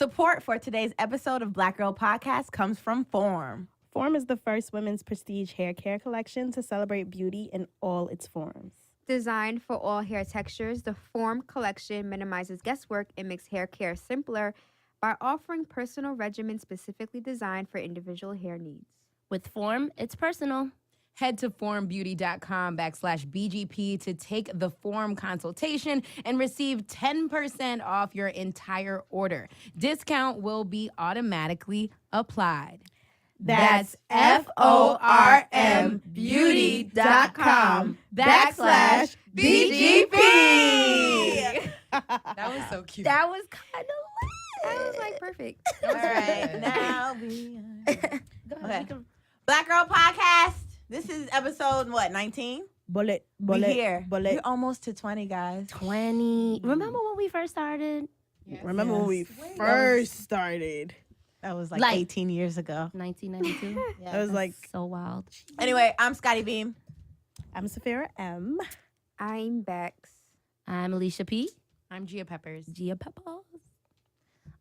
Support for today's episode of Black Girl Podcast comes from Form. Form is the first women's prestige hair care collection to celebrate beauty in all its forms. Designed for all hair textures, the Form collection minimizes guesswork and makes hair care simpler by offering personal regimens specifically designed for individual hair needs. With Form, it's personal. Head to formbeauty.com/BGP to take the Form consultation and receive 10% off your entire order. Discount will be automatically applied. That's formbeauty.com/BGP. That was so cute. That was kind of lit. That was like perfect. All right, now we Go Okay. ahead. Black Girl Podcast. This is episode, 19? Bullet. We here. We're almost to 20, guys. 20. Remember when we first started? Remember when we first started? That was like Like- 18 years ago. 1992. Yeah. That was like, So wild. Anyway, I'm Scotty Beam. I'm Safira M. I'm Bex. I'm Alicia P. I'm Gia Peppers. Gia Peppers.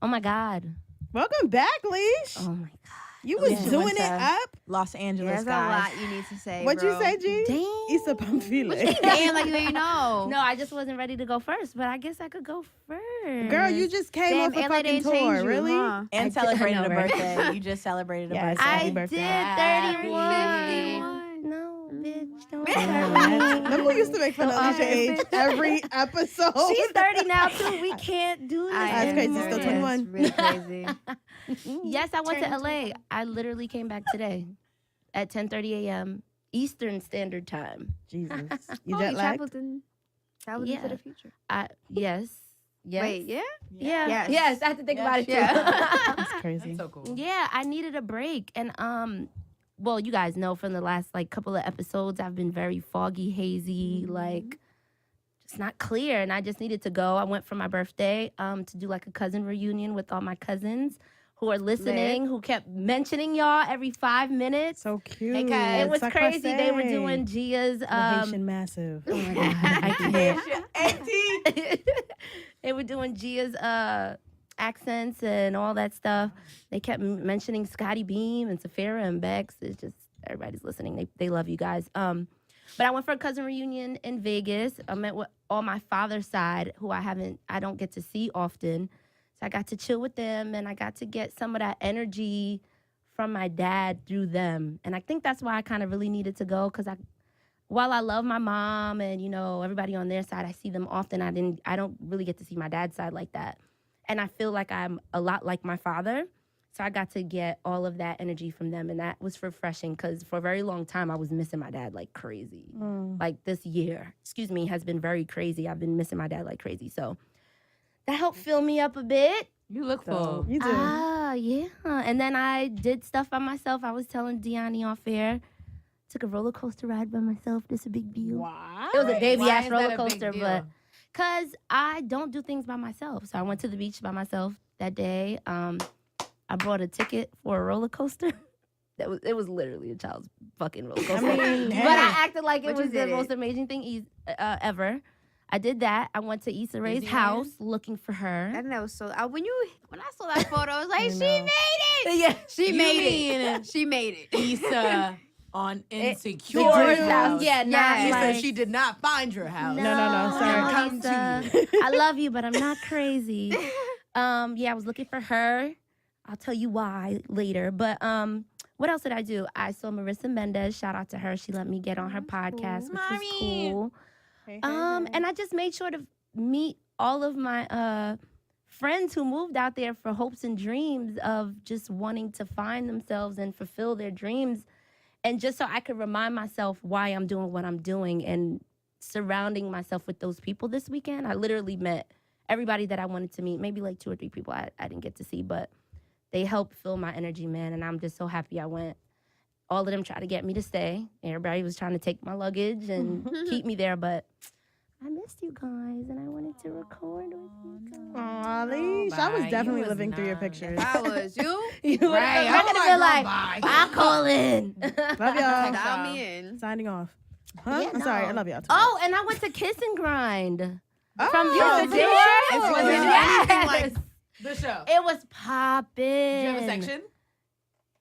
Oh my God. Welcome back, Leash. Oh my God. You was Yeah. doing Went it to- up. Los Angeles, There's a guys. lot you need to say. What'd you bro. say, G? Damn. Issa Pamphile. Damn, like you know. No, I just wasn't ready to go first, but I guess I could go first. Girl, you just came Damn, off a and they fucking didn't change tour, you, really? huh? And I celebrated know, a right? birthday. You just celebrated a Yes. birthday. I Happy did birthday. 31. No, bitch. Don't Them who used to make fun of So Alicia age every episode. She's 30 now, too. We can't do this That's crazy. anymore. Still 21. It's really crazy. Yes, I went to LA. I literally came back today at 10:30 a.m. Eastern Standard Time. Jesus. You Oh, jet you lagged? traveled Yeah. into the future. Yes. Wait, yeah? Yeah. Yes. Yes. I had to think about it too. Yeah. That's crazy. That's so cool. Yeah, I needed a break. And well, you guys know from the last like couple of episodes, I've been very foggy, hazy, like just not clear. And I just needed to go. I went for my birthday to do like a cousin reunion with all my cousins who are listening, who kept mentioning y'all every 5 minutes. So cute. Hey, It was crazy. They were doing Gia's Haitian massive. oh my God, I can't. Auntie. They were doing Gia's accents and all that stuff. They kept mentioning Scotty Beam and Safira and Bex. It's just everybody's listening. They love you guys. But I went for a cousin reunion in Vegas. I met with all my father's side, who I don't get to see often. So I got to chill with them, and I got to get some of that energy from my dad through them. And I think that's why I kind of really needed to go, because while I love my mom and, you know, everybody on their side, I see them often. I don't really get to see my dad's side like that. And I feel like I'm a lot like my father. So I got to get all of that energy from them. And that was refreshing, because for a very long time, I was missing my dad like crazy. Like this year, has been very crazy. I've been missing my dad like crazy. So that helped fill me up a bit. You look full. You do. Yeah. And then I did stuff by myself. I was telling Deani off air. Took a roller coaster ride by myself. This is a big deal. Wow. It was a baby Why ass is that roller a big coaster, deal? but because I don't do things by myself. So I went to the beach by myself that day. I bought a ticket for a roller coaster. It was literally a child's fucking roller coaster. mean, but hey. I acted like it But you was the did it. most amazing thing ever. I did that. I went to Issa Rae's Disneyland? house looking for I her. think that was so. When I saw that photo, I was like, I she know. made it. Yeah, She You made mean it. She made it. Issa on Insecure. Yours Yours house. Yeah, Yeah. not She like, said she did not find your house. No, sorry. Come to Issa. I love you, but I'm not crazy. Yeah, I was looking for her. I'll tell you why later. But what else did I do? I saw Marissa Mendez. Shout out to her. She let me get on her podcast, which was cool. And I just made sure to meet all of my friends who moved out there for hopes and dreams of just wanting to find themselves and fulfill their dreams. And just so I could remind myself why I'm doing what I'm doing and surrounding myself with those people this weekend. I literally met everybody that I wanted to meet, maybe like 2 or 3 people I didn't get to see, but they helped fill my energy, man. And I'm just so happy I went. All of them tried to get me to stay. Everybody was trying to take my luggage and keep me there, but I missed you guys, and I wanted to record with you guys. Aw, Leash. I was Bye. definitely You was living through your not. pictures. I was you. You Right. I could have been like, bye. I'll call in. Love y'all. Dial me in. Signing off. Huh? Yeah, I'm sorry. no. I love y'all. Too. Oh, and I went to Kiss and Grind. Oh, From really? Insecure. Was it Yes. anything like The show. It was popping. Did you have a section?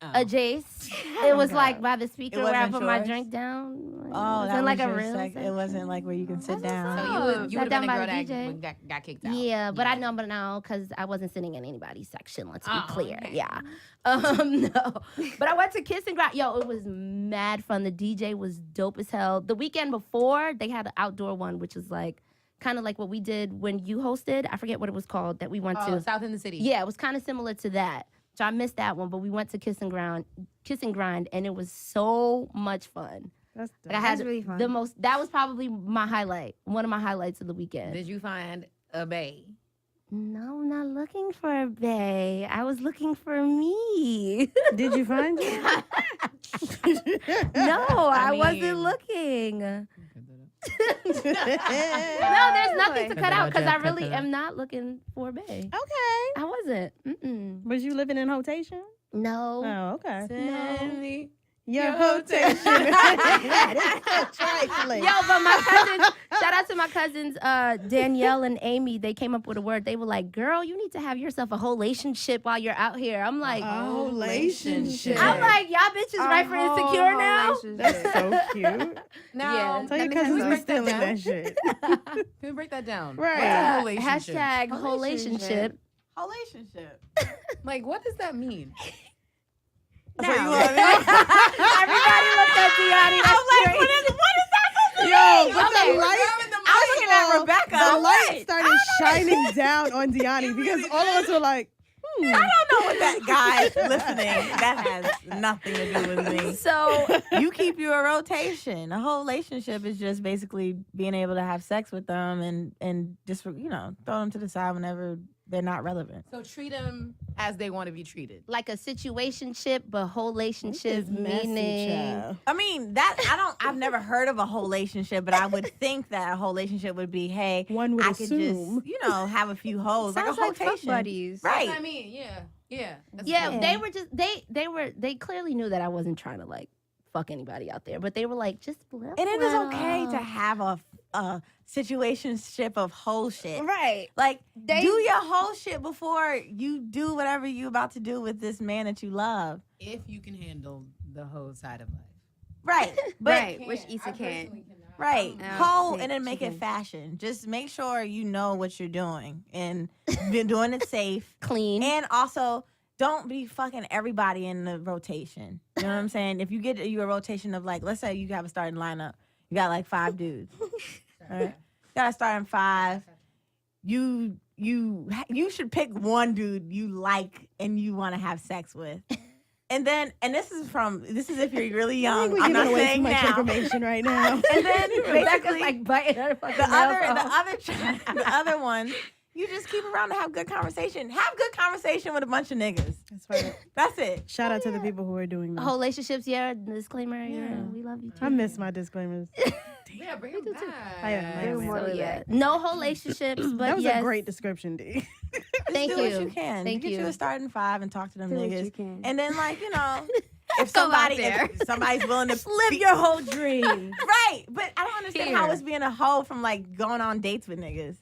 A Jace. It was Okay. like by the speaker where I wasn't put my yours? drink down. Oh, it that wasn't like was a your real It section. wasn't like where you can sit down. So you Oh, would sat have been down a by girl the that DJ. got kicked out. Yeah, but I know, but now because I wasn't sitting in anybody's section. Let's be Oh, clear. okay. Yeah. No. But I went to Kiss and Grind. Yo, it was mad fun. The DJ was dope as hell. The weekend before, they had an outdoor one, which is like kind of like what we did when you hosted. I forget what it was called that we went to. South in the City. Yeah, it was kind of similar to that. So I missed that one, but we went to Kiss and Grind, and it was so much fun. That's Like I had That's really fun. the most. That was probably my highlight. One of my highlights of the weekend. Did you find a bae? No, I'm not looking for a bae. I was looking for me. Did you find it? No, I mean- wasn't looking. No, there's nothing to Cut cut that out out, because Jeff, I cut really that out. am not looking for a bae. Okay. I wasn't. Mm-mm. Was you living in rotation? No. Oh, okay. Send me. Your Your rotation. It's so trifling. Yo, but my cousins, shout out to my cousins, Danielle and Amy, they came up with a word. They were like, girl, you need to have yourself a hollationship while you're out here. I'm like, Oh, relationship. I'm like, y'all bitches right for insecure now? That's so cute. Now, Yeah. Tell your can we cousins we're break stealing down? that shit. Can we break that down? Right. What's a relationship? Hashtag Hollationship. hollationship. Relationship. Like, what does that mean? That's what you Now. want to know? Everybody looked at Gianni. That's I'm like, crazy. what is that supposed to mean? Yo, but Okay. the light, I'm looking at Rebecca. the I'm light like, started shining down on Deani because all of us were like, I don't know what that guy's listening. That has nothing to do with me. So You keep your rotation. A whole relationship is just basically being able to have sex with them and just throw them to the side whenever they're not relevant. So treat them as they want to be treated. like a situationship, but whollationship meaning. child. I mean, I've never heard of a whole relationship, but I would think that a whole relationship would be, hey, One would I could assume. just, have a few hoes. Sounds like a like fuck rotation. buddies. Right. That's what I mean. Yeah. That's Yeah, cool. they were just they clearly knew that I wasn't trying to like fuck anybody out there, but they were like, just flip. And it is okay to have a situationship of whole shit. right. Like, They- do your whole shit before you do whatever you about to do with this man that you love. If you can handle the whole side of life. Right. But, Right, which Issa can't. right. No, Whole she- and then she make it can. fashion. Just make sure you know what you're doing and been doing it safe. Clean. And also, don't be fucking everybody in the rotation. You know what I'm saying? If you get you a rotation of like, let's say you have a starting lineup, you got like 5 dudes. All right? You got a starting 5. You should pick one dude you like and you want to have sex with. And this is if you're really I young. think we're I'm not giving away too saying much now. information right now. And then basically like biting her fucking the other one, you just keep around to have good conversation. Have good conversation with a bunch of niggas. That's right. That's it. Shout out to the people who are doing this. Wholationships, yeah. Disclaimer, yeah. We love you too. I miss my disclaimers. Yeah, bring them back. I am. More So, than yeah. that. No wholationships, but That was yes. a great description, D. Just Thank do what you. you can. Thank Get you you. a starting 5 and talk to them Do what you niggas. can. And then if Go out somebody's willing to Live your whole dream. right. But I don't understand how Here. it's being a hoe from like going on dates with niggas.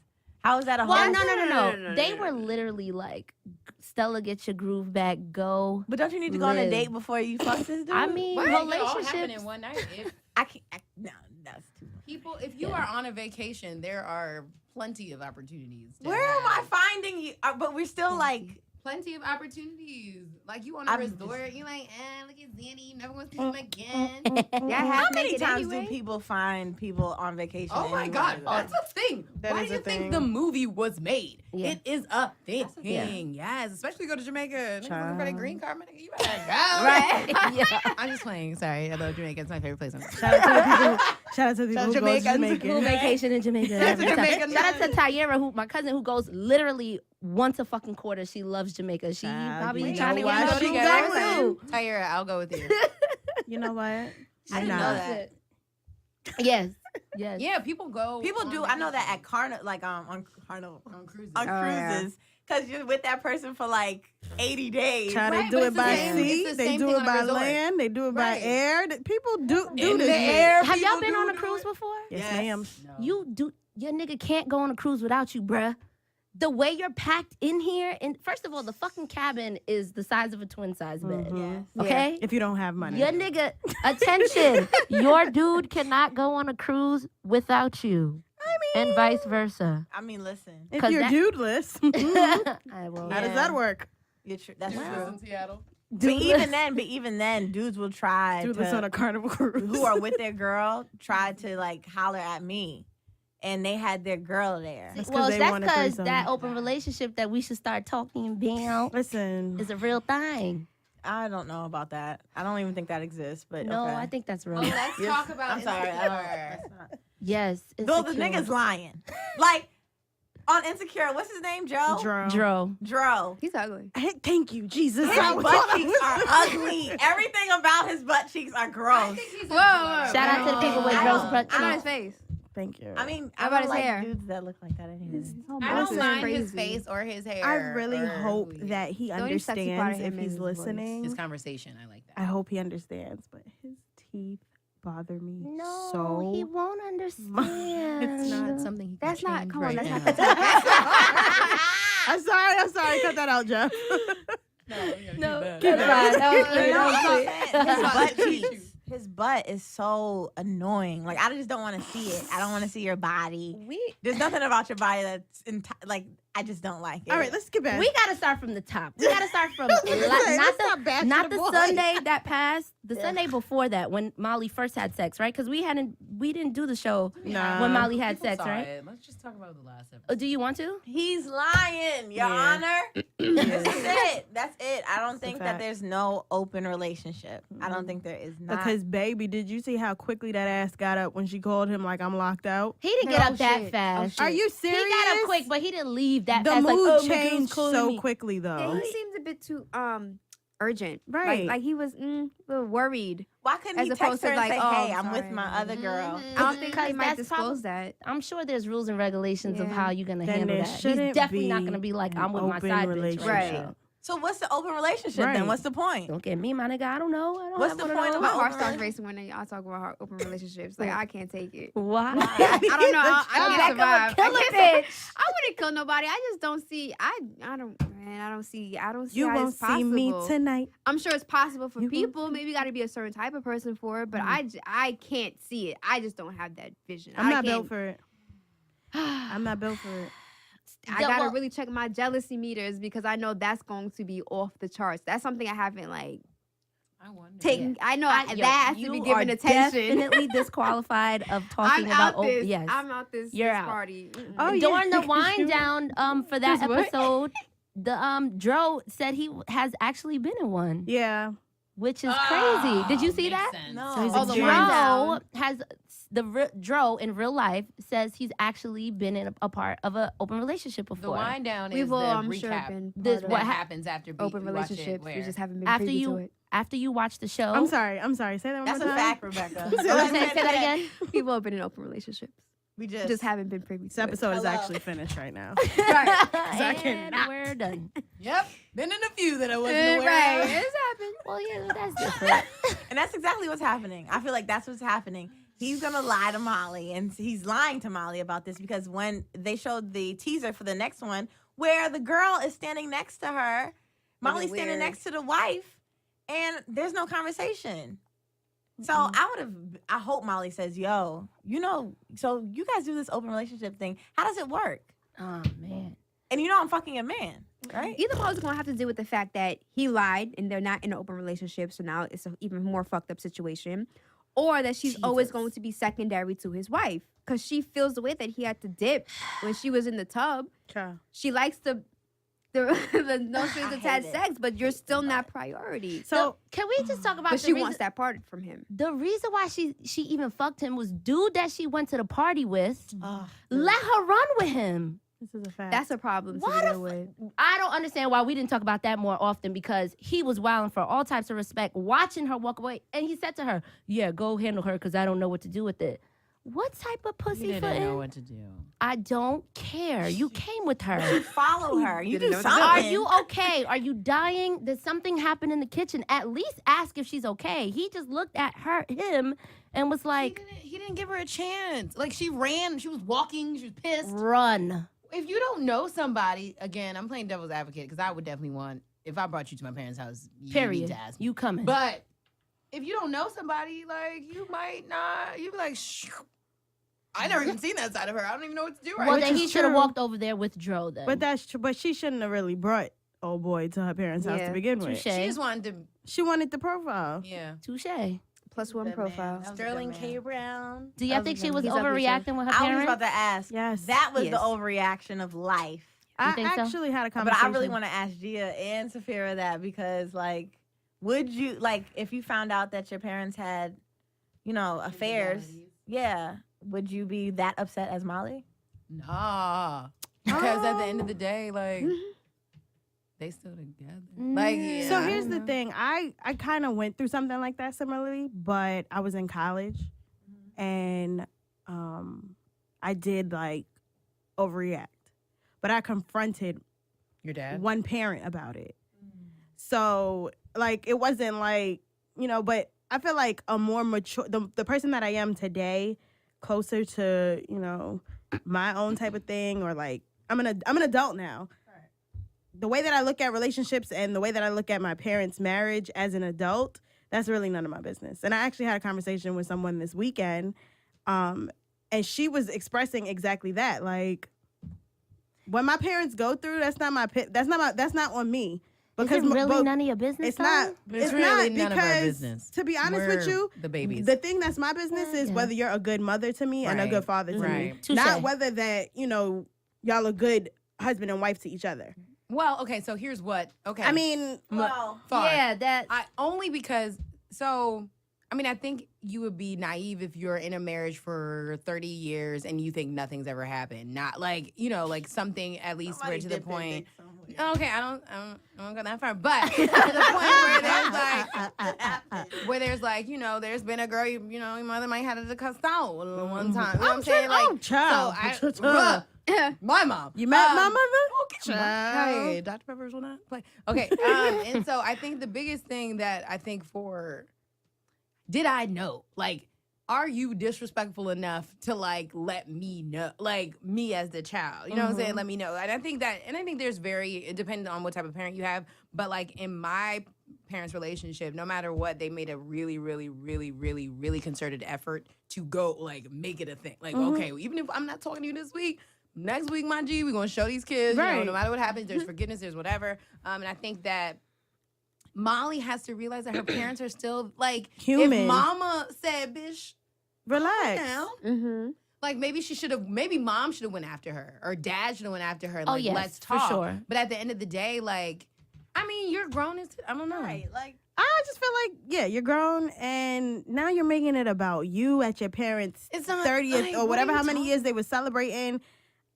How is that a hoe? Well, no, no. They were literally like, Stella, get your groove back, go. But don't you need to go on a Live. date before you fuck this dude? I mean, Why it all happen relationships. in one night? If I can't. No, that's too much. people, if you are on a vacation, there are plenty of opportunities. to Where am I have- finding you? But we're still like. Plenty of opportunities. Like you on a I'm resort, you like, look at Zanny, you never want to see him again. How many naked times anyway? do people find people on vacation? Oh my anyway? God, that's a thing. That Why is do you a think thing. the movie was made? Yeah. It is a thing. That's a thing. Yes, especially go to Jamaica. Niggas looking for that Child. green card, man, you better go. Right? Yeah. I'm just playing. Sorry, I love Jamaica. It's my favorite place on earth. Shout out to the people. Shout out to the Shout people out who go to Jamaicans. Who Jamaica. vacation in Jamaica. Shout out to every time. Jamaica. Shout out to Tyera, my cousin, who goes literally once a fucking quarter. She loves Jamaica. She Child, probably you trying to know get why her she to going? go too. Tyra, I'll go with you. You know what? I didn't Nah. know that. Yes. Yes. Yeah, people go. People on do. I know that vacation. at Carnival, like on Carnival, on cruises. on Oh, yeah. cruises, because you're with that person for like 80 days. Try Right, to do but it it's the by same- sea. it's the They same do thing it on a by resort. land. They do it by Right. air. People do In this the shit. air. Have y'all People been do on a do cruise it. before? Yes, Yes. ma'am. No. You do. Your nigga can't go on a cruise without you, bruh. the way you're packed in here, and first of all, the fucking cabin is the size of a twin size bed. Yes. Okay? If you don't have money. Your nigga, attention, your dude cannot go on a cruise without you. And vice versa. I mean, listen. If 'Cause you're that- dudeless, I will. how does that work? That's This is true. in Seattle. But even then, dudes will try Dudeless on a to, Carnival cruise. who are with their girl, try to like holler at me, and they had their girl there. That's 'cause Well, they that's want a because threesome. that open relationship that we should start talking about Listen. is a real thing. I don't know about that. I don't even think that exists. But No, okay. I think that's real. Well, let's Yes. talk about I'm sorry. Insecure. Yes. Though the Insecure. nigga's lying. Like on Insecure, what's his name? Joe. Dro. Dro. He's ugly. Hey, thank you, Jesus. His butt cheeks are ugly. Everything about his butt cheeks are gross. Whoa. Shout out to the people with I gross don't- butt I know his cheeks. face. Thank you. I mean, How I about don't his like hair? dudes that look like that anyway. I This don't is mind his crazy. face or his hair. I really or hope that he The only sexy part of understands him if is he's his voice. listening. his conversation. I like that. I hope he understands, but his teeth bother me No, so he won't understand. It's not something he can That's not. change Come on. right That's now. not the I'm sorry. Cut that out, Jeff. No, Keep that's that. fine. That was His butt cheeks. His butt is so annoying. Like I just don't want to see it. I don't want to see your body. There's nothing about your body that's like I just don't like it. All right, let's get back. We gotta start from the top. We gotta start from Let's not bash not the the boy. Sunday that passed, the Sunday before that when Molly first had sex, right? Because we didn't do the show Nah. when Molly had People sex, saw right? it. Let's just talk about the last episode. Oh, do you want to? He's lying, Your Yeah. Honor. This is it. That's it. I don't That's a think that fact. there's no open relationship. I don't think there is not. Because, baby, did you see how quickly that ass got up when she called him like I'm locked out? He didn't No, get up that shit. fast. Are you He serious? got up quick, but he didn't leave that The fast. mood Like, oh, changed calling so me. quickly, Yeah, though. he seems a bit too urgent. Right. Like he was a little worried. Why couldn't as he opposed text to her and like, say, oh, "Hey, I'm I'm with sorry." my other girl"? I don't think he Because might that's disclose that. I'm sure there's rules and regulations of Yeah. how you're gonna Then handle there that. He's shouldn't definitely not be gonna be like, an I'm with my open side bitch. relationship. Right. So what's the open relationship Right. then? What's the point? Don't get me, my nigga. I don't know. I don't What's have the one point of of My those. heart open starts rela- racing when y'all talk about open relationships. Like I can't take it. Why? I don't know. I can't Back survive. up, kill I a can't bitch. I wouldn't kill nobody. I just don't see. I don't see. You how won't it's possible. see me tonight. I'm sure it's possible for You won't people. Maybe you got to be a certain type of person for it. But I can't see it. I just don't have that vision. I'm I not can't- built for it. I'm not built for it. I Yeah, gotta well- really check my jealousy meters because I know that's going to be off the charts. That's something I haven't like I wonder. taken. I know Yo, that has to be you given are attention. Definitely disqualified of talking I'm about. out this. Yes. I'm out this. You're this out. party. Mm-mm. Oh, During yeah. the wind down for that His what? episode, the Dro said he has actually been in one, Yeah. which is crazy. Did you see makes that? sense. No. So he's Oh, a the Dro. wind Dro down. has Dro in real life says he's actually been in a part of an open relationship The before. wind down is We've all, the I'm sure, recap. been This- part of what What hap- happens after open you watch it, relationships. where? We just haven't been after privy to you it. after you watch the show. I'm sorry. Say that one That's more a time. fact, Rebecca. Say Say, that say that again. People have been in open relationships. We Just haven't been privy This to it. episode is Hello. actually finished right now. Right. And we're done. Yep, been in a few that I wasn't aware Right. of. It's happened. Well, yeah, that's different. And that's exactly what's happening. I feel like that's what's happening. He's gonna lie to Molly, and he's lying to Molly about this because when they showed the teaser for the next one, where the girl is standing next to her, Molly's standing weird. next to the wife, and there's no conversation. So I hope Molly says, "Yo, so you guys do this open relationship thing. How does it work?" Oh man. And I'm fucking a man, right? Either one's gonna have to deal with the fact that he lied and they're not in an open relationship, so now it's an even more fucked up situation, or that she's always going to be secondary to his wife because she feels the way that he had to dip when she was in the tub. Child. She likes the no strings I attached hate it. sex, but you're still not priority. So Can we just talk about But the she reason, wants that part from him. the reason why she even fucked him was dude that she went to the party with. Ugh. Let her run with him. this is a fact. That's a problem to What deal if- with. I don't understand why we didn't talk about that more often because he was wilding for all types of respect, watching her walk away, and he said to her, "Yeah, go handle her because I don't know what to do with it." What type of You pussyfooting? didn't know what to do. I don't care. You came with her. Follow her. You didn't do know something. that. Are you okay? Are you dying? Did something happen in the kitchen? At least ask if she's okay. He just looked at him, and was like, He didn't give her a chance. Like she ran, she was walking, she was pissed. "Run." if you don't know somebody, again, I'm playing devil's advocate because I would definitely want, if I brought you to my parents' house, you need Period. to ask me. You coming. But if you don't know somebody, like, you might not, you be like, shh. I never even seen that side of her. I don't even know what to do right well, now. then Which he is should have true. walked over there with Dro then. But that's true. But she shouldn't have really brought old boy to her parents' house Yeah. to begin with. Touche. She just wanted to, She wanted the profile. yeah. Touche. Plus one Good profile. man. That was a Sterling good K. man. Brown. Do y'all That think was she him. was He's ugly, too. overreacting with her I was parents? about to ask. Yes. That was the Yes. overreaction of life. I think so? actually had a But conversation. I really want to ask Gia and Safira that because, like, would you, like, if you found out that your parents had, you know, affairs, yeah, would you be that upset as Molly? Nah. Because at the end of the day, like, they still together. Like, yeah. So here's the thing. I kind of went through something like that similarly, but I was in college and I did like overreact. But I confronted Your dad? one parent about it. So like it wasn't like, you know, but I feel like a more mature the person that I am today, closer to, you know, my own type of thing, or like I'm an adult now. The way that I look at relationships and the way that I look at my parents' marriage as an adult, that's really none of my business. And I actually had a conversation with someone this weekend, and she was expressing exactly that. Like, what my parents go through, that's not on me. Is it really but none of your business? it's not. It's It's really not none of our because, business. to be honest with We're you, the babies. the thing that's my business is Yeah. whether you're a good mother to me and a Right. good father to me. Right. Touche. Not whether that, you know, y'all a good husband and wife to each other. Well, okay, so here's what. Okay. I mean, Well, Far. Yeah, that. Only because, so, I mean, I think you would be naive if you're in a marriage for 30 years and you think nothing's ever happened. Not like, you know, like something at least where to the point. Okay, I don't go that far, but to the point where there's like, you know, there's been a girl, you know, your mother might have had to cuss out one time. You know what I'm saying? Like, child. so my mom. You met my mother? Okay. Hey, Dr. Pepper's will not play. Okay. And so I think the biggest thing that I think for, did I know? Like, are you disrespectful enough to like let me know, like me as the child? You know what I'm saying? Let me know. And I think there's it depends on what type of parent you have. But like in my parents' relationship, no matter what, they made a really, really, really, really, really concerted effort to go like make it a thing. Like, okay, even if I'm not talking to you this week, next week, my G, we're gonna show these kids. You know, Right. no matter what happens, there's forgiveness, there's whatever. And I think that Molly has to realize that her parents are still like Human. If mama said, bitch, Relax. down, Mm-hmm. like maybe mom should have went after her or dad should have went after her. Like, Oh, yes, let's for talk. sure. But at the end of the day, like, I mean, you're grown as I don't know. right, like, I just feel like, yeah, you're grown, and now you're making it about you at your parents' It's not 30th like, or what whatever, are you how many talking- years they were celebrating.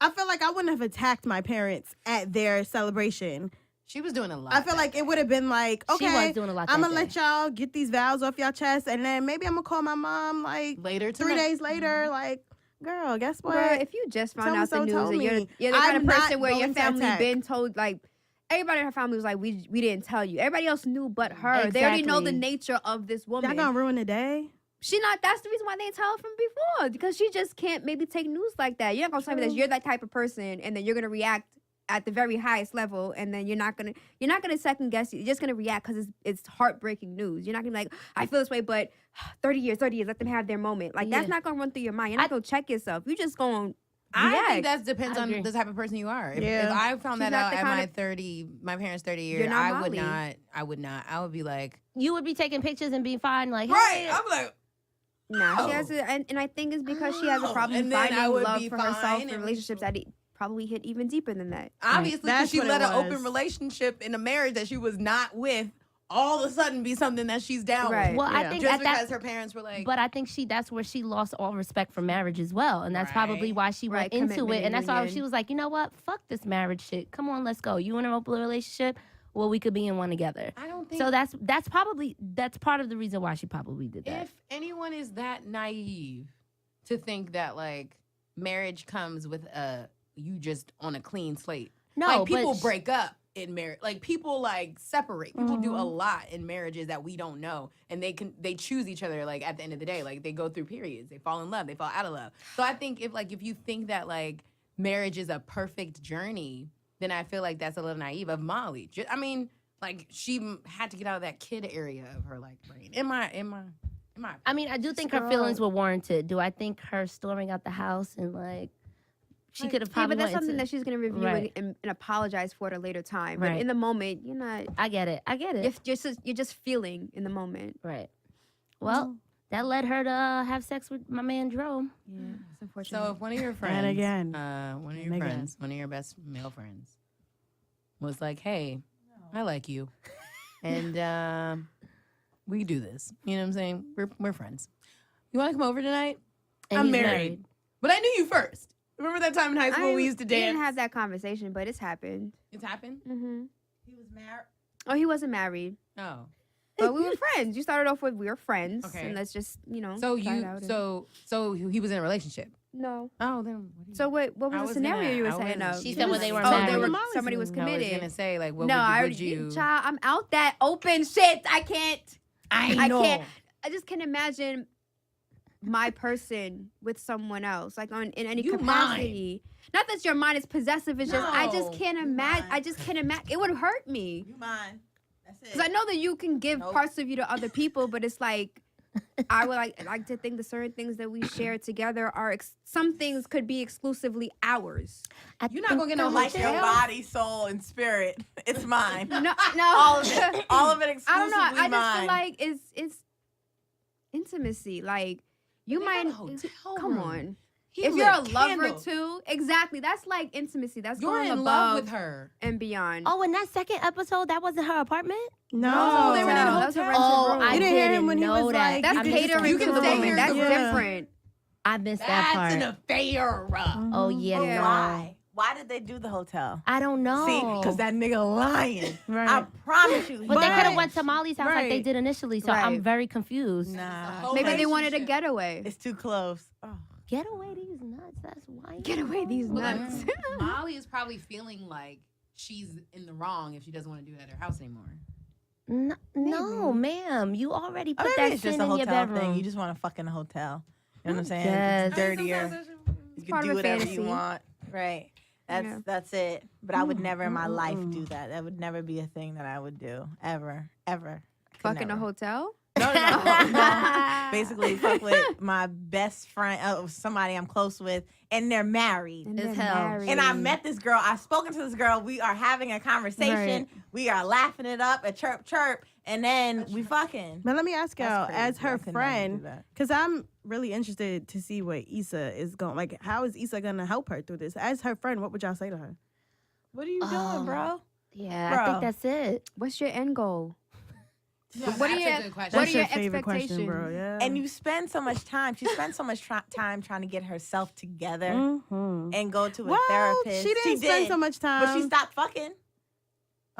I feel like I wouldn't have attacked my parents at their celebration. She was doing a lot. I feel like it would have been like, She okay, was doing a lot I'm that gonna let day. y'all get these vows off y'all chest, and then maybe I'm gonna call my mom like later 3 tonight. days later, like, girl, guess what? Bruh, if you just found out the So-and-so news told and me. you're the kind I'm of not person where your going to family attack. been told, like, everybody in her family was like, we didn't tell you. Everybody else knew but her. They already know the Exactly. nature of this woman. Y'all gonna ruin the day? That's the reason why they didn't tell her from before, because she just can't maybe take news like that. You're not gonna tell me that you're that type of person and then you're gonna react at the very highest level, and then you're not gonna second guess. You're just gonna react because it's heartbreaking news. You're not gonna be like, I feel this way, but 30 years, let them have their moment. Like, that's Yeah. not gonna run through your mind. You're not gonna check yourself. You just gonna I react. think that depends I on agree. the type of person you are. If Yeah. I found She's that not out the at kind my of- 30, my parents' 30 year, You're not I would Molly. not. I would be You would be taking pictures and being fine, like, right. hey. I'm like, Nah, she has a, and I think it's because she has a Oh, problem and then I finding would love be for herself fine in and- relationships that probably hit even deeper than that. obviously, because That's she what let it an open was. relationship in a marriage that she was not with all of a sudden be something that she's down Right. with. Well, I Yeah. think Just at that because her parents were like, But I think that's where she lost all respect for marriage as well. And that's probably Right. why she Right, went into commitment it. And that's why union. she was like, you know what? Fuck this marriage shit. Come on, let's go. You in an open relationship? Well, we could be in one together. I don't think So that's part of the reason why she probably did that. if anyone is that naive to think that like marriage comes with you just on a clean slate. No, like people but break up in marriage. Like people like separate. People do a lot in marriages that we don't know, and they choose each other. Like at the end of the day, like they go through periods. They fall in love. They fall out of love. So I think if you think that like marriage is a perfect journey, then I feel like that's a little naive of Molly. I mean, like she had to get out of that kid area of her like brain. In my. I mean, I do think her feelings were warranted. Do I think her storming out the house and like she could have Yeah, probably but that's went something into- that she's gonna review Right. and apologize for at a later time. Right. But in the moment, you're not. I get it. You're just feeling in the moment. Right. Well, that led her to have sex with my man Dro. Yeah, it's unfortunate. So if one of your friends, again. one of your And again. friends, one of your best male friends, was like, "Hey, I like you, and we do this." You know what I'm saying? We're friends. You want to come over tonight? And I'm he's married. But I knew you first. Remember that time in high school we used to We dance? didn't have that conversation, but it's happened. It's happened. Mm-hmm. He was married. Oh, he wasn't married, Oh, but we were friends. You started off with we were friends, Okay. and let's just so try it you out and- so he was in a relationship. no. Oh, then what do you? So what was I the was scenario gonna- you were I saying? was- Of? She said when they were Oh, married. they were. Molly's Somebody was in. I was committed. gonna say like, what No, I would already. you? Child, I'm out that open shit. I can't. I know. can't. I just can't imagine my person with someone else, like in any You capacity. Not that your mind is possessive. It's just I just No, can't you imagine. mine. I just can't imagine. It would hurt me You mine. That's it. because I know that you can give Nope. parts of you to other people, but it's like. I would like to think the certain things that we share together are some things could be exclusively ours. You're not gonna get no like your hotel. body, soul, and spirit. It's mine. No, All of it. All of it I exclusively don't know. I just mine. feel like it's intimacy. Like you They might got a hotel come room. on. He If lit you're a lover candles. too, exactly. That's like intimacy. That's You're going in above love with her. and beyond. Oh, in that second episode, that wasn't her apartment? No, they were in a That was a hotel. rented Oh, room. I You didn't hear him didn't when he know was that. like, That's you can catering you to can the stay woman. here That's the room. different. I missed that That's part. an affair. Oh yeah, But Yeah. no. why? Why did they do the hotel? I don't know. See, because that nigga lying. Right. I promise you. But they he could have lying. went to Molly's house like they Right. did initially, so I'm Right. very confused. Nah, Maybe they wanted a Relationship. getaway. it's too close. Oh. Get away these nuts. That's why. Get away these Well, then, nuts. Molly is probably feeling like she's in the wrong if she doesn't want to do it at her house anymore. No, ma'am. You already Or put maybe that it's shit just a in your hotel bedroom. thing. You just want to fuck in a hotel. You know what I'm saying? Yes. It's dirtier. You part can of do a whatever fantasy. you want. Right. That's Yeah. that's it. But I would never in my life do that. That would never be a thing that I would do. Ever. Ever. I could Fuck in a never. hotel. No, no. Basically, fuck with my best friend, somebody I'm close with, and they're married. And It's they're hell. married. And I met this girl. I've spoken to this girl. We are having a conversation. Right. We are laughing it up, a chirp, chirp, and then we fucking. But let me ask That's y'all, crazy. as her I could never do friend, that. because I'm really interested to see what Issa is going. Like, how is Issa gonna help her through this? As her friend, what would y'all say to her? What are you doing, bro? Yeah, I Bro. think that's it. What's your end goal? That's What are a your- good question. what That's are your your favorite question, bro. expectations? Yeah. And you spend so much time. She spends so much time trying to get herself together Mhm. and go to a Well, therapist. she didn't spend so much time. but she stopped fucking.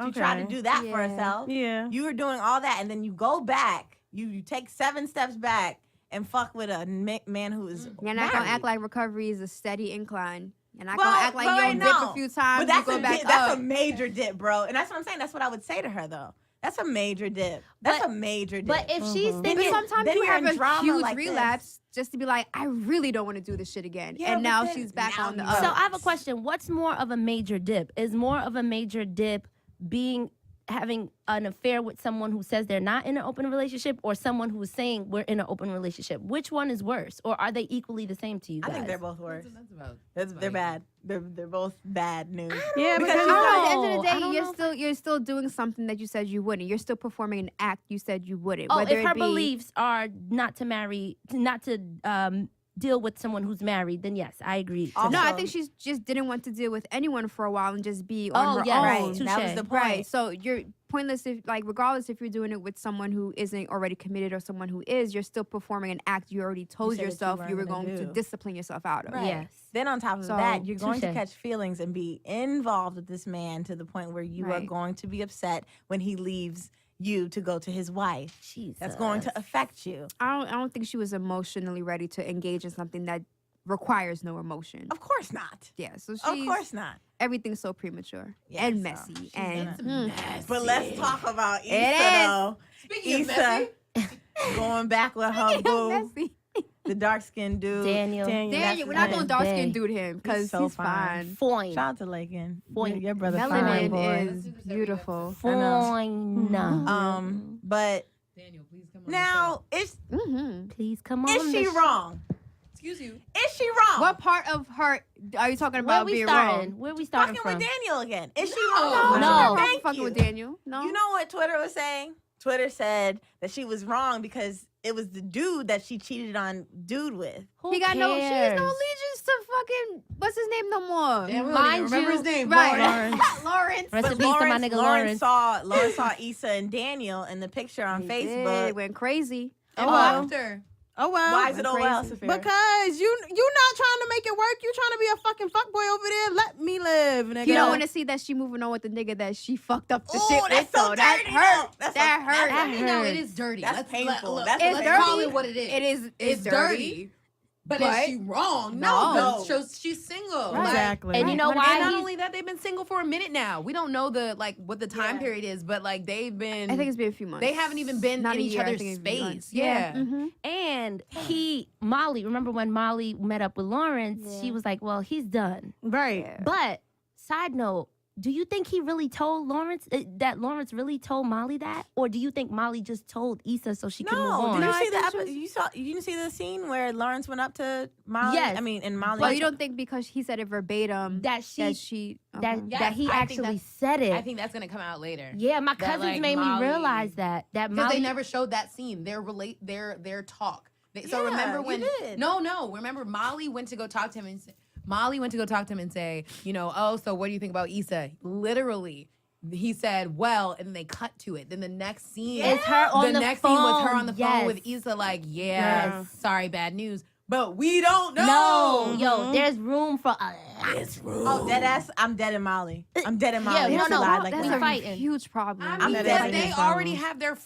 She tried to Okay. do that for Yeah. herself. Yeah. You were doing all that, and then you go back. You take 7 steps back and fuck with a man who is. You're not gonna married. act like recovery is a steady incline. You're not Well, gonna act like well, you'll I dip know. a few times. But that's you go a back dip, that's up. a major dip, bro. And that's what I'm saying. That's what I would say to her, though. That's a major dip. That's But- a major dip. But if she's Then But you're- sometimes then you you're have in a drama huge like this. relapse just to be like, I really don't want to do this shit again. Yeah, and but now then- she's back now on the you up. So I have a question. What's more of a major dip? Is more of a major dip having an affair with someone who says they're not in an open relationship, or someone who is saying we're in an open relationship? Which one is worse, or are they equally the same to you I guys? think they're both worse. That's about. They're bad. They're both bad news. Yeah, Because because I don't know. At the end I of the don't day, know you're still doing something that you said you wouldn't. You're still performing an act you said you wouldn't. Oh, whether if her it be, beliefs are not to deal with someone who's married, then yes, I agree. Also- No, I think she just didn't want to deal with anyone for a while and just be on her yeah, own. Right. Touche. That was the point. Right. So you're pointless if, like, regardless if you're doing it with someone who isn't already committed or someone who is, you're still performing an act you already told said that you yourself you were weren't gonna going to do. discipline yourself out of. Right. Yes. Then on top of So, that, you're going to touche. catch feelings and be involved with this man to the point where you are Right. going to be upset when he leaves you to go to his wife. Jesus. That's going to affect you. I don't think she was emotionally ready to engage in something that requires no emotion. Of course not. Yeah. So she's, Of course not. everything's so premature Yeah, and so messy she's and gonna- mm. But let's talk about Issa, It is. though. Speaking of Issa messy, going back with her boo. messy. the dark skinned dude. Daniel. Daniel, we're not doing dark skin dude him because He's so he's fine. fine. Fine. Shout out to Lakin. Fine. Your brother fine, boy. Melanin is beautiful. Fine. But Daniel, please come on. now is Please come on. she the wrong? Excuse you. Is she wrong? What part of her are you talking Where about we being starting? wrong? Where we starting Fucking from? with Daniel again. Is she No. wrong? No. Thank fucking you. with Daniel. No. You know what Twitter was saying? Twitter said that she was wrong because it was the dude that she cheated on dude with. Who he got cares? no. She has no allegiance to fucking. What's his name no more? Damn, we don't Mind even remember you- his name. Right. Lawrence. Lawrence. Rest in But peace to my nigga Lawrence. Lawrence saw Issa and Daniel in the picture on He Facebook. did, went crazy. And Oh, well. after. Oh well. Why is it oh well, crazy. Sophia? Because you not trying to make it work. You trying to be a fucking fuckboy over there. Let me live, nigga. You don't want to see that she moving on with the nigga that she fucked up the Ooh, shit that's with. so So that dirty, hurt. though. That's That so- hurt. that I mean, no, hurt. it is dirty. That's Let's painful. Look, That's It's let's call dirty. it what it is. It is. It's dirty. But But- is she wrong? No. No, because she's single. Right. Exactly. And you know And why? not he's- only that, they've been single for a minute now. We don't know what the time Yeah. period is, but like they've been. I think it's been a few months. they haven't even been Not in a each year, I other's think it's been space. months. Yeah. Mhm. And Molly, remember when Molly met up with Lawrence? Yeah. She was like, well, he's done. Right. But, side note, do you think he really told Lawrence, that Lawrence really told Molly that? Or do you think Molly just told Issa so she could move No, on? did you I see the think she episode? You didn't see the scene where Lawrence went up to Molly? Yes. I mean, and Molly. Well, you don't think because he said it verbatim That she, that she that, Yes, that he I think actually that's- said it. I think that's gonna come out later. Yeah, my That, cousins like, made Molly- me realize that Because Molly they never showed that scene. Their talk. So Yeah, remember you when? did. No. Remember Molly went to go talk to him and Molly went to go talk to him and say, oh, so what do you think about Issa? Literally, he said, well, and then they cut to it. Then the next scene It's her on the next scene was her phone, on the yes. phone with Issa, like, Yeah. sorry, bad news. But we don't know. No, yo, there's room for a lot. Oh, dead ass. I'm dead in Molly. I'm dead in Molly. Yeah, we She don't know. lied like that's we that. a fighting. huge problem. I mean, dead but in they this already problem. have their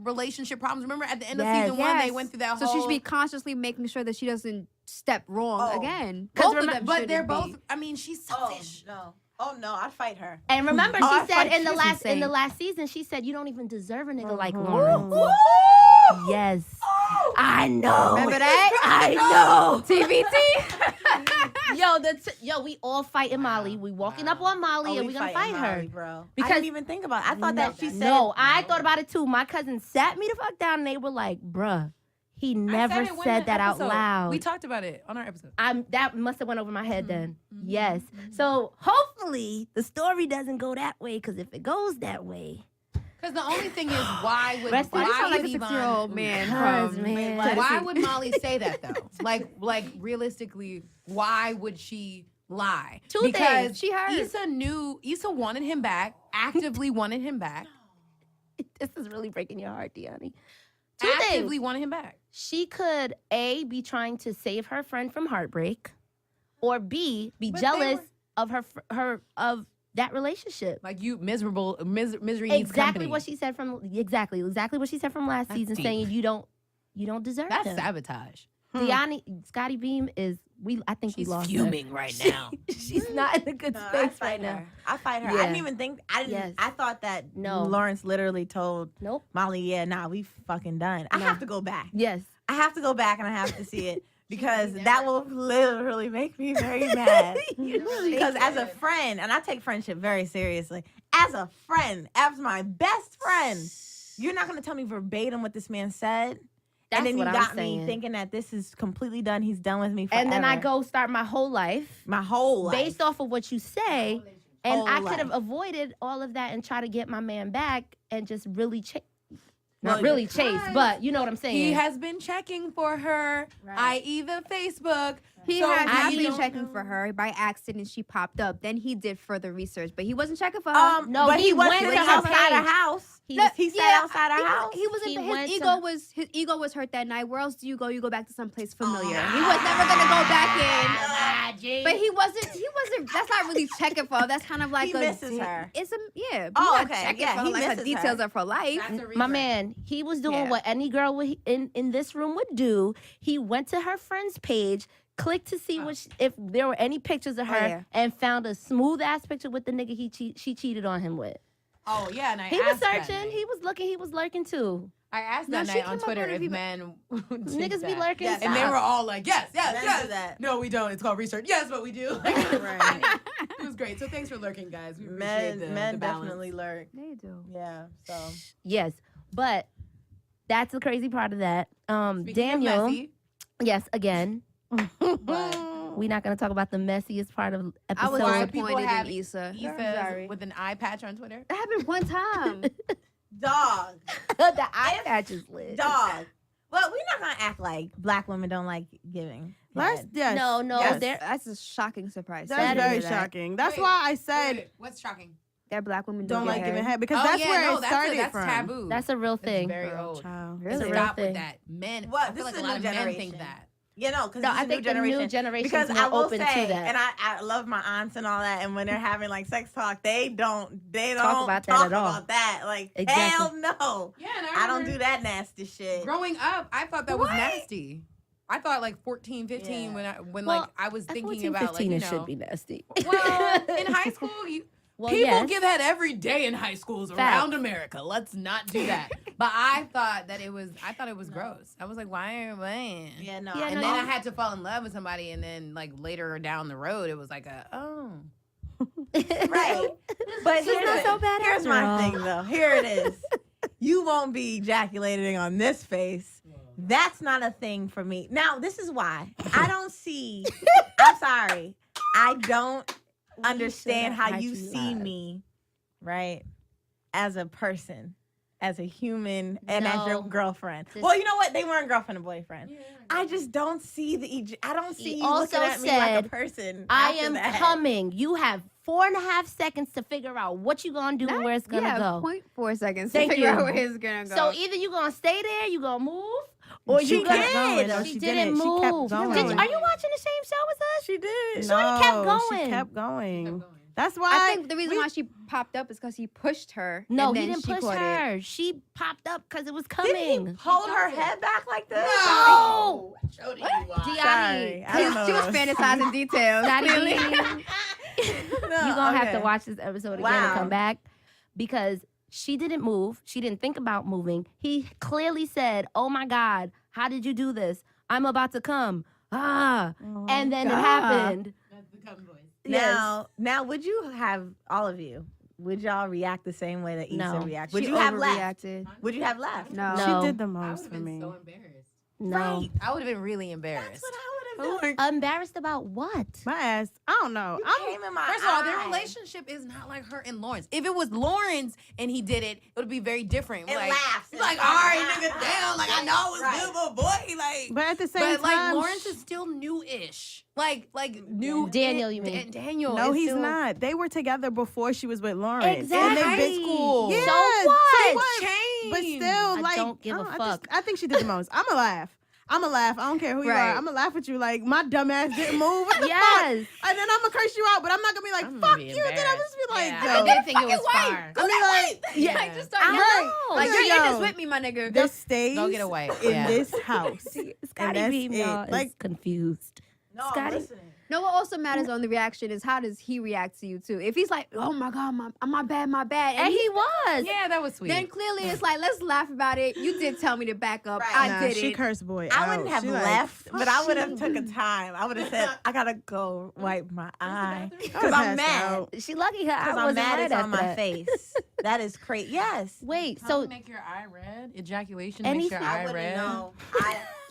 relationship problems. Remember at the end Yes. of season one, they went through that so whole. she should be consciously making sure that she doesn't step wrong Oh. again. Because Both of them but they're shouldn't both. be. I mean, she's Oh selfish. no. Oh no. I'd fight her. And remember, Oh, I she said fight in the you. last Insane. season, she said you don't even deserve a nigga like Mhm. Lawrence. Woo! Yes, I know. Remember that? I know. TBT. Yo, we all fighting Molly. We walking up on Molly, and we gonna fighting fight her. Molly, bro. Because- I didn't even think about it. I thought that she said. No, I thought about it too. My cousin sat me the fuck down, and they were like, "Bruh, he never it when said the that out episode- loud." We talked about it on our episode. That must have went over my head then. Yes. So hopefully the story doesn't go that way, because if it goes that way, Because the only thing is, why would Rest in Why peace. you sound like a Yvonne- 6-year-old man? Cause, from- man. Why would Molly say that though? Like realistically, why would she lie? Two because things. She heard. Issa wanted him back, actively wanted him back, this is really breaking your heart, Deani. actively wanted him back. She could A, be trying to save her friend from heartbreak, or B, be But they jealous were- of of that relationship. Like you misery needs Exactly company. what she said from exactly what she said from last That's season, deep. saying you don't deserve That's him. sabotage. Deani, Scotty Beam is I think we She's lost fuming right her. now. She's not in a good No, space I right fight now. her. I fight her. Yeah. I didn't even think. I didn't. Yes. I thought that No. Lawrence literally told Nope. Molly, "Yeah, nah, we fucking done." I No. have to go back. Yes. I have to go back and I have to see it because that will literally make me very mad. Because as a friend, and I take friendship very seriously, as a friend, as my best friend, you're not gonna tell me verbatim what this man said. That's and then what you I'm got me saying. thinking that this is completely done. He's done with me forever. And then I go start my whole life my whole life. based off of what you say, and Whole I could have life. avoided all of that and try to get my man back and just really chase. Well, Not really chase, but you know what I'm saying. He has been checking for her, i.e. the Facebook. He So has I not been don't checking know. for her. By accident, she popped up. Then he did further research, but he wasn't checking for her. No, but he he went wasn't to her outside page. her house. He Look, He sat yeah, outside her house. He was He in went his to- ego was hurt that night. Where else do you go? You go back to someplace familiar. He was never gonna go back in. But he wasn't. That's not really checking for her. That's kind of like He a. misses her. It's a yeah. Oh, He's not okay, checking yeah, for her, he like her misses details her. of her life. My man, he was doing Yeah. what any girl in this room would do. He went to her friend's page, clicked to see if there were any pictures of her, yeah. and found a smooth ass picture with the nigga she cheated on him with. Oh yeah, and I He was asked that searching. night. He was looking. He was lurking too. I asked No, that she night came on up Twitter with if it. men Niggas be lurking. Yes, and they were all like, yes, yes, Men yes. do that. No, we don't. It's called research. Yes, but we do. Right. It was great. So thanks for lurking, guys. We appreciate Men the balance. definitely lurk. They do. Yeah. So Yes, but that's the crazy part of that. Speaking of Daniel. messy, Yes, again. but We're not going to talk about the messiest part of I was episode. Why people disappointed have in Issa. Issa I'm sorry. with an eye patch on Twitter. That happened one time. dog. The eye patch is lit. Dog. Well, we're not gonna act like black women don't like giving. Let's head. yes. No, Yes. That's a shocking surprise. That's I didn't very hear that. shocking. That's Wait, why I said Wait, what's shocking? That black women don't like get giving head. head because Oh, that's yeah, where no, it started that's from. taboo. That's a real It's thing. very Girl, old. child. Really? It's a Stop real with thing. that. Men, What? I feel This like is a a lot new of men think generation. that. You know, because No, it's I a new think the new generation. generation's Because more I will open to say, that. and I love my aunts and all that, and when they're having like sex talk, they don't Talk about that at all. about that. Like Exactly. hell no, Yeah, and I don't do that nasty shit. Growing up, I thought that What? was nasty. I thought like 14, 15 Yeah. when Well, like I was At thinking 14, about 15, like, you it know. should be nasty. Well, in high school, Well, people yes. give head every day in high schools around America. Let's not do that. But I thought it was gross. I was like, why are we? Yeah, no. Yeah, And no, then I you- had to fall in love with somebody, and then like later down the road, it was like Right. But She's not so bad here's after my all. thing though. Here it is. You won't be ejaculating on this face. That's not a thing for me. Now, this is why. I don't see I'm sorry. I don't understand how you see me, right? As a person, as a human, and as your No. girlfriend. This- Well, you know what? They weren't girlfriend and boyfriend. I just don't see I don't see you also looking at me like a said, person. I after am that. coming. You have 4.5 seconds to figure out what you gonna do and where it's gonna go. 0.4 seconds Thank to figure you. out where it's gonna go. So either you gonna stay there, you gonna move, or She you gonna kept going, though. She She didn't didn't. She kept move. going. Are you watching the same show as us? She did. Shorty kept No, going. She kept going. That's why I think the reason why she popped up is because he pushed her. No, and he then didn't she push caught her. It. She popped up because it was Did coming. he hold her head back like this? No. Jody, Sorry, I don't know. She was fantasizing details. Clearly. Clearly. You're gonna have to Okay. watch this episode again and Wow. come back because she didn't move. She didn't think about moving. He clearly said, "Oh my God, how did you do this? I'm about to come." And then it happened. That's the come voice. Now, would you have all of you? Would y'all react the same way that Issa No. reacted? Would She you have left? overreacted. Would you have left? No. No. she did the I would most have for been me. so embarrassed. No. Right. I would have been really That's embarrassed. what I would have done. Embarrassed about what? My ass. I don't know. You I'm came in my First of all, their eye. relationship is not like her and Lawrence. If it was Lawrence and he did it would be very different. It like, laughs. he's like, all right, nigga, down. Like, I know it was good, but boy, like. But at the same But time, like Lawrence is still new-ish. Like new. Daniel, you mean? Daniel. no, is he's still, not. They were together before she was with Lawrence. Exactly. And they High school. Yeah, So what? what? Changed. But still, I like, don't give a fuck. I think she did the most. I'ma laugh. I don't care who you Right. are. I'ma laugh at you. Like, my dumb ass didn't move. What the fuck? Yes. And then I'ma curse you out, but I'm not gonna be like, I'm gonna fuck be you. Then I'm just be like, Yeah. yo. I didn't think it was far. I mean, like, Yeah. Like, just start I yelling. know. Like, Yo, you're in yo. this with me, my nigga. this stays Go get away. in Yeah. this house. Scotty that's Beam, it. y'all, is Like- confused. No, I'm Scotty. listening. No, what also matters on the reaction is how does he react to you too. If he's like, "Oh my God, my bad," And he was. Yeah, that was sweet. then clearly it's like, let's laugh about it. You did tell me to back up. Right. I Nah, did she it. cursed boy I out. wouldn't have She like, left, but I would have took a time. I would have said, I gotta go wipe my eye. Because I'm mad. She lucky her eye Because I'm wasn't mad red it's on after my that. face. That is crazy. Yes. Wait, So so make your eye red. Ejaculation Anything- makes your I eye wouldn't red. know.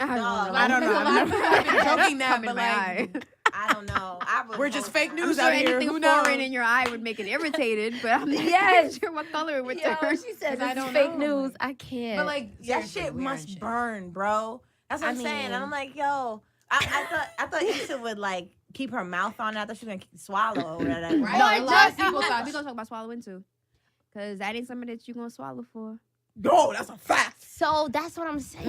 I don't know. I don't know. A lot of people have been joking that, Come in but my like, eye. I don't know. I would we're just hope fake not. news I'm sure out here. anything Who knows? foreign in your eye would make it irritated, but I'm not Yes. sure what color it would yo, turn. she said 'Cause I it's don't fake know. news. I can't. But like, That seriously, shit we must aren't shit. burn, bro. That's what I I'm saying. And mean- I'm like, yo, I thought Issa would like keep her mouth on it. I thought she was gonna swallow or whatever. Right. No, A lot of people people thought thought we're gonna talk about swallowing too, because that ain't something that you're gonna swallow for. No, that's a fact. so that's what I'm saying.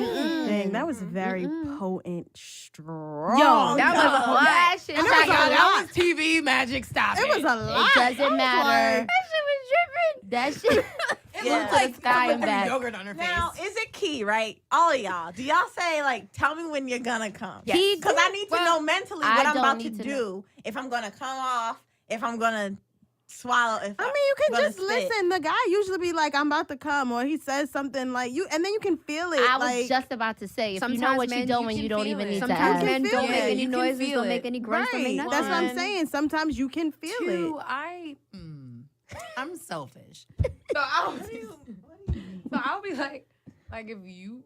Dang, that was very Mm-mm. potent, strong. Yo, that was a dog. lot. That shit And it shot was a you. lot. That was TV magic. Stop it. It was a lot. It doesn't I was matter. like, That shit. It Yeah. looked To like the sky someone and threw back. yogurt on her Now, face. is it key, right? All of y'all. Do y'all say, like, tell me when you're gonna come? Yes. He- Because I need to well, know mentally I what I'm don't about to need to do. If I'm gonna come off, if I'm gonna swallow. If I mean, you can gonna just spit. listen. The guy usually be like, "I'm about to come," or he says something like you, and then you can feel it. I was like, just about to say, if you Sometimes know what men, you're doing, you you can don't feel even it. need to Sometimes ask. men don't feel make it. any You can noises, feel don't make it. any grunts, don't make right. nothing. That's what I'm One. saying. Sometimes you can feel Two, it. I'm selfish. So I'll be like if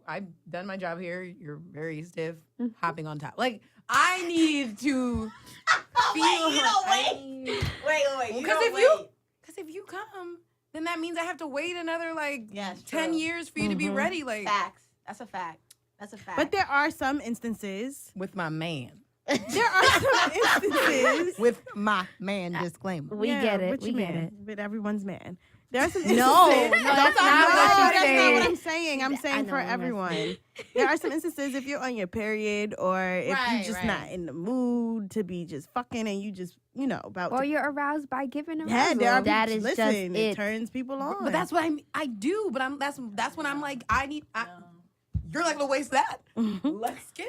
I've done my job here, you're very stiff, hopping on top. Like I need to feel. Wait. Because if you come, then that means I have to wait another Yes, 10 true. years for you to be ready. Like Facts. That's a fact. That's a fact. But there are some instances. with my man. There are some instances. With my man disclaimer. We get it. With We your get man, it. with everyone's man. There are some instances. No, that's not what No, she's that's not what saying. I'm saying. I'm saying know for what you're everyone. There are some instances if you're on your period or if you're Right, just right. not in the mood to be just fucking and you just, about Or to. you're aroused by giving arousal. Yeah, there are That people, is just listen, it. turns people on. But that's what I do. But that's when I'm like, you're not gonna waste that. Let's go.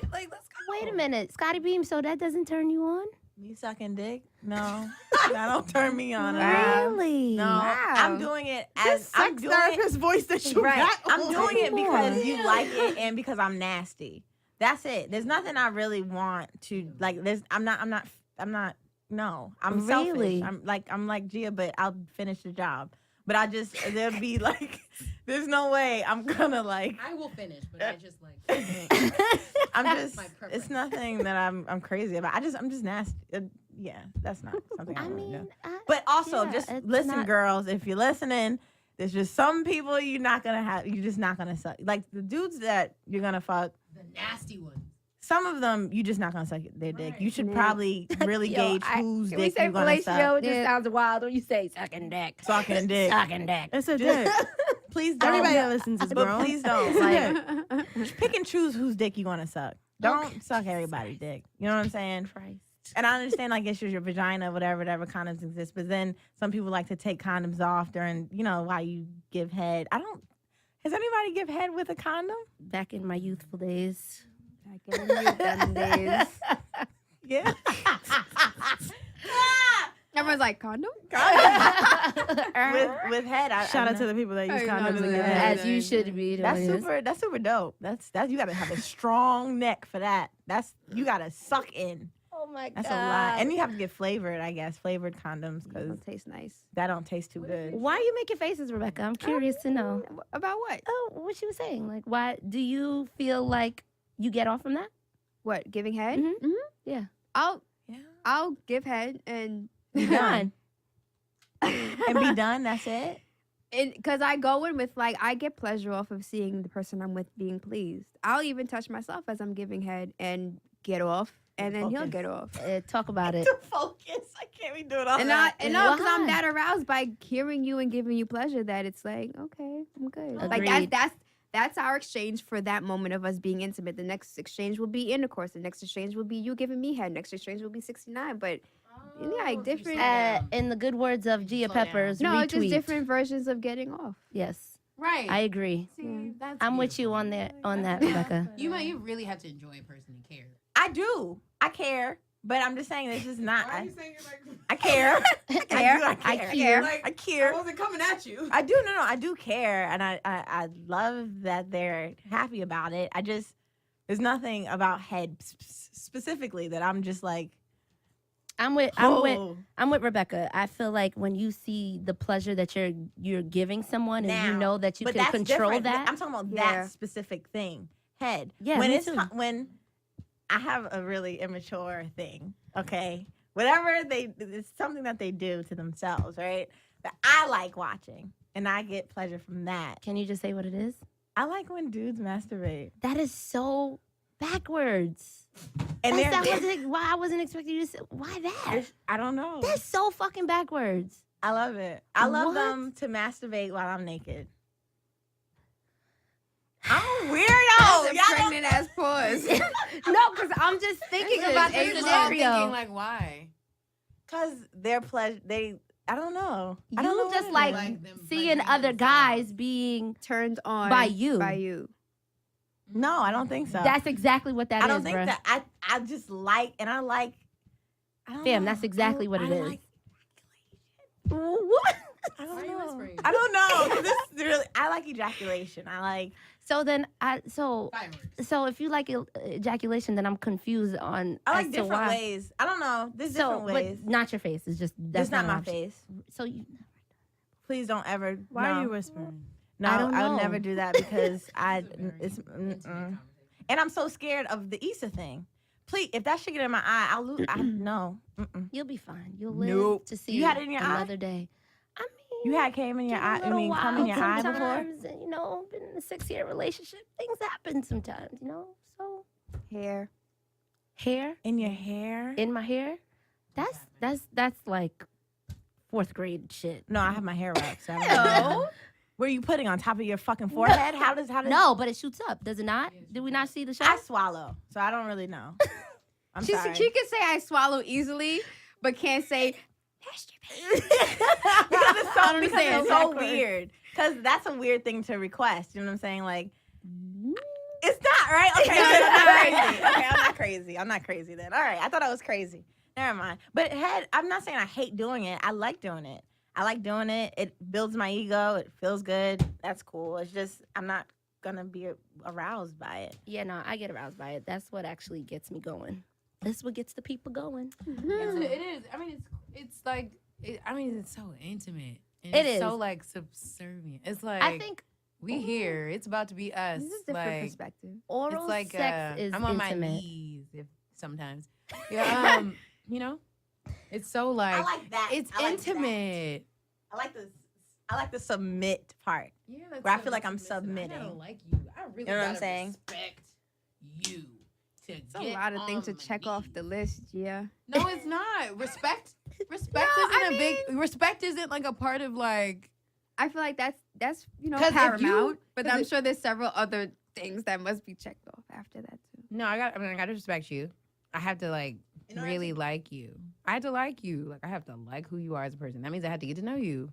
Wait a minute, Scotty Beam. So that doesn't turn you on? me sucking dick? No, that don't turn me on. at all. Really? No, Wow. I'm doing it this as I'm sex doing it. therapist voice that you Right. got. I'm on. doing it because you Yeah. like it and because I'm nasty. That's it. There's nothing I really want to like. I'm not. No, I'm Really? selfish. I'm like Gia, but I'll finish the job. But there'll be like, there's no way I'm gonna like. I will finish, but I just I'm just. My It's preference. nothing that I'm crazy about. I'm just nasty. Yeah, that's not something I, I want to do. mean, But also, yeah, just it's listen, not- girls. If you're listening, there's just some people you're just not gonna suck. Like the dudes that you're gonna fuck. the nasty one. Some of them you just not gonna suck their dick. Right. You should Yeah. probably really gauge whose Can we dick say you're gonna fellatio? suck. It just sounds wild when you say sucking dick. Sucking dick. Sucking dick. It's a dick. Please don't. Everybody that listens is but grown. please don't. Like, pick and choose whose dick you want to suck. Don't suck everybody's dick. You know what I'm saying? Christ. And I understand, like, it's your vagina, whatever condoms exist. But then some people like to take condoms off during, while you give head. Has anybody give head with a condom? Back in my youthful days. Back in the done days. Yeah. Everyone's like, condom? with head. Shout out to the people that use Oh, condoms no, and no, get no. head. As you should be. That's doing this. That's super dope. That's you gotta have a strong neck for that. You gotta suck in. Oh my god. That's a lot. And you have to get flavored, I guess, flavored condoms because Don't taste nice. that don't taste too good. Why are you making faces, Rebecca? I'm curious to know. About what? Oh, what she was saying. Like, why do you feel like you get off from that? What? Giving head? Mhm. Mm-hmm. Yeah. I'll give head and Be done. And be done. That's it. because I go in with like I get pleasure off of seeing the person I'm with being pleased. I'll even touch myself as I'm giving head and get off, and then he'll Focus. get off. Talk about it. To focus. I can't be doing all And that. because I'm Why? that aroused by hearing you and giving you pleasure that it's like okay, I'm good. Like Agreed. that's our exchange for that moment of us being intimate. The next exchange will be intercourse. The next exchange will be you giving me head. Next exchange will be 69. But yeah, different. In the good words of Gia Slow down. Peppers, No, it's just retweet. different versions of getting off. Yes, Right. I agree. See, that's I'm with you on that. On that, Rebecca. You really have to enjoy a person and care. I do. I care. But I'm just saying, it's just not. Why are you saying you're like, I care. I care. like, I care. I wasn't coming at you. I do. No, I do care, and I love that they're happy about it. There's nothing about head specifically that I'm just like. I'm with Rebecca. I feel like when you see the pleasure that you're giving someone, and you Now, know that you but can that's control different. that. I'm talking about Yeah. that specific thing, head. Yeah, when me it's too. when I have a really immature thing. Okay, whatever it's something that they do to themselves, right? That I like watching, and I get pleasure from that. Can you just say what it is? I like when dudes masturbate, That is so backwards. and Why I wasn't expecting you to say why that. I don't know. That's so fucking backwards. I love it. I love What? them to masturbate while I'm naked. I'm a weirdo. Y'all don't- pregnant ass pause. No, because I'm just thinking about This the is scenario. like, why? Cause their pleasure, I don't know. I don't You know just what it like is. Like them seeing pleasuring other themselves. guys being. Turned on By you. By you. No, I don't think so. That's exactly what that is, I don't think bruh. that. I just like, and I like. I don't Fam, know. that's exactly what it I is. like What? I don't Why are you know. whispering? I don't know. 'Cause this is really. I like ejaculation. I like. So then Fireworks. so if you like ejaculation, then I'm confused on I like as to different why. ways. I don't know. There's different ways. But not your face. It's just that's That's not my an option. face. So you Please don't ever. Why no. are you whispering? No, I don't I would know. never do that because I. It's It's. And I'm so scared of the Issa thing. Please, if that shit get in my eye, I'll lose. No. you'll be fine. You'll live Nope. to see You had it in your eye? another day. I mean, You had came in your eye. I mean, come in your eye before. sometimes, and, you know, been in a 6-year relationship. Things happen sometimes, you know. So Hair. hair In your hair. in my hair. That's like 4th grade shit. No, I have my hair wrapped. So I don't know. Where are you putting on top of your fucking forehead? How does No, but it shoots up, does it not? Did we not see the show? I swallow, so I don't really know. I'm sorry. She can say I swallow easily, but can't say because it's so, understand. because it's so Backward. weird. Because that's a weird thing to request. You know what I'm saying? Like, it's not right. Okay, I'm not crazy. Okay, I'm not crazy. I'm not crazy then. All right, I thought I was crazy. Never mind. But head, I'm not saying I hate doing it. I like doing it. I like doing it. It builds my ego. It feels good. That's cool. It's just I'm not gonna be aroused by it. Yeah, no, I get aroused by it. That's what actually gets me going. That's what gets the people going. It is. I mean, it's like. It's so intimate. And It it's is. so like subservient. It's like I think we here. It's about to be us. this is a different Like perspective. oral it's like sex is I'm on intimate. my knees if sometimes. Yeah. You know, it's so like that. it's intimate. I like the submit part. Yeah, that's Where I so feel like I'm submissive. I submitting. gotta like you. I really You know what I'm gotta saying? respect you. To It's a lot of things to check off the list, yeah. No, it's not. Respect respect isn't like a part of like I feel like that's 'Cause paramount. if you- but 'cause I'm it- sure there's several other things that must be checked off after that too. no, I gotta respect you. I have to like In order really like you. I have to like you. Like I have to like who you are as a person. That means I have to get to know you.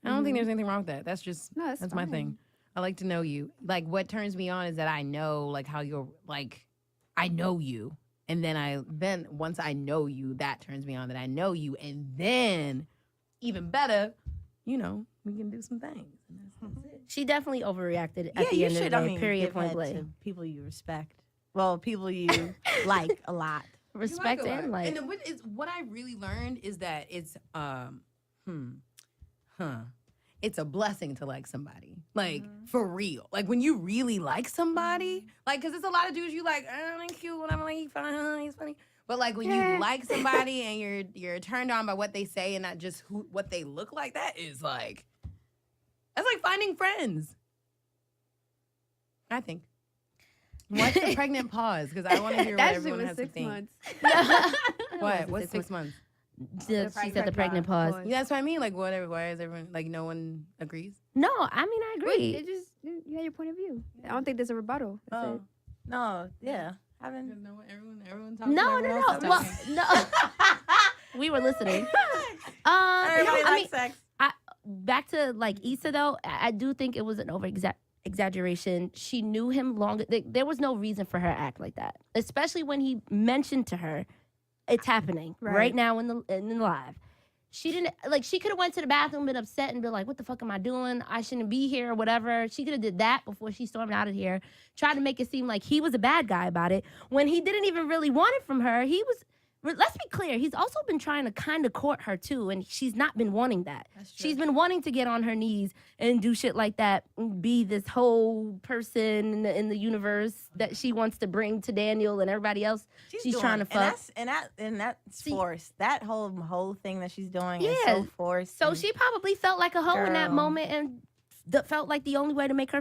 I don't think there's anything wrong with that. That's just No, that's my fine. thing. I like to know you. Like what turns me on is that I know like how you're like I know you. And then once I know you, that turns me on that I know you. And then even better, you know, we can do some things. And that's it. She definitely overreacted Yeah, at the you end of should. the I day. mean, Period. give Point head blank. to people you respect. Well, people you like a lot. Respect You like a and lot. like. And what I really learned is that it's it's a blessing to like somebody. Like for real. Like when you really like somebody, like cause it's a lot of dudes you like, oh, he's cute, whatever, like he's funny, he's funny. But like when you like somebody and you're turned on by what they say and not just what they look like, that's like finding friends. I think. What's the pregnant pause? Because I want to hear what That shit everyone was has to 6 think. months. What? What's 6 months? She said the pregnant pause. Yeah, that's what I mean. Like, whatever. Why is everyone like no one agrees? No, I mean I agree. It just you had your point of view. I don't think there's a rebuttal. That's it. No, yeah. Haven't. No, everyone talks. No. Well, no. We were listening. Everybody I likes mean, sex. back to like Issa though, I do think it was an exaggeration. She knew him long. There was no reason for her to act like that, especially when he mentioned to her, "It's happening right now in the live." She didn't like. She could have went to the bathroom, been upset, and been like, "What the fuck am I doing? I shouldn't be here," or whatever. She could have did that before she stormed out of here. Tried to make it seem like he was a bad guy about it when he didn't even really want it from her. He was. Let's be clear. He's also been trying to kind of court her too, and she's not been wanting that. She's been wanting to get on her knees and do shit like that, and be this whole person in the universe that she wants to bring to Daniel and everybody else. She's trying to fuck. And that's forced. That whole thing that she's doing is Yeah. so forced. So and- she probably felt like a hoe in that Girl. moment, and felt like the only way to make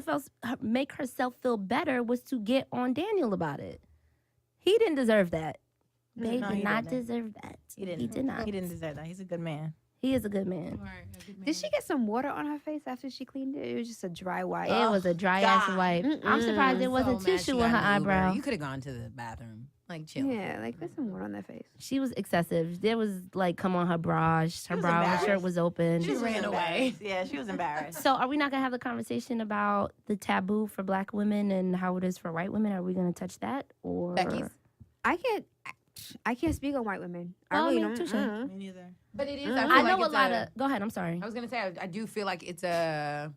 herself feel better was to get on Daniel about it. He didn't deserve that. Babe No, did he not didn't. deserve that. He didn't. He did not. He didn't deserve that. He's a good man. He is a good man. Did she get some water on her face after she cleaned it? It was just a dry wipe. It was a dry ass God. wipe. I'm surprised there wasn't tissue in her eyebrow. You could have gone to the bathroom, like chill. Yeah, like put some water on that face. She was excessive. There was like, come on, her bra. Her was shirt embarrassed. was open. She ran away. Yeah, she was embarrassed. So are we not gonna have the conversation about the taboo for black women and how it is for white women? Are we gonna touch that or Becky's. I can't. I can't speak on white women. Oh, I really me don't. too, Mm. Me neither. But it is. Mhm. I, feel I like know a it's lot of. Go ahead. I'm sorry. I was gonna say I do feel like it's a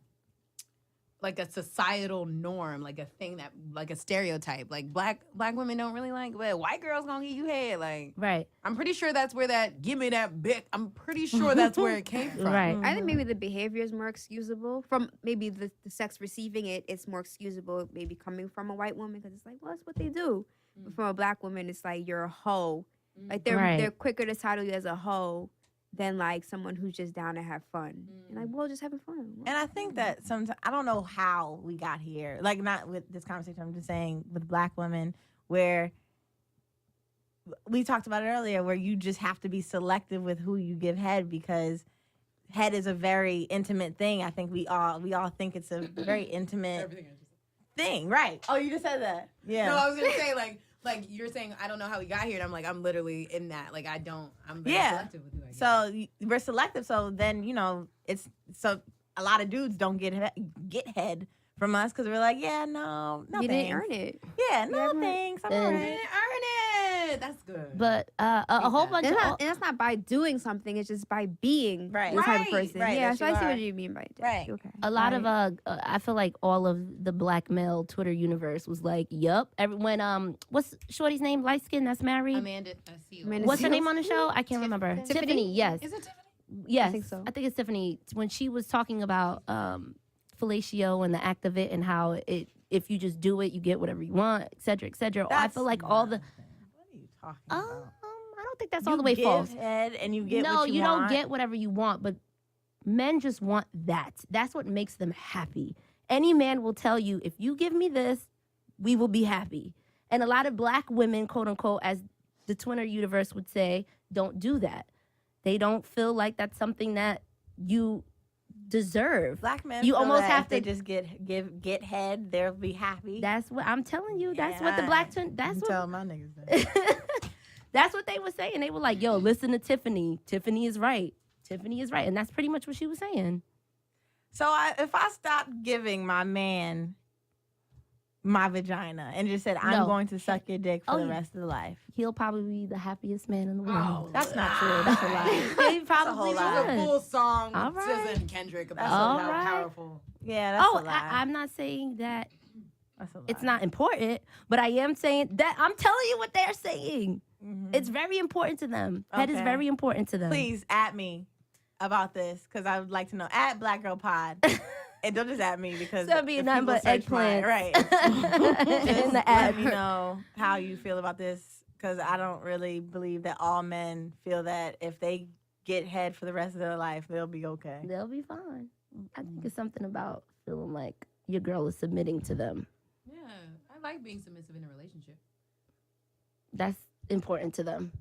societal norm, like a thing that like a stereotype. Like black women don't really like, but white girls gonna give you head. Like Right. I'm pretty sure that's where that give me that bit. I'm pretty sure that's where it came from. Right. I think maybe the behavior is more excusable from maybe the sex receiving it. It's more excusable maybe coming from a white woman because it's like, well, that's what they do. But from a black woman, it's like you're a hoe. Like they're Right. quicker to title you as a hoe than like someone who's just down to have fun. And like, well, just having fun. And I think that sometimes I don't know how we got here. Like not with this conversation. I'm just saying with black women where we talked about it earlier, where you just have to be selective with who you give head because head is a very intimate thing. I think we all think it's a very intimate Everything I just thing, right? Oh, you just said that. Yeah. No, I was gonna say like you're saying I don't know how we got here, and I'm like I'm literally in that. Like I'm very selective with who I get. So we're selective. So then it's so a lot of dudes don't get head from us because we're like, yeah, no, You didn't thanks. earn it. Yeah, no Yeah, thanks. I'm And- all I right. didn't earn it. That's good. But a whole bunch And of. that's not by doing something. It's just by being Right. the type of Right, person. right, Yeah, that so you I see are. what you mean by that. Right. Okay. A lot of I feel like all of the black male Twitter universe was like, "Yup." Everyone, what's Shorty's name? Light skin that's married. Amanda, I see you. Amanda What's her Seals? name on the show? I can't remember. Tiffany. Yes. Is it Tiffany? Yes. I think so. I think it's Tiffany when she was talking about fellatio and the act of it and how it if you just do it, you get whatever you want, et cetera, et cetera. I feel like all the. What are you talking I about? don't think that's You all the way give false. head and you get No, what you don't want. get whatever you want, but men just want that. That's what makes them happy. Any man will tell you, if you give me this, we will be happy. And a lot of black women, quote unquote, as the Twitter universe would say, don't do that. They don't feel like that's something that you deserve. Black men, You feel almost that have if they to- just get head, they'll be happy. That's what I'm telling you. That's Yeah, what the black twin. That's I'm what. telling my niggas that. That's what they were saying. They were like, "Yo, listen to Tiffany. Tiffany is right. Tiffany is right," and that's pretty much what she was saying. So if I stopped giving my man my vagina and just said I'm No. going to suck your dick for Oh, the yeah. rest of the life, He'll probably be the happiest man in the world. that's not true. That's a lie. He probably whole This lie. is a full song All with right. SZA and Kendrick That's about a how lie. powerful. Yeah, that's Oh, a lie. I'm not saying that That's a lie. it's not important, but I am saying that I'm telling you what they're saying. Mhm. It's very important to them. Head is Okay. very important to them. Please at me about this because I would like to know. At Black Girl Pod. And don't just at me because So it'll be if nothing people but search my- eggplants. right? In Just the let ad. me know how you feel about this because I don't really believe that all men feel that if they get head for the rest of their life, they'll be okay. They'll be fine. I think it's something about feeling like your girl is submitting to them. Yeah, I like being submissive in a relationship. That's important to them.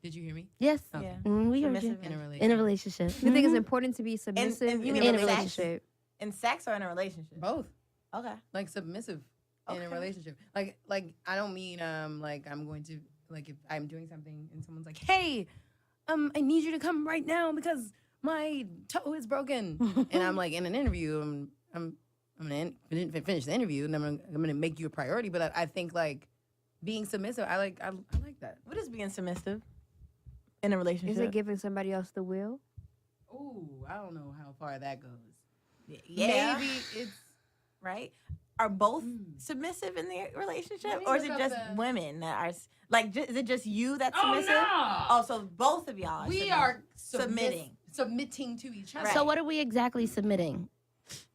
Did you hear me? Yes. Oh. Yeah. We heard you. Submissive In a relationship. In a relationship. You think it's important to be submissive and you in mean a in sex? relationship? In sex or in a relationship? Both. Okay. Like submissive in Okay. a relationship. Like I don't mean like I'm going to like if I'm doing something and someone's like, hey, I need you to come right now because my toe is broken. And I'm like in an interview, I'm gonna finish the interview and I'm gonna make you a priority. But I think like being submissive, I like that. What is being submissive in a relationship? Is it giving somebody else the will? Ooh, I don't know how far that goes. Yeah. Maybe it's Right? Are both submissive in the relationship, Let me or is look it up just the- women that are like? Is it just you that's submissive? no! Oh, so both of y'all. We submissive. are Submitting. submitting to each other. Right. So what are we exactly submitting?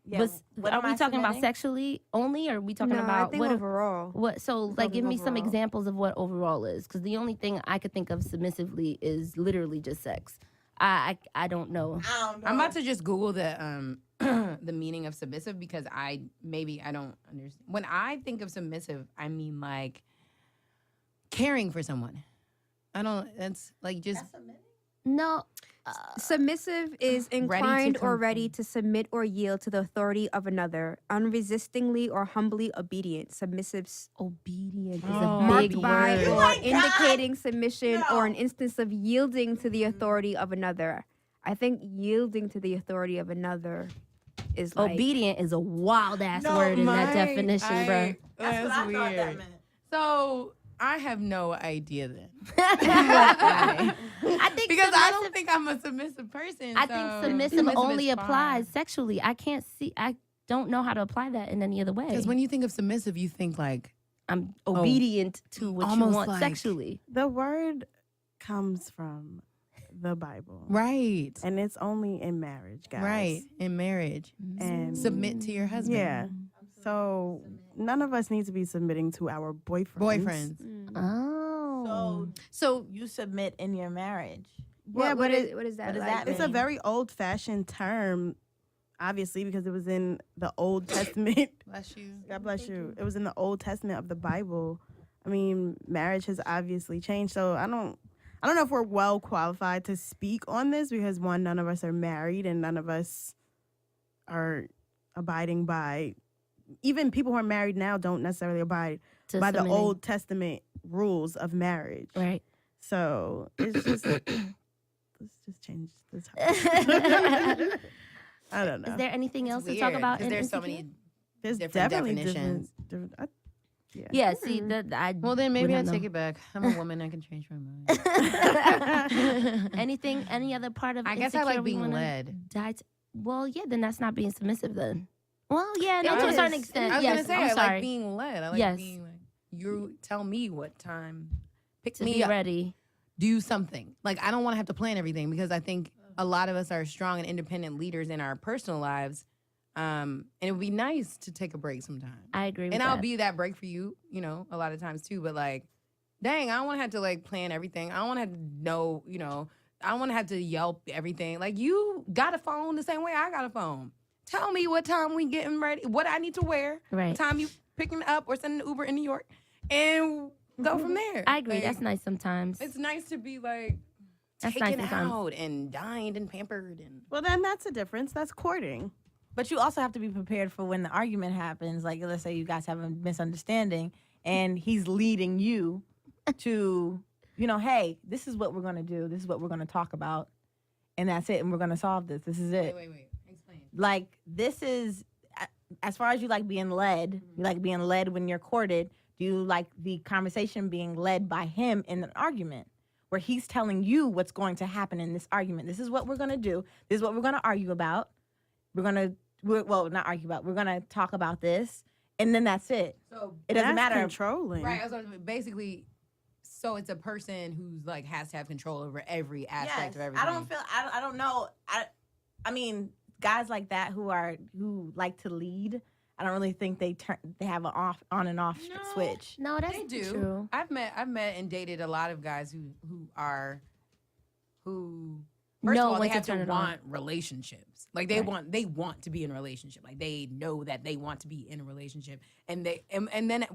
Yeah. Was, what are am we I talking about submitting? sexually only, or are we talking No, about I think what? overall. What? So, like, give me some overall. examples of what overall is, because the only thing I could think of submissively is literally just sex. I don't know. I don't know. I'm about to just Google the the meaning of submissive because I don't understand. When I think of submissive, I mean like caring for someone. I don't. That's like just No. Submissive is to inclined or come ready to submit or yield to the authority of another, unresistingly or humbly obedient. Submissive Obedient is Oh. a marked big by word. or my God. indicating submission No. or an instance of yielding to the authority of another. I think yielding to the authority of another is like Obedient is a wild ass word in that definition, bro. That's what I thought that meant. So I have no idea then. I think Because I don't submissive- think I'm a submissive person. I so think submissive is only fine. applies sexually. I can't see. I don't know how to apply that in any other way. Because when you think of submissive, you think like I'm obedient to what you almost want like- sexually. The word comes from the Bible. right, And it's only in marriage, guys. right in marriage. And Submit to your husband. yeah. So none of us need to be submitting to our boyfriends. Oh. So you submit in your marriage. Yeah, but what is that? what does like? that it's a mean? very old-fashioned term, obviously, because it was in the Old Testament. Bless you. God bless you. It was in the Old Testament of the Bible. I mean, marriage has obviously changed. So I don't know if we're well qualified to speak on this because one, none of us are married and none of us are abiding by. Even people who are married now don't necessarily abide To by the submitting. Old Testament rules of marriage. Right. So it's just let's just change the topic. I don't know. Is there anything else It's to talk weird, about? 'cause in there's so Insecure? many. There's different definitely definitions. different Yeah. See, I Well, then maybe I wouldn't take know. it back. I'm a woman. I can change my mind. Anything? Any other part of? I guess I Insecure like we being wanna led. dive to? Well, yeah. Then that's not being submissive. Then. Well, yeah. Yeah, No, to it a certain is. extent. I was yes. gonna say I'm I sorry. like being led. I like Yes. being like you tell me what time. Pick to me be up. ready. Do something. Like I don't want to have to plan everything because I think a lot of us are strong and independent leaders in our personal lives. And it would be nice to take a break sometime. I agree with And that. I'll be that break for you, a lot of times too. But like, dang, I don't want to have to like plan everything. I don't want to have to know, I don't want to have to Yelp everything. Like you got a phone the same way I got a phone. Tell me what time we getting ready, what I need to wear, Right. what time you picking up or sending an Uber in New York, and go from there. I agree. Like, That's nice sometimes. It's nice to be like That's nice taken sometimes. out and dined and pampered and. Well, then that's a difference. That's courting. But you also have to be prepared for when the argument happens. Like, let's say you guys have a misunderstanding and he's leading you to, hey, this is what we're going to do. This is what we're going to talk about. And that's it. And we're going to solve this. This is it. Wait. Explain. Like, this is, as far as you like being led, you like being led when you're courted. Do you like the conversation being led by him in an argument where he's telling you what's going to happen in this argument? This is what we're going to do. This is what we're going to argue about. Not argue about. We're gonna talk about this, and then that's it. So It doesn't That's matter. controlling. right, I was basically. So it's a person who's like has to have control over every aspect of everything. I don't know. I mean, guys like that who like to lead. I don't really think they have an on and off switch. No, that's They do. true. I've met and dated a lot of guys who first Know of all, when they to have turn to it on. want relationships. Like they Right. want to be in a relationship. Like they know that they want to be in a relationship. And then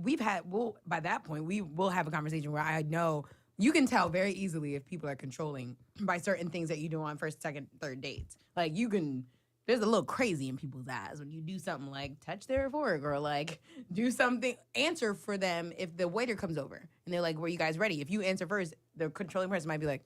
by that point we will have a conversation where I know you can tell very easily if people are controlling by certain things that you do on first, second, third dates. Like there's a little crazy in people's eyes when you do something like touch their fork or like do something, answer for them if the waiter comes over and they're like, were you guys ready? If you answer first, the controlling person might be like,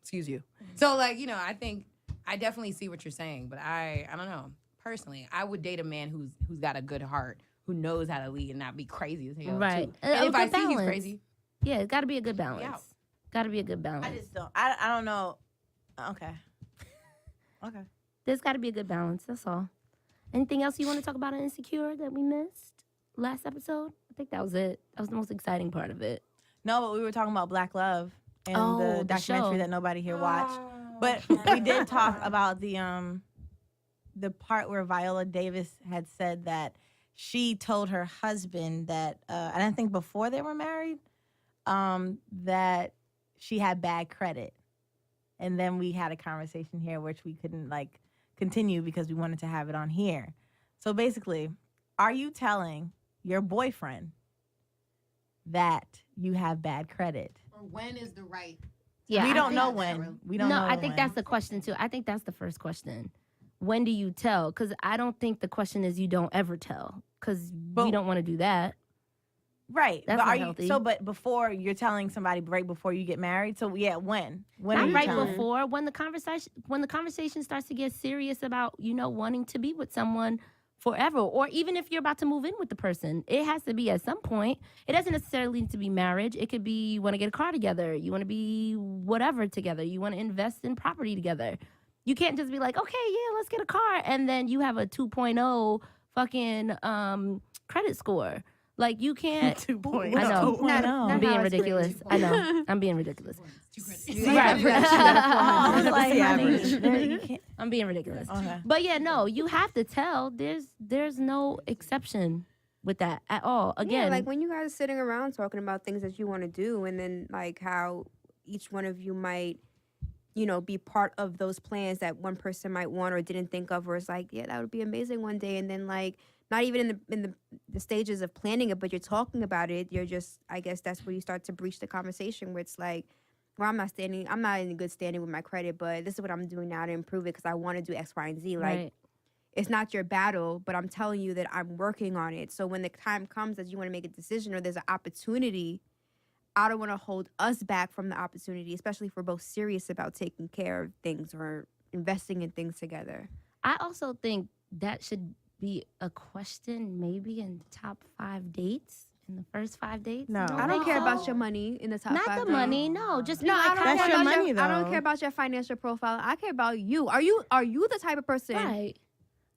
excuse you. So like, I think I definitely see what you're saying, but I don't know. Personally, I would date a man who's got a good heart, who knows how to lead and not be crazy as hell. Right. Too. And A if I good see he's balance. crazy, Yeah, it's got to be a good out. balance. Got to be a good balance. I just don't. I don't know. Okay. Okay. There's got to be a good balance. That's all. Anything else you want to talk about in Insecure that we missed last episode? I think that was it. That was the most exciting part of it. No, but we were talking about Black Love and Oh, the the documentary show. that nobody here watched. But we did talk about the part where Viola Davis had said that she told her husband that, and I think before they were married, that she had bad credit. And then we had a conversation here which we couldn't continue because we wanted to have it on here. So basically, are you telling your boyfriend that you have bad credit? Or when is the right? Yeah, we I don't think- know when. We don't No, know. I think when. that's the question too. I think that's the first question. When do you tell? Because I don't think the question is you don't ever tell. Because we don't want to do that. right. That's but not are healthy. you but before you're telling somebody right before you get married? So yeah, when? When are Not you right telling? before, when the conversation starts to get serious about wanting to be with someone forever. Or even if you're about to move in with the person, it has to be at some point. It doesn't necessarily need to be marriage. It could be you want to get a car together. You want to be whatever together. You want to invest in property together. You can't just be like, okay, yeah, let's get a car. And then you have a 2.0 fucking credit score. Like you can't. 2.0. I know. Not I'm being how it's ridiculous. I know. I'm being ridiculous. Right. I was like, honey, you can't. I'm being ridiculous. Okay. But yeah, no, you have to tell. There's no exception with that at all. Again, Yeah, like when you guys are sitting around talking about things that you want to do, and then like how each one of you might, be part of those plans that one person might want or didn't think of, or it's like, yeah, that would be amazing one day, and then like not even in the stages of planning it, but you're talking about it. You're just, I guess that's where you start to breach the conversation, where it's like, well, I'm not in a good standing with my credit, but this is what I'm doing now to improve it because I want to do X, Y, and Z. Like, right. it's not your battle, but I'm telling you that I'm working on it. So when the time comes that you want to make a decision or there's an opportunity, I don't want to hold us back from the opportunity, especially if we're both serious about taking care of things or investing in things together. I also think that should be a question maybe in the top 5 dates, in the first 5 dates. No. I don't care about your money in the top Not 5. the money, no. Just be No, like, I don't That's care your about money, I don't though. care about your financial profile. I care about you. Are you the type of person right,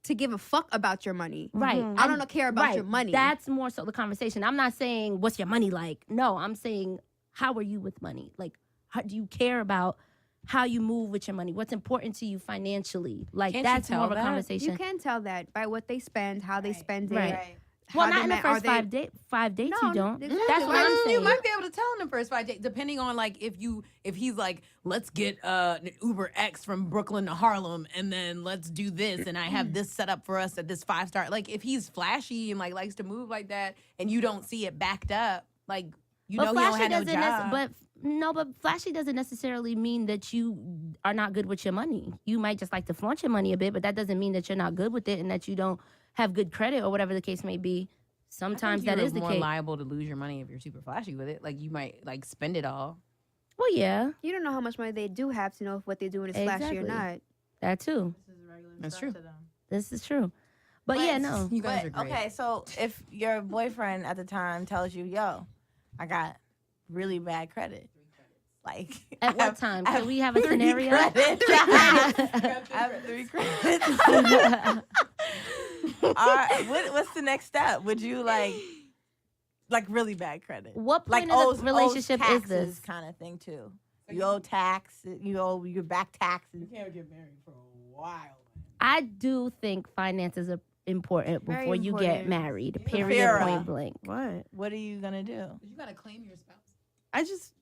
to give a fuck about your money? right. Mhm. I don't care about Right. your money. That's more so the conversation. I'm not saying what's your money like. No, I'm saying how are you with money? Like, how do you care about how you move with your money? What's important to you financially? Like, Can't you that's more tell of a that? conversation. You can tell that by what they spend, how they spend it. Right. how Well, they not in the ma- are first they- 5 dates. No, You don't. exactly. That's what I'm saying. You might be able to tell in the first 5 days, depending on like if he's like, let's get an Uber X from Brooklyn to Harlem, and then let's do this, and I have this set up for us at this 5-star. Like if he's flashy and like likes to move like that, and you don't see it backed up, like you know he don't have no job. But flashy doesn't necessarily mean that you are not good with your money. You might just like to flaunt your money a bit, but that doesn't mean that you're not good with it and that you don't have good credit or whatever the case may be. Sometimes that is the more case. liable to lose your money if you're super flashy with it. Like you might like spend it all. Well, yeah, You don't know how much money they do have to know if what they're doing is flashy or Exactly. not. that too. That's true. This is true. But yeah, no. You guys are But, great. okay, so if your boyfriend at the time tells you, yo, I got really bad credit. Like At what time? Can we have a 3 scenario? credits. I have 3 credits. All right, what's the next step? Would you like really bad credit? What Like point of the relationship is this? kind of thing too. You owe tax, you owe your back taxes. can't get married for a while. I do think finances are important Very before you get important. married. Period. Sarah. Point blank. What? What are you gonna do? You gotta claim your spouse.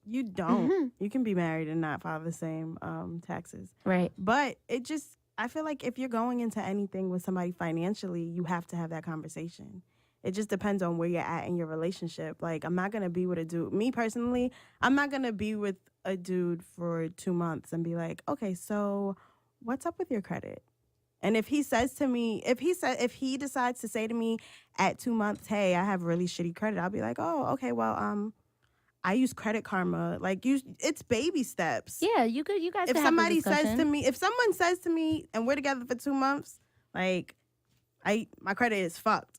You don't. You can be married and not file the same taxes. Right. But I feel like if you're going into anything with somebody financially, you have to have that conversation. It just depends on where you're at in your relationship. Like, I'm not going to be with a dude. Me personally, I'm not going to be with a dude for 2 months and be like, okay, so what's up with your credit? And if he says to me, if he decides to say to me at 2 months, hey, I have really shitty credit, I'll be like, oh, okay, well, I use Credit Karma. Like, it's baby steps. Yeah, you guys If could have a somebody says discussion. to me, if someone says to me, and we're together for 2 months, like, my credit is fucked.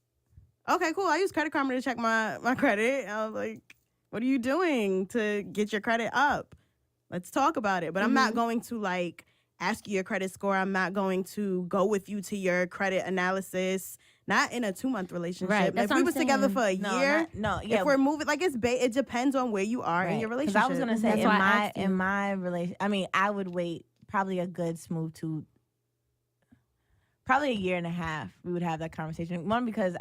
Okay, cool. I use Credit Karma to check my credit. I was like, what are you doing to get your credit up? Let's talk about it. But I'm not going to like ask you your credit score. I'm not going to go with you to your credit analysis. Not in a 2-month relationship. Right, that's If what we I'm was together saying. for a year, Yeah. if we're moving, like it depends on where you are in your Because relationship. I was gonna say That's why I asked you. in my relation, I mean, I would wait probably a good smooth to probably a year and a half. We would have that conversation. One, because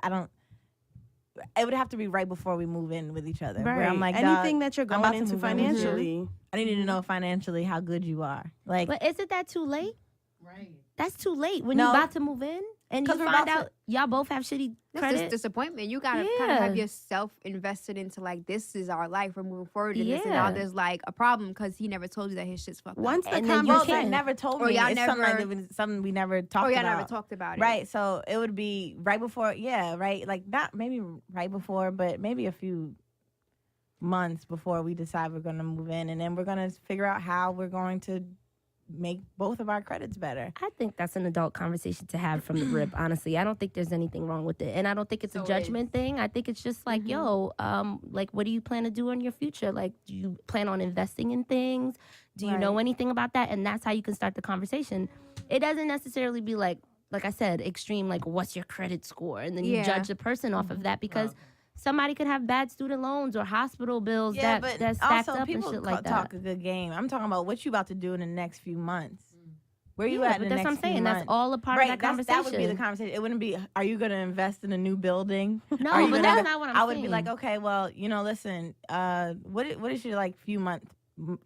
it would have to be right before we move in with each other. Where I'm like, anything dog, that you're I'm about going to into move in with you. financially. I need to know financially how good you are. Like, But isn't that too late? Right. That's too late when No. you're about to move in and you 'Cause we're find about to- out y'all both have shitty That's credit. just disappointment. You gotta kind Yeah. of have yourself invested into like, this is our life. We're moving forward in this, and now Yeah. there's like a problem because he never told you that his shit's fucked Once up. the And then you well, conversation, they can't. never told Or me. y'all It's never- something we never talked Or y'all about. never talked about it. Right, so it would be right before, right? Like, not maybe right before, but maybe a few months before we decide we're going to move in. And then we're going to figure out how we're going to make both of our credits better. I think that's an adult conversation to have from the rip, honestly. I don't think there's anything wrong with it. And I don't think it's a judgment thing. I think it's just like, yo, like, what do you plan to do in your future? Like, do you plan on investing in things? Do you know anything about that? And that's how you can start the conversation. It doesn't necessarily be like I said, extreme, like, what's your credit score? And then you judge the person off of that because somebody could have bad student loans or hospital bills that stacked also up and people shit like that. talk a good game. I'm talking about what you about to do in the next few months. Where you at in the next few months? That's what I'm saying. That's all a part of that conversation. That would be the conversation. It wouldn't be, are you going to invest in a new building? No, Are you but gonna- that's not what I'm saying. I would be like, okay, well, listen, what is your like few month,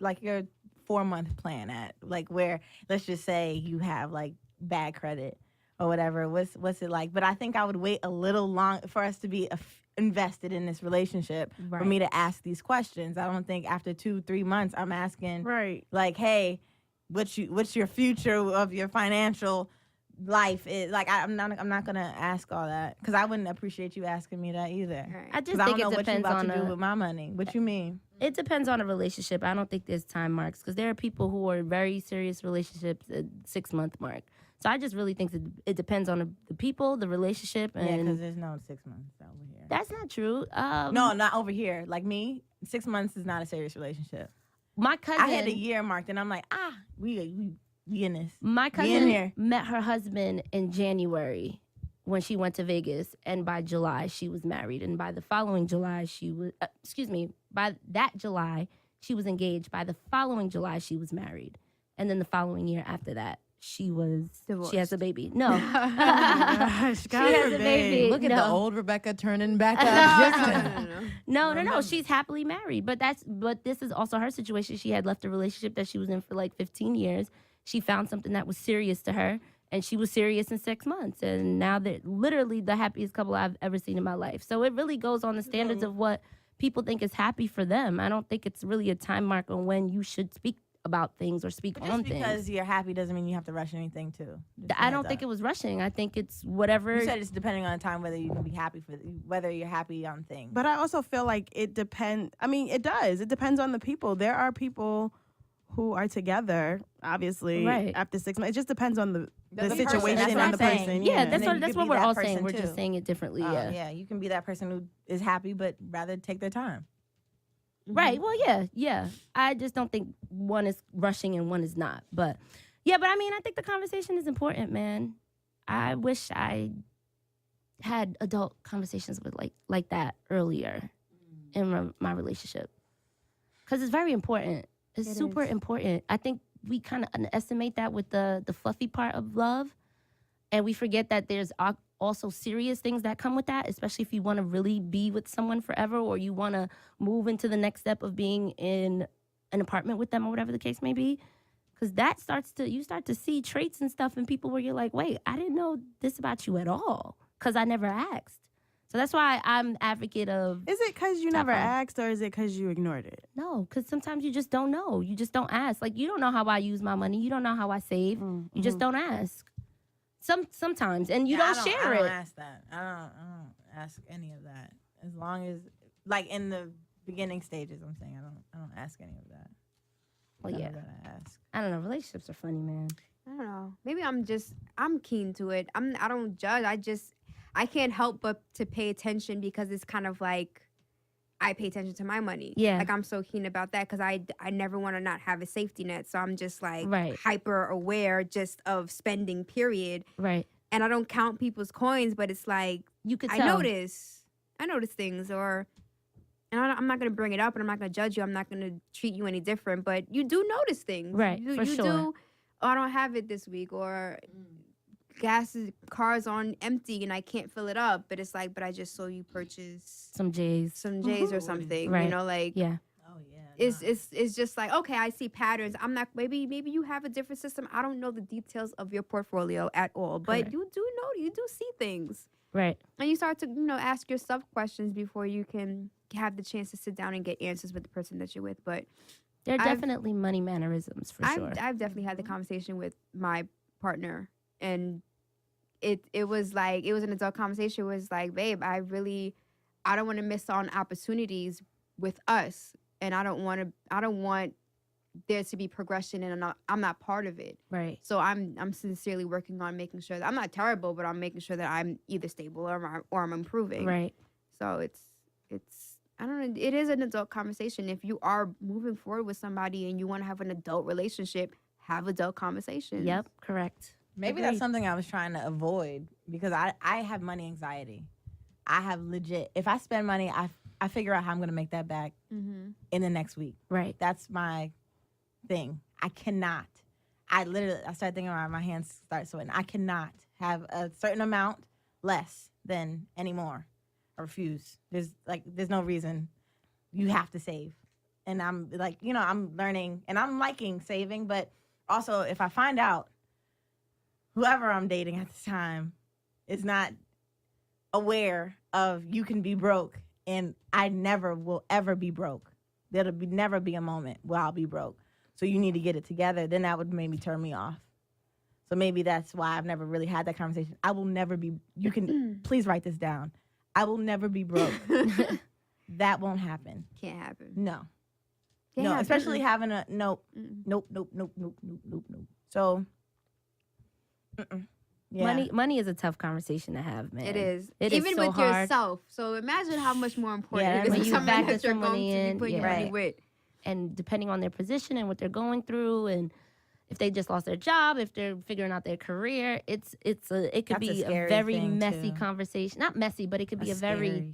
like your 4-month plan at? Like where, let's just say you have like bad credit or whatever. What's it like? But I think I would wait a little long for us to be invested in this relationship for me to ask these questions. I don't think after 2-3 months I'm asking like, hey, what's your future of your financial life is like. I'm not gonna ask all that because I wouldn't appreciate you asking me that either. I just I think don't know it what you depends about on to do with my money. What you mean? It depends on a relationship. I don't think there's time marks because there are people who are very serious relationships at 6-month mark. So I just really think that it depends on the people, the relationship, and because there's no 6 months over here. That's not true. No, not over here. Like me, 6 months is not a serious relationship. My cousin, I hit a year mark, and I'm like, we in this. My We in here. cousin met her husband in January when she went to Vegas, and by July she was married, and by the following July by that July she was engaged. By the following July she was married, and then the following year after that she was Divorced. She has a baby. No, Gosh, she has a baby. Look at No. the old Rebecca turning back up. No. She's happily married. But this is also her situation. She had left a relationship that she was in for like 15 years. She found something that was serious to her, and she was serious in 6 months. And now they're literally the happiest couple I've ever seen in my life. So it really goes on the standards of what people think is happy for them. I don't think it's really a time mark on when you should speak about things or speak But on just things. because you're happy doesn't mean you have to rush anything too. I don't think it was rushing. I think it's whatever. You said it's depending on the time whether you can be happy whether you're happy on things. But I also feel like it depends. I mean, it does. It depends on the people. There are people who are together, obviously, after 6 months. It just depends on the person. situation That's and what on I'm the saying. person. Yeah, And then you that's could what be we're that all person saying. We're too. just saying it differently. Yeah. You can be that person who is happy but rather take their time. Right. Well, yeah. I just don't think one is rushing and one is not. But I mean, I think the conversation is important, man. I wish I had adult conversations with like that earlier in my relationship, because it's very important. It's super important. I think we kind of underestimate that with the fluffy part of love, and we forget that there's also serious things that come with that, especially if you want to really be with someone forever, or you want to move into the next step of being in an apartment with them or whatever the case may be. Because that you start to see traits and stuff in people where you're like, wait, I didn't know this about you at all because I never asked. So that's why I'm advocate of. Is it because you never asked, or is it because you ignored it? No, because sometimes you just don't know. You just don't ask. Like, you don't know how I use my money. You don't know how I save. You just don't ask. Sometimes, and you don't share I don't it. ask that. I don't ask any of that. As long as, like, in the beginning stages, I'm saying I don't ask any of that. Well, yeah. I ask. I don't know. Relationships are funny, man. I don't know. Maybe I'm keen to it. I don't judge. I can't help but to pay attention because it's kind of like I pay attention to my money. Yeah. Like, I'm so keen about that because I never want to not have a safety net. So I'm just like Right. hyper aware just of spending, period. Right. And I don't count people's coins, but it's like You could I tell. notice things, and I'm not going to bring it up, and I'm not going to judge you. I'm not going to treat you any different, but you do notice things. Right, You for sure. do, oh, I don't have it this week, or car's on empty and I can't fill it up, but it's like, but I just saw you purchase Some J's. some J's or something, Right. you know, like Yeah. Oh yeah. it's just like, okay, I see patterns. I'm not, maybe you have a different system. I don't know the details of your portfolio at all, but Correct. you do see things. Right. And you start to, ask yourself questions before you can have the chance to sit down and get answers with the person that you're with. But There are I've- definitely money mannerisms for sure. I've definitely had the conversation with my partner, and it was like, it was an adult conversation. It was like, babe, I don't want to miss on opportunities with us, and I don't want there to be progression and I'm not part of it. Right. So I'm sincerely working on making sure that I'm not terrible, but I'm making sure that I'm either stable or I'm improving. Right. So it's I don't know. It is an adult conversation. If you are moving forward with somebody and you want to have an adult relationship, have adult conversations. Yep. Correct. Maybe Agreed. that's something I was trying to avoid because I have money anxiety. I have legit. If I spend money, I figure out how I'm going to make that back in the next week. Right. That's my thing. I cannot. I started thinking about it, my hands start sweating. I cannot have a certain amount less than anymore. I refuse. There's no reason. You have to save. And I'm like, I'm learning and I'm liking saving, but also if I find out whoever I'm dating at the time is not aware of you can be broke and I never will ever be broke. There'll never be a moment where I'll be broke. So you need to get it together. Then that would maybe turn me off. So maybe that's why I've never really had that conversation. I will never be, you can, please write this down. I will never be broke. That won't happen. Can't happen. No. Can't No, happen. especially having a, nope. So, yeah. Money is a tough conversation to have, man. It is. It Even is so with hard. yourself. So imagine how much more important Yeah, it is when with you somebody factor that you're somebody going to be in, putting yeah. your money Right. with. And depending on their position and what they're going through, and if they just lost their job, if they're figuring out their career, it could That's be a a scary very thing, messy too. conversation. Not messy, but it could be That's a very scary.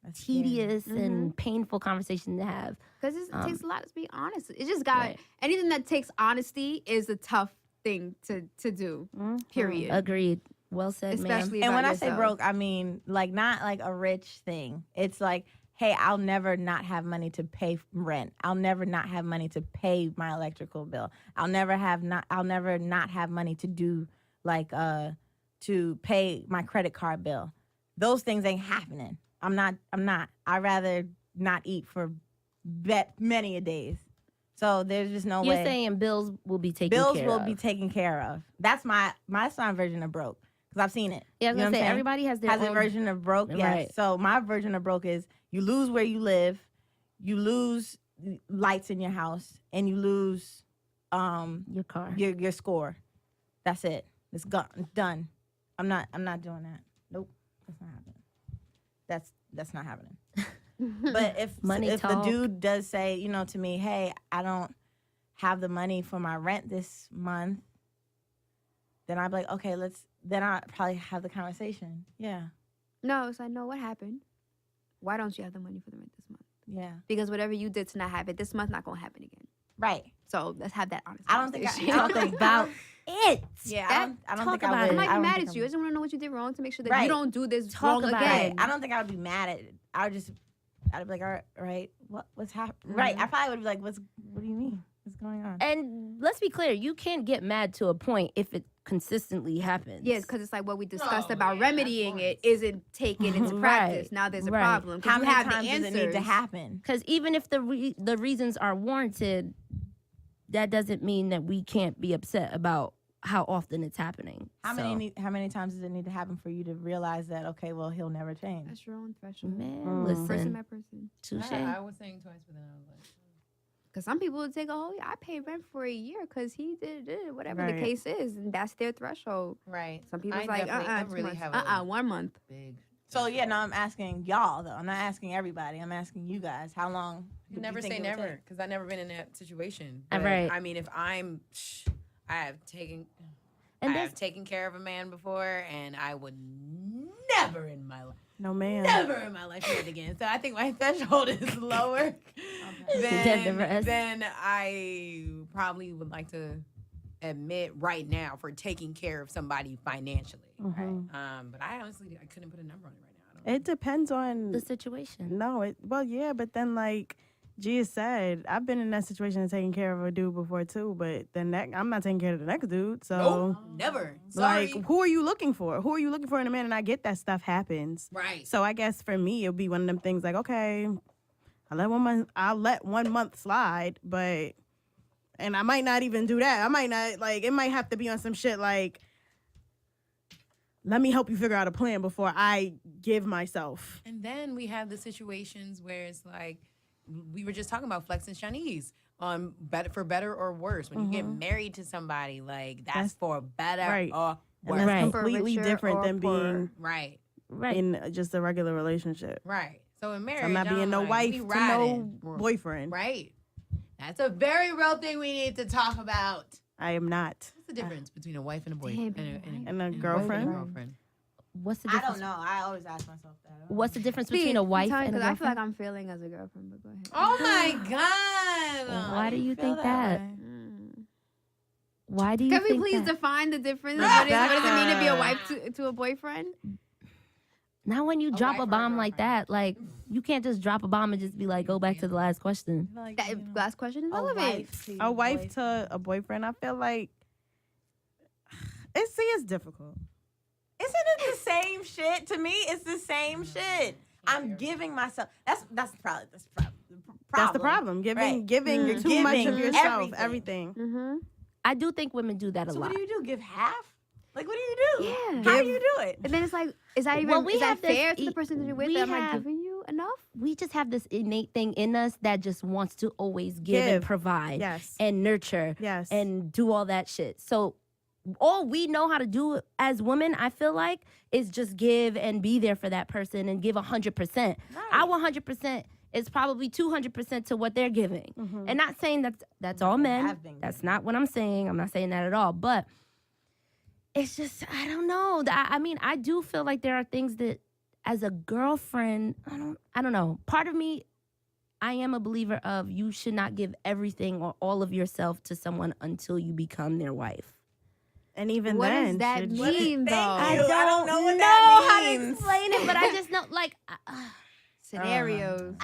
That's scary. tedious and painful conversation to have. Because it takes a lot to be honest. It just Right. anything that takes honesty is a tough thing to do. Period. Agreed. Well said, Especially And about when I say yourself. broke, I mean like not like a rich thing. It's like, hey, I'll never not have money to pay rent. I'll never not have money to pay my electrical bill. I'll never not have money to do like to pay my credit card bill. Those things ain't happening. I'm not. I'd rather not eat for many a days. So there's just no You're way. saying bills will be taken Bills care will of. be taken care of. That's my son version of broke because I've seen it. Yeah, I was You know gonna what I'm say saying? everybody has their Has a own version of broke. Yes. Right. So my version of broke is you lose where you live, you lose lights in your house, and you lose your car. your score. That's it. It's done. I'm not doing that. Nope. That's not happening. That's not happening. But if Money the talk. dude does say, to me, hey, I don't have the money for my rent this month, then I'd be like, okay, then I'll probably have the conversation. Yeah. No, so I know what happened. Why don't you have the money for the rent this month? Yeah. Because whatever you did to not have it this month, not gonna happen again. Right. So let's have that honest. I don't think conversation. about it. Yeah, I don't talk think I about would. I'm not I even don't mad think at you. I I just want to know what you did wrong to make sure that Right. you don't do this Talk wrong about again. I don't think I would be mad at it. I'd be like, all right, what's happening? Right. I probably would be like, what do you mean? What's going on? And let's be clear, you can't get mad to a point if it consistently happens. Yes, because it's like what we discussed Oh, about yeah, remedying that's it isn't taken into Right, practice. Now there's a right. problem. 'cause How you many have times the does answers. it need to happen? Because even if the reasons are warranted, that doesn't mean that we can't be upset about how often it's happening. How So, many times does it need to happen for you to realize that, okay, well, he'll never change? That's your own threshold. Man, Person listen, by person. touche. I was saying twice, but then I was like, Because some people would take a whole year. I paid rent for a year because he did whatever the Right. case is, and that's their threshold. right. Some people's I like, definitely- I 2 really months. have a 1 month. big. So yeah, no, I'm asking y'all though. I'm not asking everybody. I'm asking you guys. How long? You do never think say it would never take? because I've never been in that situation. Right. I mean, if I have taken And I this- have taken care of a man before, and I would never in my life, No, man. never in my life do it again. So I think my threshold is lower Than the rest. than I probably would like to admit right now for taking care of somebody financially. Mhm. But I honestly, I couldn't put a number on it right now. I don't know. It depends on the situation. No, well, yeah, but then like Gia said, I've been in that situation of taking care of a dude before too, but then I'm not taking care of the next dude. So Nope, never. Sorry. like, who are you looking for? Who are you looking for in a man? And I get that stuff happens. Right. So I guess for me, it'll be one of them things like, okay, I'll let 1 month slide, and I might not even do that. I might not, like, it might have to be on some shit like, let me help you figure out a plan before I give myself. And then we have the situations where it's like, we were just talking about Flex and Shanice. on for better or worse. When you get married to somebody, like that's for better right. or And worse. that's Right. completely For richer different or than being Right. Right. in just a regular relationship. Right. So in marriage, I'm not being no like, wife we to riding. no boyfriend. Right. That's a very real thing we need to talk about. I am not. What's the difference between a wife and a boyfriend And a and girlfriend? What's the I difference? don't know. I always ask myself that. What's the difference Please, between a wife tell me, and a 'cause I feel like girlfriend? I'm feeling as a girlfriend, but go ahead. Oh my God. Why do you feel think that? way? Why do you Can we think please that? define the difference? What does it mean to be a wife to a boyfriend? Not when you drop wife a or a bomb like girlfriend. that. Like, you can't just drop a bomb and just be like, go back to the last question. Like, That last question is a relevant. wife to A wife boyfriend. to a boyfriend, I feel like it's difficult. Isn't it the same shit? To me, it's the same shit. I'm giving myself. That's probably the problem. That's the problem. Giving You're too much of giving yourself, everything. everything. Mm-hmm. I do think women do that a So lot. what do you do? Give half? Like, what do you do? Yeah. How do you do it? And then it's like, is that even Well, we is that have this fair to the person that you're with? we That am I have- giving you enough? We just have this innate thing in us that just wants to always give and Give. provide Yes. and nurture Yes. and do all that shit. So all we know how to do as women, I feel like, is just give and be there for that person and give 100%. Our 100% is probably 200% to what they're giving. And not saying that's all men. have been That's not what I'm saying. I'm not saying that at all. But it's just, I don't know. I mean, I do feel like there are things that as a girlfriend, I don't know. Part of me, I am a believer of you should not give everything or all of yourself to someone until you become their wife. And even What then, does that should- mean, though? I don't know what know that how to means. explain it, but I just know, like, Scenarios.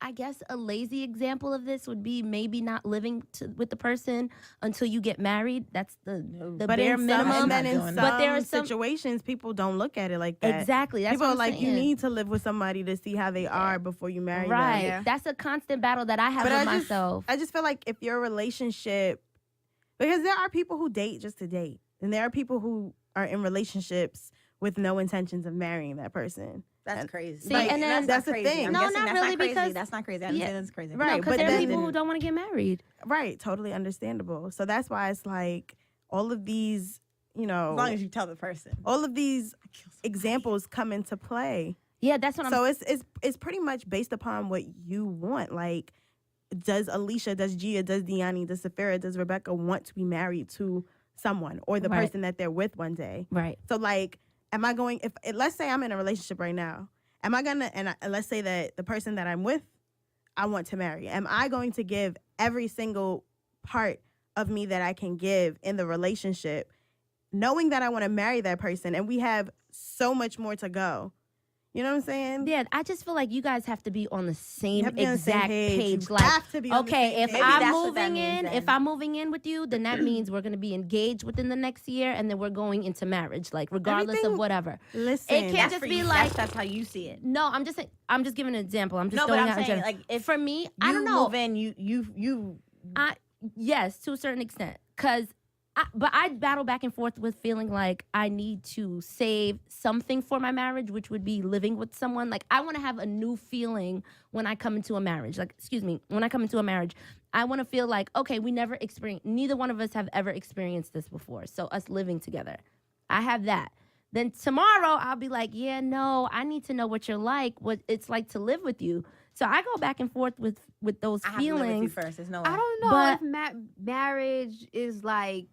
I guess a lazy example of this would be maybe not living with the person until you get married. That's the but bare in some, minimum. and then in But some But there are some situations, people don't look at it like that. exactly. That's People what are I'm like, saying. you need to live with somebody to see how they are before you marry right. them. Yeah. That's a constant battle that I have But with I just- myself. I just feel like if your relationship, because there are people who date just to date, and there are people who are in relationships with no intentions of marrying that person. That's crazy. See, and then- that's not the crazy. thing. I'm No, guessing not that's really, not crazy. because- That's not crazy. I didn't say that's crazy. Right, Because but there are then- people who don't want to get married. Right, totally understandable. So that's why it's like all of these, As long as you tell the person. all of these examples come into play. Yeah, that's what I'm So it's pretty much based upon what you want. Like, does Alicia, does Gia, does Deani, does Safira, does Rebecca want to be married to someone or the Right. person that they're with one day? right. So like, am I going? If let's say I'm in a relationship right now, am I gonna? And let's say that the person that I'm with, I want to marry. Am I going to give every single part of me that I can give in the relationship, knowing that I want to marry that person, and we have so much more to go? You know what I'm saying? Yeah, I just feel like you guys have to be on the You same have to be on the same exact page. page. You Like, have to be on the okay, same if page. Maybe I'm that's what that moving means in, then. if I'm moving in with you, then that means we're gonna be engaged within the next year, and then we're going into marriage, like regardless Everything- of whatever. Listen, It can't That's just for be you. like- That's how you see it. No, I'm just saying. I'm just giving an example. I'm just No, but throwing I'm out in saying, general. like, if for me, I don't You know. move in, you Yes, to a certain extent, but I battle back and forth with feeling like I need to save something for my marriage, which would be living with someone. Like, I want to have a new feeling when I come into a marriage. Like, when I come into a marriage, I want to feel like, okay, neither one of us have ever experienced this before. So us living together, I have that. Then tomorrow I'll be like, yeah, no, I need to know what you're like, what it's like to live with you. So I go back and forth with those I have to live with you feelings. first. There's no way. I don't know But- if marriage is like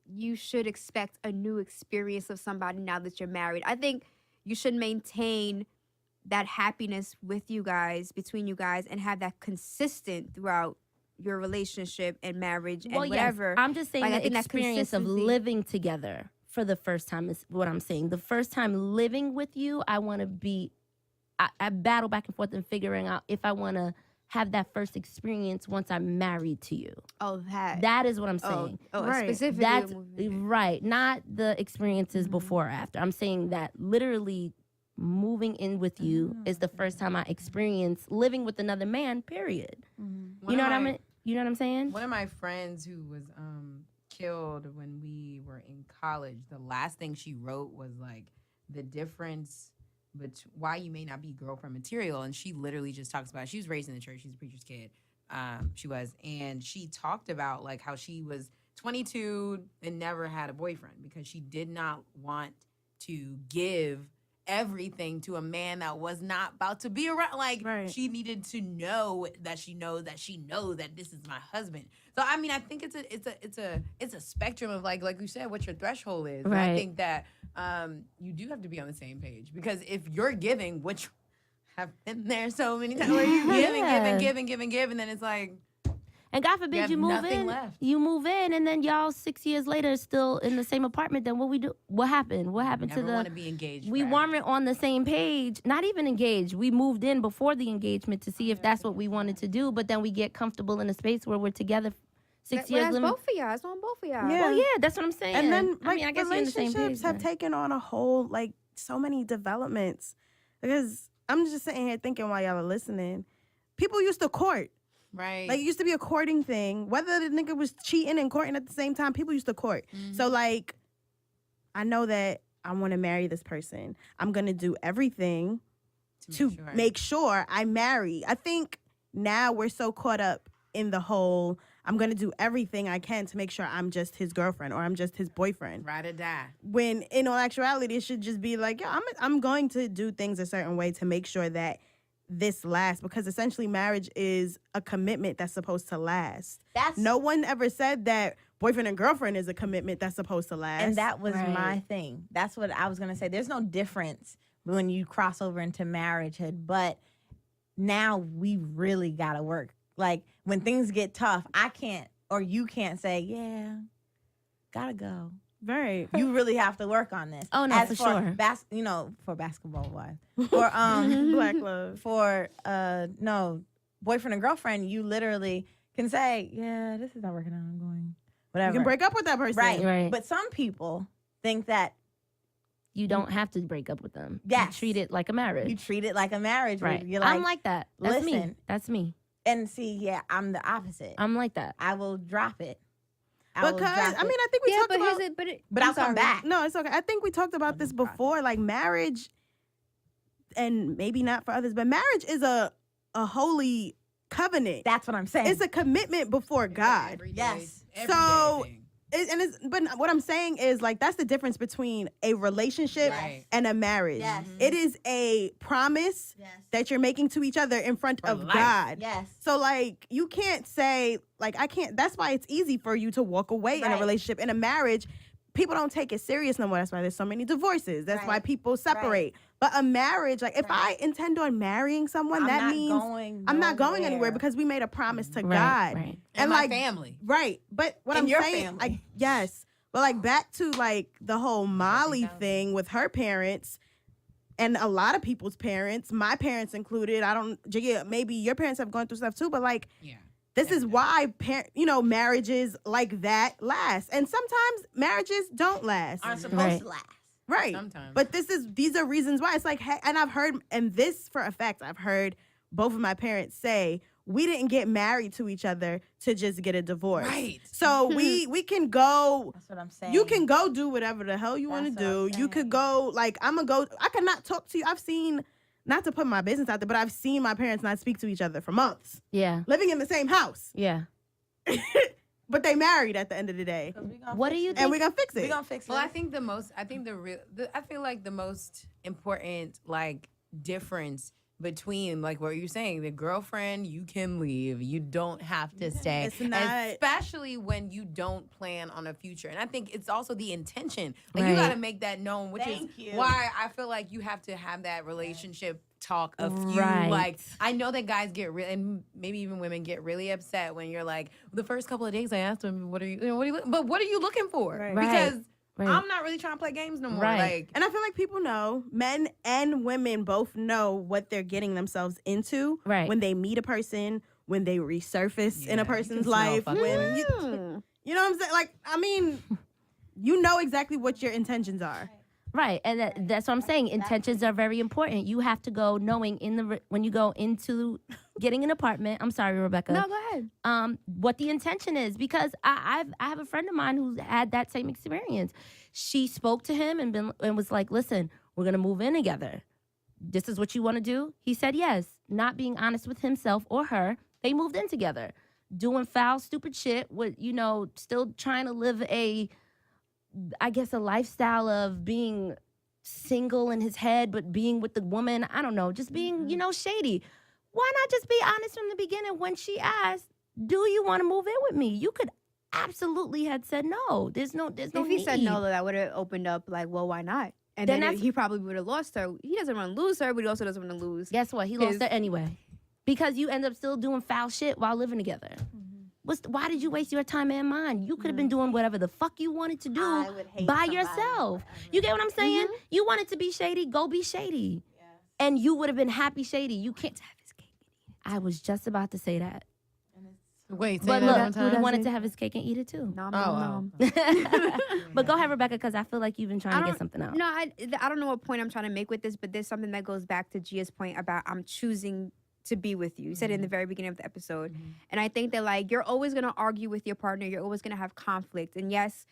you should expect a new experience of somebody now that you're married. I think you should maintain that happiness with you guys, between you guys, and have that consistent throughout your relationship and marriage and whatever. Yes. I'm just saying Like, I the think that experience of consistency- living together for the first time is what I'm saying. The first time living with you, I want to be, I battle back and forth and figuring out if I want to have that first experience once I'm married to you. Oh, that. That is what I'm saying. Right. Specifically. That's moving. right, not the experiences before or after. I'm saying that literally moving in with you is the first time I experience living with another man, period. You know what I mean? You know what I'm saying? One of my friends who was killed when we were in college, the last thing she wrote was like the difference but why you may not be girlfriend material. And she literally just talks about, she was raised in the church, she's a preacher's kid. she was, and she talked about like how she was 22 and never had a boyfriend because she did not want to give everything to a man that was not about to be around. Like she needed to know that she knows that this is my husband. So I mean, I think it's a spectrum of like you said, what your threshold is. Right. And I think that you do have to be on the same page because if you're giving, which have been there so many times where you give and give, and then it's like. And God forbid you move in. Left. You move in, and then y'all 6 years later still in the same apartment. Then what we do? What happened? What happened to the? Want to be engaged. We weren't on the same page. Not even engaged. We moved in before the engagement to see if that's what we wanted to do. But then we get comfortable in a space where we're together 6 years. That's both of y'all. It's on both of y'all. Yeah. Well, yeah, that's what I'm saying. And then I mean, I guess you're on the same relationships page. have taken on a whole like so many developments. Because I'm just sitting here thinking while y'all are listening, people used to court. Right. Like, it used to be a courting thing. Whether the nigga was cheating and courting at the same time, people used to court. So, like, I know that I want to marry this person. I'm going to do everything to make sure I marry. I think now we're so caught up in the whole, I'm going to do everything I can to make sure I'm just his girlfriend or I'm just his boyfriend. Ride or die. When, in all actuality, it should just be like, yeah, I'm going to do things a certain way to make sure that this lasts, because essentially marriage is a commitment that's supposed to last. No one ever said that boyfriend and girlfriend is a commitment that's supposed to last. And that was my thing. That's what I was going to say. There's no difference when you cross over into marriagehood, but now we really got to work. Like, when things get tough, I can't, or you can't say, yeah, gotta go. Right. You really have to work on this. Oh, no, As for sure. For basketball wives. For Black love. For boyfriend and girlfriend, you literally can say, yeah, this is not working out, I'm going. Whatever. You can break up with that person. Right. But some people think that You don't have to break up with them. Yes. You treat it like a marriage. you treat it like a marriage. Right. You're like, I'm like that. That's me. listen. That's me. and see, yeah, I'm the opposite. I'm like that. I will drop it. Because I mean, I think we talked about. But I'll come back. No, it's okay. I think we talked about this before. Like marriage, and maybe not for others, but marriage is a holy covenant. That's what I'm saying. It's a commitment before God. Yes. So, but what I'm saying is, like, that's the difference between a relationship and a marriage. Yes. It is a promise that you're making to each other in front of God. Yes. So, like, you can't say, like, I can't. That's why it's easy for you to walk away in a relationship. In a marriage, people don't take it serious no more. That's why there's so many divorces. That's why people separate. But a marriage, like, if I intend on marrying someone, that means I'm not going anywhere because we made a promise to God. Right. And my like family. Right. But what And I'm your saying, family. like, yes. But like back to like the whole Molly thing with her parents and a lot of people's parents, my parents included. Maybe your parents have gone through stuff too, but like, this is why marriages like that last. And sometimes marriages don't last. Aren't supposed to last. Right. Sometimes. But these are reasons why. It's like, and I've heard, and this for a fact, I've heard both of my parents say, we didn't get married to each other to just get a divorce. Right. So we can go. That's what I'm saying. You can go do whatever the hell you want to That's what I'm do. You could go, like, I could not talk to you. I've seen, not to put my business out there, but I've seen my parents not speak to each other for months. Yeah. Living in the same house. Yeah. But they married at the end of the day. What do you think? And we're going to fix it. We're going to fix it. Well, I feel like the most important, like, difference between, like, what you're saying, the girlfriend, you can leave. You don't have to stay. It's not. Especially when you don't plan on a future. And I think it's also the intention. Like, you got to make that known, which Thank is you. why I feel like you have to have that relationship talk a few. Right. Like, I know that guys get really, and maybe even women get really upset when you're like, the first couple of days I asked him, what are you but what are you looking for? Right. Because Right. I'm not really trying to play games no more. Right. Like, And I feel like people know, men and women both know what they're getting themselves into when they meet a person, when they resurface in a person's life. When you know what I'm saying? Like, I mean, you know exactly what your intentions are. Right, and that's what I'm saying. Intentions are very important. You have to go knowing when you go into getting an apartment. I'm sorry, Rebecca. No, go ahead. What the intention is, because I have a friend of mine who's had that same experience. She spoke to him and was like, "Listen, we're gonna move in together. This is what you want to do." He said yes, not being honest with himself or her. They moved in together, doing foul, stupid shit with, still trying to live a lifestyle of being single in his head, but being with the woman. I don't know, just being, shady. Why not just be honest from the beginning when she asked, do you want to move in with me? You could absolutely have said no. There's no If need. he said no, though, that would have opened up like, well, why not? And then he probably would have lost her. He doesn't want to lose her, but he also doesn't want to lose. Guess what? He lost her anyway. Because you end up still doing foul shit while living together. Why did you waste your time and mine? You could have been doing whatever the fuck you wanted to do by yourself. You get what I'm saying? You wanted to be shady, go be shady. Yes. And you would have been happy shady. You can't have his cake and eat it. I was just about to say that. Wait, say but that look, one time. he wanted to have his cake and eat it too. Nom. But go ahead, Rebecca, because I feel like you've been trying to get something out. No, I don't know what point I'm trying to make with this, but there's something that goes back to Gia's point about I'm choosing to be with you. You said it in the very beginning of the episode. And I think that, like, you're always going to argue with your partner. You're always going to have conflict. And yes,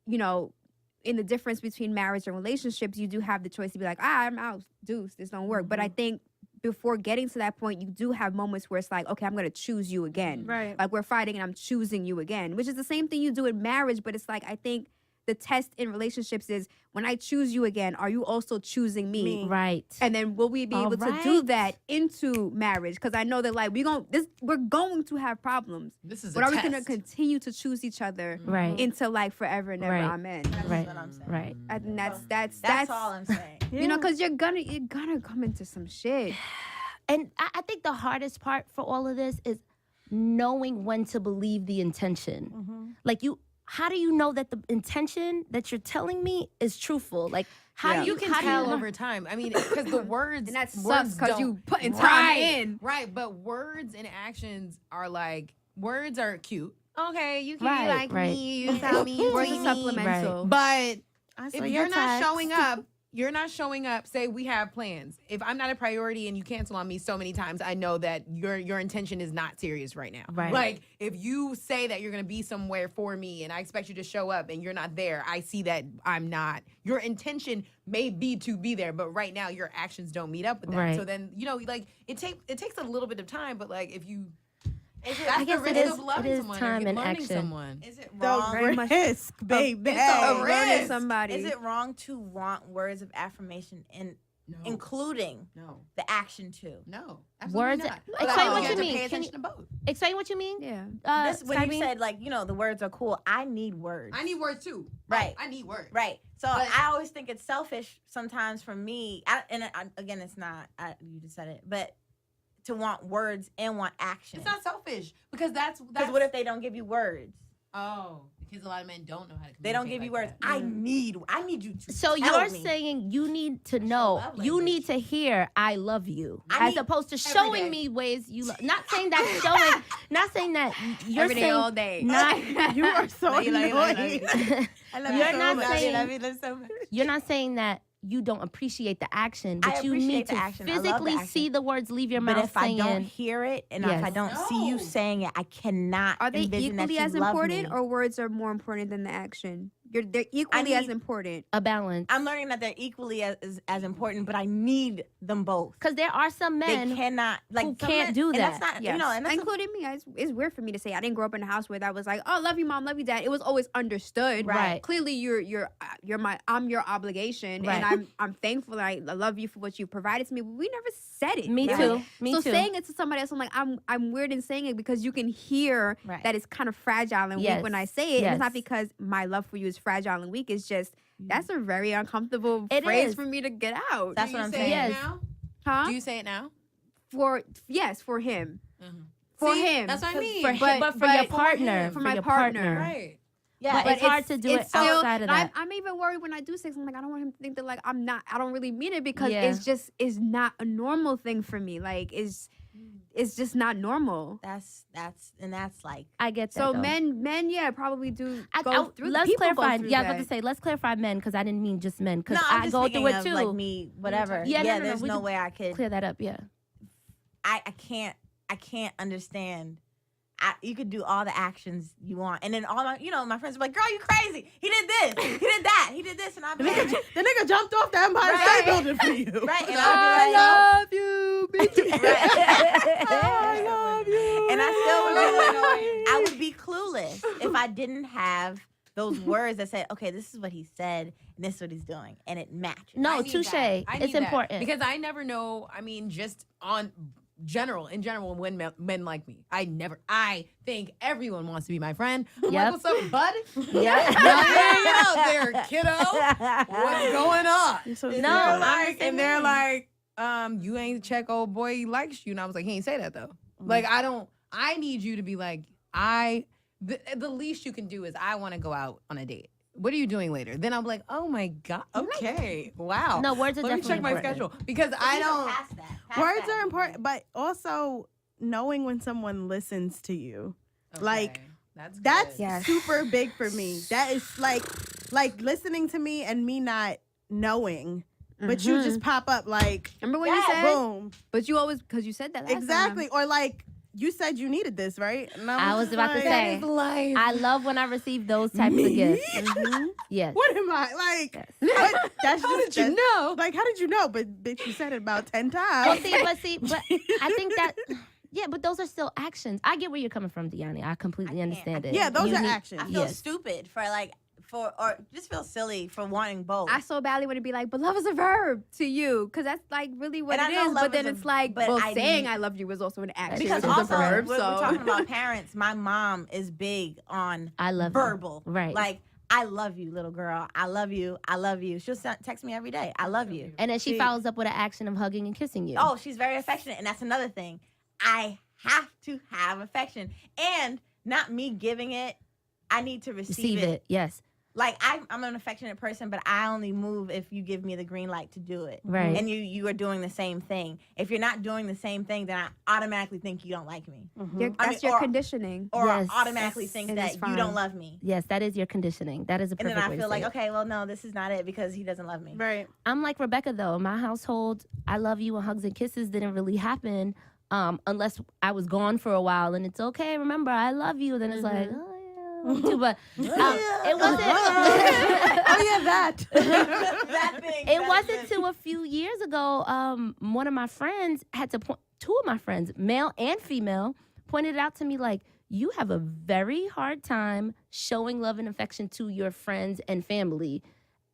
in the difference between marriage and relationships, you do have the choice to be like, I'm out, deuce, this don't work. But I think before getting to that point, you do have moments where it's like, okay, I'm going to choose you again. Right. Like, we're fighting and I'm choosing you again, which is the same thing you do in marriage. But it's like, I think the test in relationships is when I choose you again, are you also choosing me? Right. And then will we be able to do that into marriage? Because I know that, like, we're going to have problems. This is but a are we test. going to continue to choose each other into, like, forever and ever? Amen. That's what I'm saying. Right. I think That's all I'm saying. Because you're gonna come into some shit. And I think the hardest part for all of this is knowing when to believe the intention. Like, how do you know that the intention that you're telling me is truthful? Like, how do you can tell over time. I mean, because the words And that sucks words because don't- you putting time in. Right, but words and actions are like, words are cute. Okay, you can Right, like right. me, you tell me, you Words treat are me. supplemental. But I if saw you're your not text. showing up, say we have plans. If I'm not a priority and you cancel on me so many times, I know that your intention is not serious right now. Right. Like, if you say that you're going to be somewhere for me and I expect you to show up and you're not there, I see that I'm not. Your intention may be to be there, but right now your actions don't meet up with that. Right. So then, like, it takes a little bit of time, but like, if you Is it, that's I guess the it risk is- of loving it is someone time or and learning action. someone. is it The wrong? very much- risk, baby. It's a Learning risk. somebody. Is it wrong to want words of affirmation including No. the action too? No. Absolutely Words. not. Explain No, what you you have to mean. pay Can attention to both. Explain what you mean. Yeah. This, when you Skybee? said, like, the words are cool, I need words. I need words too. Right. I need words. Right. So But- I always think it's selfish sometimes for me. Again, it's not. You just said it, but to want words and want action. It's not selfish because that's Because what if they don't give you words? Oh, because a lot of men don't know how to communicate. They don't give you like words. that. I need you to. So tell you're me. saying you need to know, love you language. need to hear "I love you," I as need- opposed to every showing day. me ways you love. Not saying that showing. Not saying that you're Every day, saying all day. not. You are so annoying. I love You're you not so much. saying- I love you so much. You're not saying that you don't appreciate the action, I but you appreciate need the to action. I love the physically action. see the words leave your But mouth if I saying. don't hear it and if Yes. I don't see you No. saying it, I cannot. Are they envision that equally you as love important, me. or words are more important than the action? They're equally as need- important. a balance. I'm learning that they're equally as important, but I need them both. Because there are some men They cannot like who some can't men- do and that. That's not Yes. and that's Including me. It's weird for me to say. I didn't grow up in a house where that was like, oh, love you, mom, love you, dad. It was always understood. Right. Clearly, I'm your obligation, Right. and I'm thankful. And I love you for what you provided to me. But we never said it. Me Right? too. Me so too. saying it to somebody else, I'm like, I'm weird in saying it because you can hear Right. that it's kind of fragile and Yes. weak when I say it. And Yes. it's not because my love for you is fragile and weak. It's just that's a very uncomfortable It phrase is. for me to get out. That's Do what you I'm say saying. it Yes. now? huh? Do you say it now? For him. Mhm. For See, him. That's what I mean. for him, but for your partner, for my your partner. Right. yeah. But it's hard to do it still- outside of that. I'm even worried when I do say something. Like, I don't want him to think that, like, I don't really mean it because Yeah. it's not a normal thing for me. Like, it's just not normal. that's like I get that. So though. men, yeah, probably do go through. Let's people go clarify. through Yeah, I was that. about to say let's clarify men because I didn't mean just men because no, I'm I just go thinking through it of, too. like me, whatever. Yeah, no, there's we no could way I could. Clear that up. Yeah. I can't understand. You could do all the actions you want, and then all my friends are like, "Girl, you crazy? He did this, he did that, he did this," and I'm like, The nigga jumped off the Empire Right. State Building for you. right, and I I'll be like, love you, bitch. Right. I love you. And if I didn't have those words that said, okay, this is what he said and this is what he's doing, and it matches. No, I need touche. that. I need It's that. important. Because I never know. I mean, just in general, when men like me, I think everyone wants to be my friend. I'm Yep. like, what's up, bud? Yeah. Hang out there, kiddo. What's going on? No, They're like, and they're like, you ain't check old boy, he likes you. And I was like, he ain't say that though. Like, I need you to be like, the least you can do is I want to go out on a date. What are you doing later? Then I'm like, oh my God. Okay. Wow. No, words are Let me definitely check my important. schedule. Because I don't. Words are important, but also knowing when someone listens to you. Like, that's Yes. super big for me. That is like listening to me and me not knowing. But you just pop up like, Remember when you said? boom. But you always, because you said that last Exactly. time. Or like, you said you needed this, right? And I was just about to like, say. That is life. I love when I receive those types of gifts. Yes. What am I? Like, Yes. what? That's How just, did you know? Like, how did you know? But bitch, you said it about 10 Well, times. but I think that, yeah, but those are still actions. I get where you're coming from, Deanna. I completely understand it. Yeah, those You are need- actions. I feel Yes. stupid or just feel silly for wanting both. I so badly want to be like, but love is a verb to you, because that's like really what And I it know is. love But then is a- it's like, but well, I saying need- I love you is also an action. because It's a also verb, we're so. talking about parents. My mom is big on I love you. verbal. Right. Like, I love you, little girl. I love you. I love you. She'll text me every day. I love you. And then she See- follows up with an action of hugging and kissing you. Oh, she's very affectionate. And that's another thing. I have to have affection. And not me giving it. I need to receive it. Yes. Like, I'm an affectionate person, but I only move if you give me the green light to do it. Right. And you are doing the same thing. If you're not doing the same thing, then I automatically think you don't like me. That's your conditioning. Or Yes. I automatically think It that is you don't fine. love me. Yes, that is your conditioning. That is a And perfect then I way to feel say like, it. okay, well, no, this is not it because he doesn't love me. Right. I'm like Rebecca, though. My household, I love you and hugs and kisses didn't really happen unless I was gone for a while. And it's okay, remember, I love you. Then it's like, oh, yeah, I love you too. But it wasn't. Oh, yeah, that. That thing. It wasn't till a few years ago. One of my friends had to point. Two of my friends, male and female, pointed it out to me like, you have a very hard time showing love and affection to your friends and family,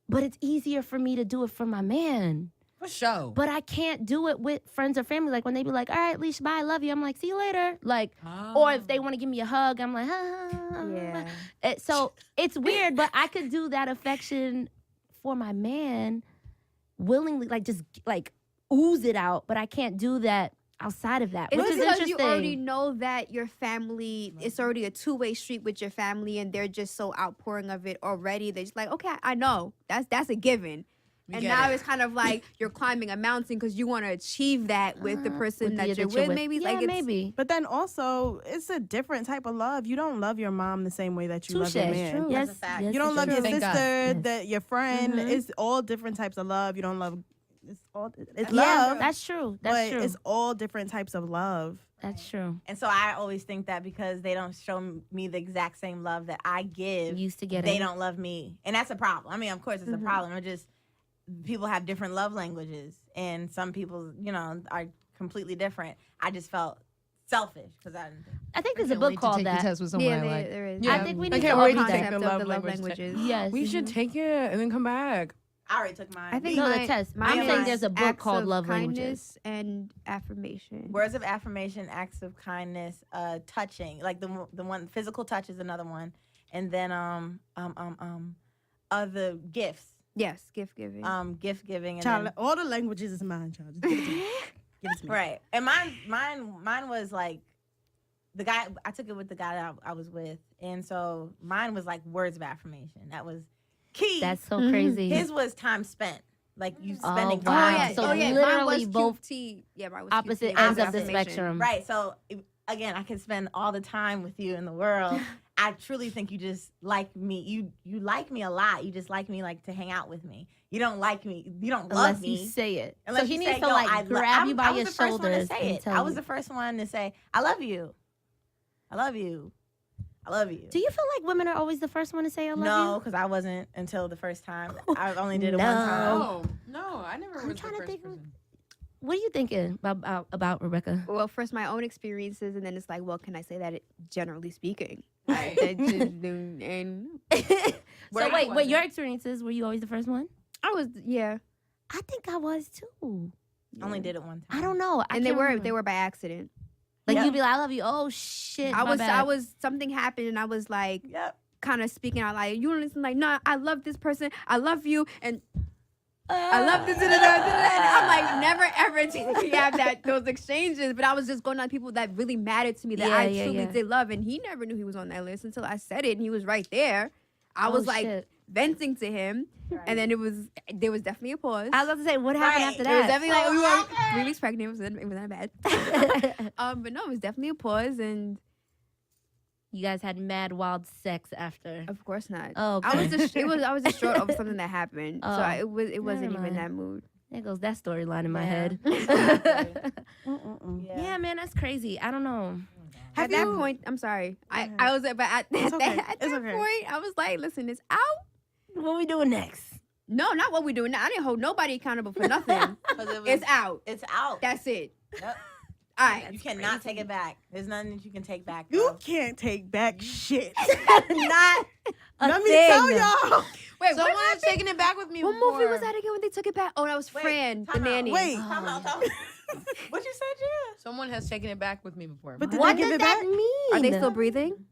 but it's easier for me to do it for my man. For sure. But I can't do it with friends or family. Like when they be like, all right, Leash, bye, I love you. I'm like, see you later. Like, or if they want to give me a hug, I'm like, Yeah. So it's weird, but I could do that affection for my man willingly, like just like ooze it out, but I can't do that outside of that, It's which is because interesting. you already know that your family, it's already a two-way street with your family, and they're just so outpouring of it already. They're just like, okay, I know. That's a given. And get now it. it's kind of like you're climbing a mountain because you want to achieve that with the person with the- that you're with. Maybe yeah, like it's, maybe. But then also, it's a different type of love. You don't love your mom the same way that you love Touche. your It's man. true. That's Yes, a fact. yes, You don't it's love true. your Thank God. sister, your friend. Mhm. It's all different types of love. You don't love. It's Yeah, love. that's true. That's but true. it's all different types of love. That's true. And so I always think that because they don't show me the exact same love that I give, Used to get they it. don't love me. And that's a problem. I mean, of course, it's a problem. It's just people have different love languages. And some people, are completely different. I just felt selfish because I didn't think. I think there's a Can't book wait to called take the that. test with someone yeah, I like. there is. Yeah. I think we I need can't to wait all to do take that. Concept the of the love love language languages. Yes. We should take it and then come back. I already took mine. I think No, the mine- test. mine I'm saying is there's a book acts called of Love kindness and affirmation. Words of affirmation, acts of kindness, touching, like the one physical touch is another one, and then other gifts, Yes, gift giving. gift giving, and Child, then, all the languages is mine, child. Just give it to me. Give it to me. right. And mine was like the guy. I took it with the guy that I was with, and so mine was like words of affirmation. That was key. That's so crazy. His was time spent, like you Oh, spending wow. time. So together. mine literally was both QT. Yeah, mine was opposite QT. ends of the Affirmation. spectrum. Right. So again, I can spend all the time with you in the world. I truly think you just like me. You like me a lot. You just like me like to hang out with me. You don't like me. You don't love Unless me. you say it. Unless So he you needs say, to "Yo, like I grab you by I was your the first one to shoulders say and it. tell I was you. the first one to say, "I love you. I love you. I love you." Do you feel like women are always the first one to say I love No, because I wasn't until the first time. I only did it one No. time. Oh, no, I never was the trying to first think of- person. you? What are you thinking about Rebecca? Well, first my own experiences, and then it's like, well, can I say that generally speaking? That just do- and So wait, your experiences, were you always the first one? I was I think I was too. I only did it one time. I don't know. and they were by accident. like Yep. you'd be like, I love you. Oh shit. I my was bad. something happened and I was like Yep. kind of speaking out like you don't listen like nah I love this person, I love you, and I love this and I'm like never ever did we have those exchanges, but I was just going on people that really mattered to me that I truly did love, and he never knew he was on that list until I said it and he was right there. I was like shit. venting to him, and then there was definitely a pause. I was about to say, what happened Right. after It was that? definitely like we were 3 weeks pregnant. It was not bad. But no, it was definitely a pause, and You guys had mad wild sex after. of course not. Oh, I was just short of something that happened, so Oh, it wasn't never even mind. that mood. There goes that storyline in my Yeah. head. Yeah. Yeah, man, that's crazy. I don't know. At that point, I'm sorry. I was but at It's okay. that It's point, okay. I was like, listen, it's out. What we doing next? No, not what we doing now. I didn't hold nobody accountable for nothing. It's out. It's out. That's it. Yep. All right. You cannot take it back. There's nothing that you can take back. You bro. can't take back shit. not a Let me thing. tell y'all. Wait, Someone what has taken it back with me What before. movie was that again when they took it back? Oh, that was Wait, Fran, the time out. nanny. Wait. Time out. What you said, Gia? Someone has taken it back with me before. But did What they give does it that back? mean? Are they still breathing?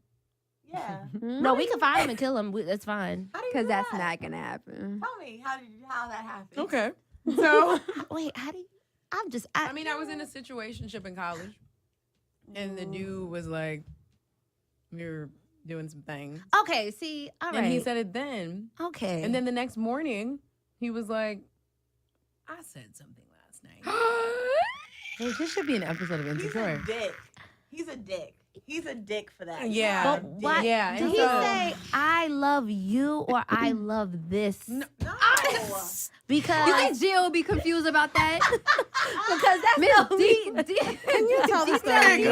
Yeah. No, we can find him and kill him. That's fine. How do you Because do that's that? not gonna happen. Tell me how that happened. Okay. So Wait, how do you? I mean, I was in a situationship in college, and the dude was like, "You're doing some things," Okay, see, all right. and he said it then. okay. And then the next morning, he was like, "I said something last night." Hey, this should be an episode of He's a Insecure. dick. He's a dick. He's a dick for that. Yeah. But He's a why? dick. Yeah, Did and he so- say I love you or I love this? No. No. Because You think Jill will be confused about that? because that's Miss the D, can you tell the story?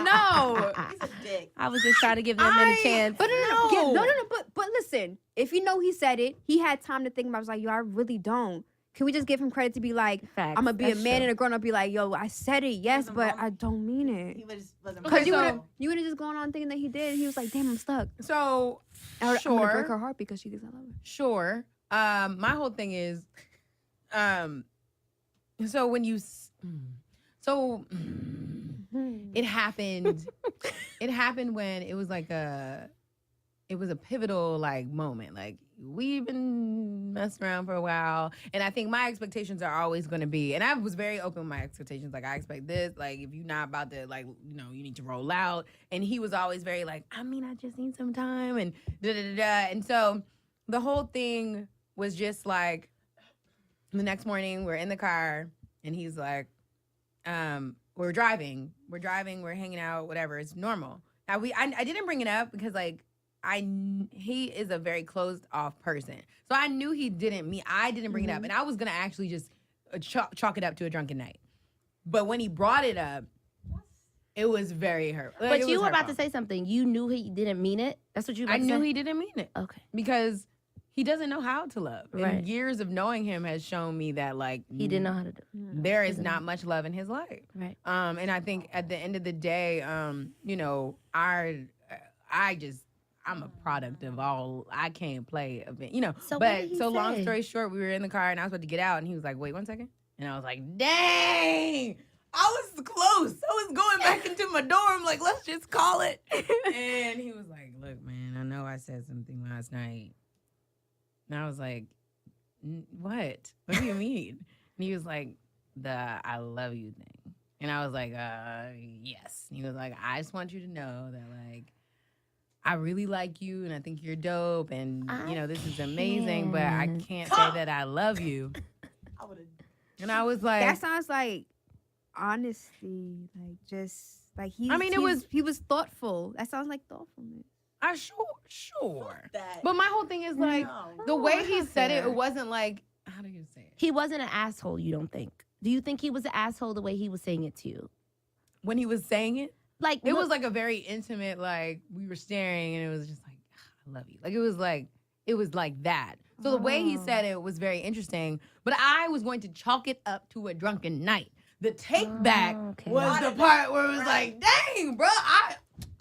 no. He's a dick. I was just trying to give them a chance. But no. But listen, if you know he said it, he had time to think about it. I was like, yo, I really don't. Can we just give him credit to be like, Facts. I'm gonna be That's a man true. and a grown up, be like, yo, I said it, yes, Wasn't but wrong. I don't mean He it. wasn't. Because Okay, you would have just gone on thinking that he did. And he was like, damn, I'm stuck. So, I'm gonna break her sure, heart because she thinks I love her. sure. My whole thing is, so when you, so it happened. It happened when it was like it was a pivotal like moment. Like we've been messing around for a while, and I think my expectations are always going to be. And I was very open with my expectations. Like I expect this. Like if you're not about to, like you need to roll out. And he was always very like, I mean, I just need some time and da da da da. And so the whole thing was just like the next morning we're in the car and he's like, we're driving, we're hanging out, whatever. It's normal. Now I didn't bring it up because like he is a very closed off person. So I knew he didn't mean, I didn't bring it up. And I was going to actually just chalk it up to a drunken night. But when he brought it up, it was very hurt. But you were about to say something. You knew he didn't mean it. That's what you were I about to knew say? he didn't mean it Okay. because he doesn't know how to love. Right. And years of knowing him has shown me that like He didn't know how to do there is not much love in his life. Right. And I think at the end of the day, I'm a product of all. I can't play event, So what But did he so long say? story short, we were in the car and I was about to get out, and he was like, "Wait 1 second," and I was like, "Dang." I was close. I was going back into my dorm, like, let's just call it. And he was like, "Look, man, I know I said something last night." And I was like, "What? What do you mean?" And he was like, "The I love you thing." And I was like, yes. And he was like, "I just want you to know that, like, I really like you and I think you're dope and, this is amazing, but I can't say that I love you." I would have. And I was like, That sounds like honesty, like just like he was thoughtful. That sounds like thoughtfulness. I sure. That. But my whole thing is like, No. the way that's he not said it, fair. it wasn't like, how do you say it? He wasn't an asshole, you don't think? Do you think he was an asshole the way he was saying it to you? When he was saying it, Like it was like a very intimate, like we were staring and it was just like, "I love you." Like it was like that. So the way he said it was very interesting, but I was going to chalk it up to a drunken night. The take back okay. was the part where it was like, "Dang, bro,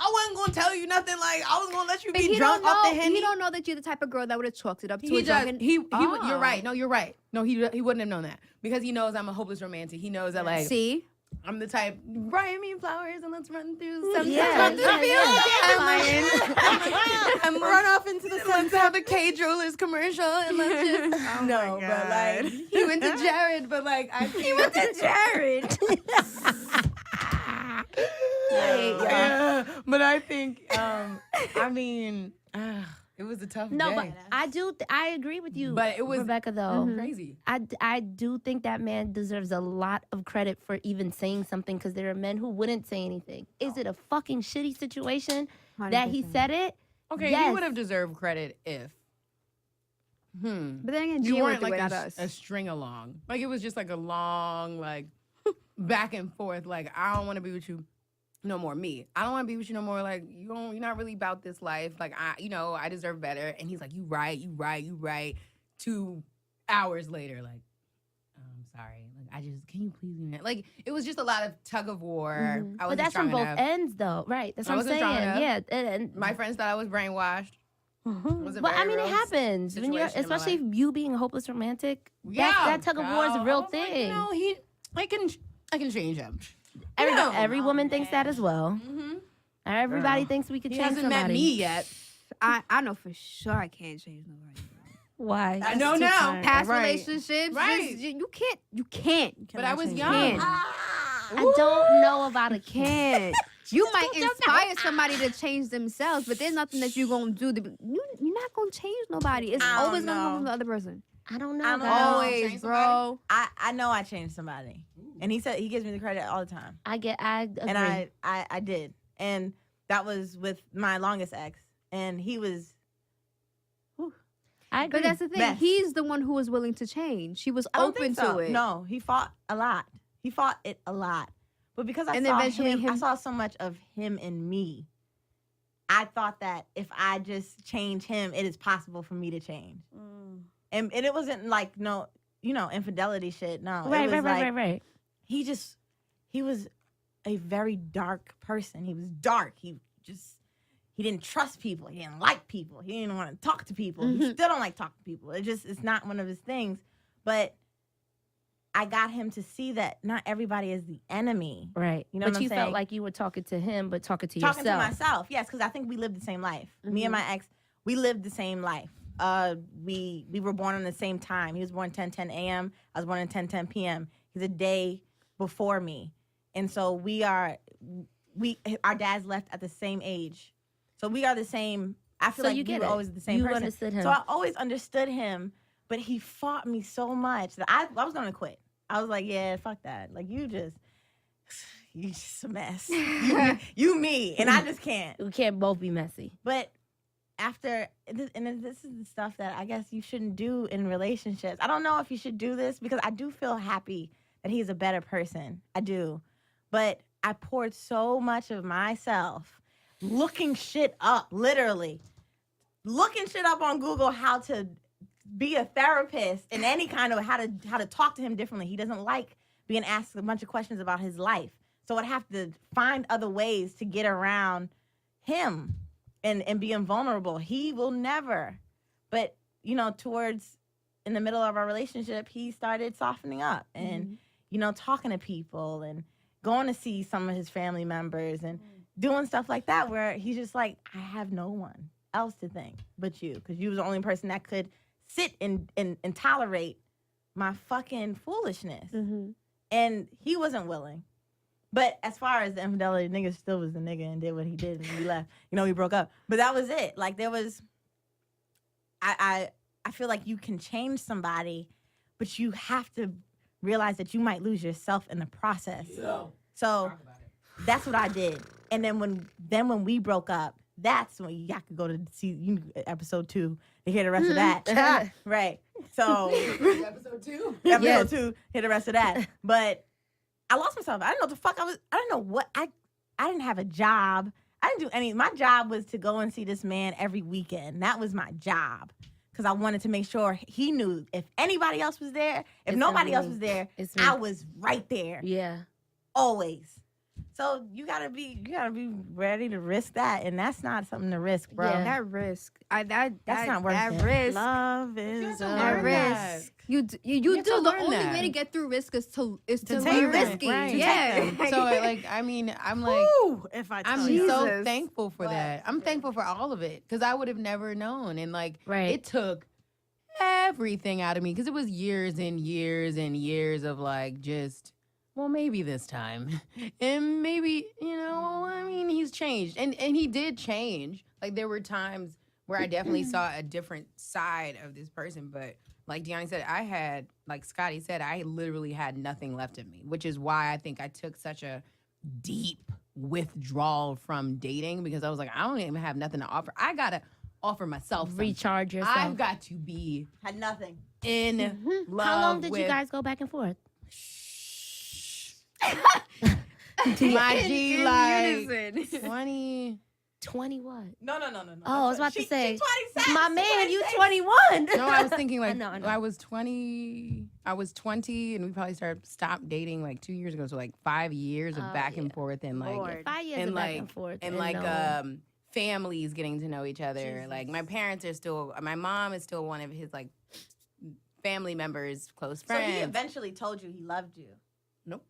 I wasn't gonna tell you nothing. Like I was gonna let you But be he drunk don't off know. the Henny. He don't know that you're the type of girl that would have chalked it up to He a drunken. just You're Oh. right. No, you're right. No, he wouldn't have known that because he knows I'm a hopeless romantic. He knows that like See, I'm the type. Write me flowers and let's run through some. Yeah, run through the yeah, field. I'm Run off into the Let's have a K Jewelers commercial and let's just. No, but like he went to Jared, but like he went to Jared. Yeah, but I think I mean it was a tough No, day. but I agree with you. But it was Rebecca, though. crazy. I do think that man deserves a lot of credit for even saying something because there are men who wouldn't say anything. Is it a fucking shitty situation that he 100%. said it? Okay, he Yes. would have deserved credit if But then again, you Gia weren't went through like it, not us. a string along. Like it was just like a long like back and forth. Like I don't want to be with you no more. Me, I don't want to be with you no more. Like you're not really about this life. Like I deserve better. And he's like, you right. 2 hours later, like I'm sorry. Like can you please be like it was just a lot of tug of war. I But wasn't that's from strong both enough. ends, though. Right. That's I what I'm wasn't strong saying. enough. Yeah. And My friends thought I was brainwashed. It was a but I very mean, it real happens when you're, situation in my especially life. you being a hopeless romantic. Yeah, that tug of war is a girl. real I was like, thing. I can change him. Every woman thinks that as well. Mm-hmm. Everybody thinks we could He change hasn't somebody. met me yet. I know for sure I can't change nobody. Why? I know now. Past Right. relationships, Right. you can't. But I was change young. can't. I don't know about a kid. Can't. You might inspire somebody to change themselves, but there's nothing that you're gonna do. You're not gonna change nobody. It's I don't always gonna come know. from the other person. I don't know. I don't guys. know. Always, change bro. I know I changed somebody, and he said he gives me the credit all the time, I agree. and I did, and that was with my longest ex, and he was. I agree. But that's the thing. Best. He's the one who was willing to change. He was I don't open think so. to it. No, he fought a lot. He fought it a lot, but because I And saw eventually him, I him- saw so much of him in me. I thought that if I just change him, it is possible for me to change, and it wasn't like no, infidelity shit. No, right, it was right. he was a very dark person. He was dark. He didn't trust people. He didn't like people. He didn't want to talk to people. He still don't like talking to people. It's not one of his things. But I got him to see that not everybody is the enemy. Right. You know but what I'm you saying? felt like you were talking to him, but talking to Talking yourself. to myself, yes, because I think we lived the same life. Me and my ex, we lived the same life. We were born on the same time. He was born 10:10 a.m. I was born at 10:10 p.m. He's a day before me, and so our dads left at the same age, so we are the same. I feel So like you get were it. always the same You person. understood him. So I always understood him, but he fought me so much that I was gonna quit. I was like, yeah, fuck that. Like you just a mess. You me, and I just can't. We can't both be messy. But after this is the stuff that I guess you shouldn't do in relationships. I don't know if you should do this because I do feel happy that he's a better person. I do. But I poured so much of myself looking shit up, literally. Looking shit up on Google how to be a therapist and any kind of how to talk to him differently. He doesn't like being asked a bunch of questions about his life. So I'd have to find other ways to get around him and being vulnerable. He will never. But, towards in the middle of our relationship, he started softening up and, talking to people and going to see some of his family members and doing stuff like that where he's just like, I have no one else to thank but you because you was the only person that could sit and tolerate my fucking foolishness. And he wasn't willing. But as far as the infidelity, the nigga still was the nigga and did what he did and we left. We broke up. But that was it. Like there was I feel like you can change somebody, but you have to realize that you might lose yourself in the process. So that's what I did. And then when we broke up, that's when you have to go to see episode 2 to hear the rest of that. Right. So Episode 2. episode 2, hear the rest of that. But I lost myself. I didn't know what the fuck I was. I didn't know what I didn't have a job. I didn't do any. My job was to go and see this man every weekend. That was my job because I wanted to make sure he knew if anybody else was there, if It's nobody gonna else be was there, It's me. I was right there Yeah. always. So you gotta be ready to risk that, and that's not something to risk, bro. Yeah. That risk. That's not worth that it. risk. Love is to a learn that. risk. You have to do. The learn only that. way to get through risk is to take be them, risky. right. To Yeah. take So like, I mean, I'm like, Woo, if I tell I'm you. so Jesus. thankful for that. I'm thankful for all of it because I would have never known. And like, Right. it took everything out of me because it was years and years and years of like just, well, maybe this time, and maybe I mean, he's changed, and he did change. Like there were times where I definitely saw a different side of this person, but like Deanna said, I had, like Scotty said, I literally had nothing left of me, which is why I think I took such a deep withdrawal from dating because I was like, I don't even have nothing to offer. I gotta offer myself something. Recharge yourself. I've got to be Had nothing. in love. How long did with you guys go back and forth? my G, In like unison. 20. 20 what? No. Oh, I was about to say, She 26. my man, you 26. 21. No, I was thinking like I know. I was 20. I was 20, and we probably stopped dating like 2 years ago. So like 5 years of Oh, back and yeah. forth, and like Lord. 5 years and of back like and forth. and and like no. families getting to know each other. Like my parents are still. My mom is still one of his like family members, close So friends. he eventually told you he loved you. Nope.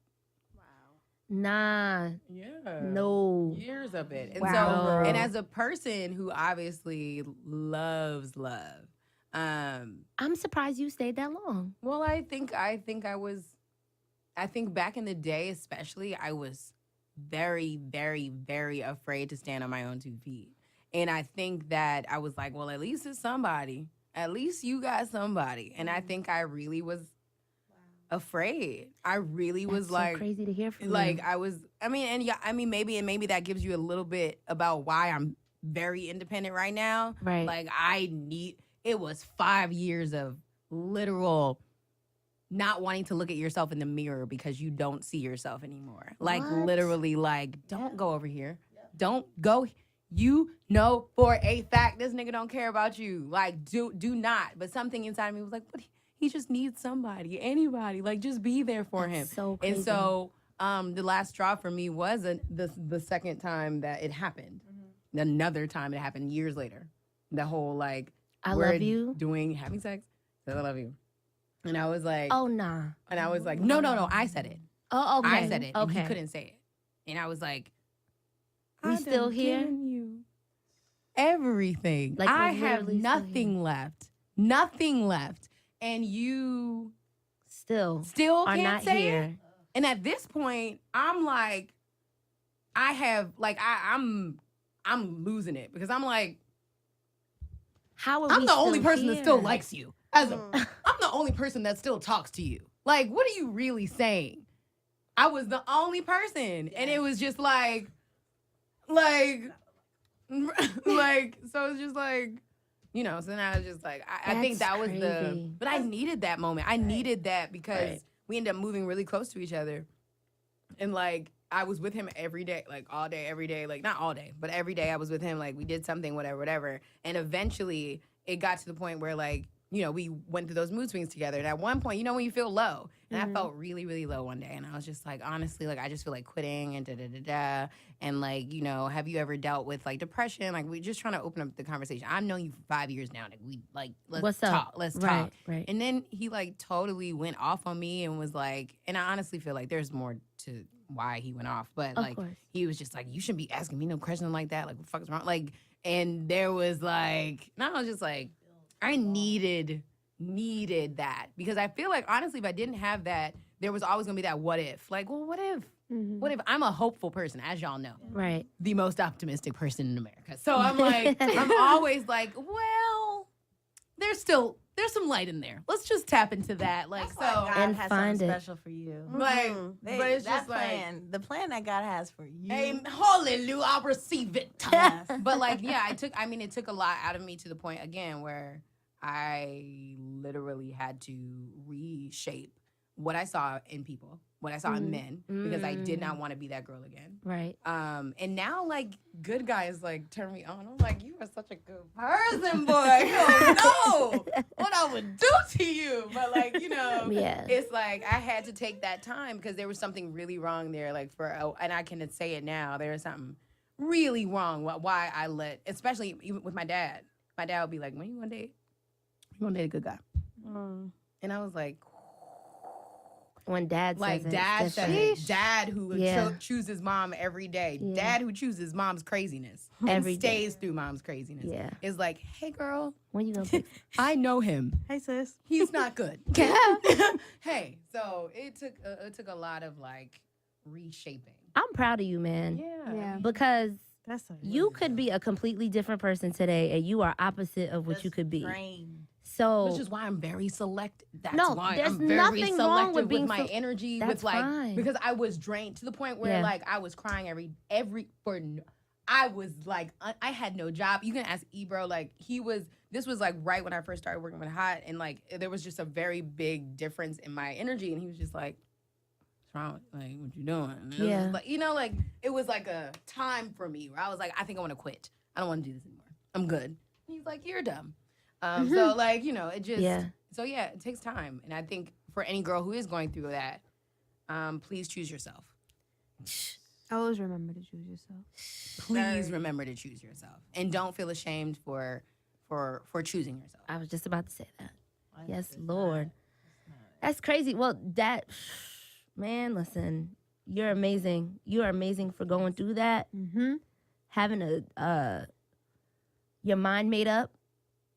Nah, Yeah. no. Years of it. And Wow. so, and as a person who obviously loves love, I'm surprised you stayed that long. well, I think I think back in the day, especially, I was very, very, very afraid to stand on my own 2 feet. And I think that I was like, well, at least it's somebody. At least you got somebody. And I think I really was afraid. I really was That's like, so crazy to hear from like you. I was. I mean, maybe that gives you a little bit about why I'm very independent right now. Right. Like it was 5 years of literal not wanting to look at yourself in the mirror because you don't see yourself anymore. Like What? literally, like don't go over here. Don't go. You know for a fact this nigga don't care about you. Like do not. But something inside me was like, but he just needs somebody, anybody. Like just be there for him. That's so crazy. And so the last straw for me was the second time that it happened. Another time it happened years later. The whole like I we're love you. having sex. Says I love you. And I was like, Oh, nah. and I was like, no, I said it. Oh, okay. I said it. And Okay. he couldn't say it. And I was like, We I still done here? given you everything. Like, I we're have literally still nothing left. Nothing left. And you Still still are can't not say here. it. And at this point, I'm like, I'm losing it because I'm like, How are I'm we the only still person that still here? likes you. I'm the only person that still talks to you. Like, what are you really saying? I was the only person, and it was just like, so it's just like, so then I was just like, I think That's that was crazy. but I needed that moment. I needed that because Right. we ended up moving really close to each other, and like I was with him every day, like all day, every day, like not all day, but every day I was with him. Like we did something, whatever. And eventually it got to the point where like, we went through those mood swings together. And at one point, when you feel low, and I felt really, really low one day. And I was just like, honestly, like I just feel like quitting and da-da-da-da. And like, have you ever dealt with like depression? Like we're just trying to open up the conversation. I've known you for 5 years now. Like let's What's talk. up? Let's Right, talk. right. And then he like totally went off on me and was like, and I honestly feel like there's more to why he went off. But Of like course. he was just like, you shouldn't be asking me no questions like that. Like what the fuck is wrong? Like, and there was like, and I was just like, I needed that because I feel like honestly, if I didn't have that, there was always gonna be that what if. Like, well, what if? What if I'm a hopeful person, as y'all know, Right. the most optimistic person in America. So I'm like, I'm always like, well, there's some light in there. Let's just tap into that. Like, That's so why God And has find something it. special for you. like, but it's that just like, plan, the plan that God has for you. hey, hallelujah, I'll receive it. Yes. But like, yeah, it took a lot out of me to the point again where I literally had to reshape what I saw in people, what I saw in men, because I did not want to be that girl again. Right. And now, like, good guys, like, turn me on. I'm like, you are such a good person, boy. You don't know what I would do to you. But, like, you know, Yeah. it's like I had to take that time because there was something really wrong there. Like, and I can say it now, there was something really wrong. Why I let, especially even with my dad. My dad would be like, when you want to date? You want to date a good guy. And I was like, When dad like says it, dad it's says different. it. Dad who Yeah. chooses mom every day. Yeah. Dad who chooses mom's craziness Every and day. stays through mom's craziness. Yeah. Is like, hey girl, When you gonna fix it? I know him. Hey, sis. He's not good. Hey, so it took a lot of like reshaping. I'm proud of you, man. Yeah. Because That's so you could be a completely different person today, and you are opposite of what you could be. So, Which is why I'm very select. That's No, why there's I'm very nothing wrong selective with being my energy That's with like fine. because I was drained to the point where Yeah. like I was crying I was like I had no job. You can ask Ebro, like this was like right when I first started working with Hot, and like there was just a very big difference in my energy, and he was just like, what's wrong? Like, what you doing? And it was Yeah. just like, you know, like it was like a time for me where I was like, I think I want to quit. I don't want to do this anymore. I'm good. And he's like, you're dumb. So like, you know, it just so yeah, it takes time. And I think for any girl who is going through that, please choose yourself. Always remember to choose yourself. Please remember to choose yourself. And don't feel ashamed for choosing yourself. I was just about to say that. Yes, Lord. That's crazy. Well, man, listen, you're amazing. You are amazing for going through that. Having your mind made up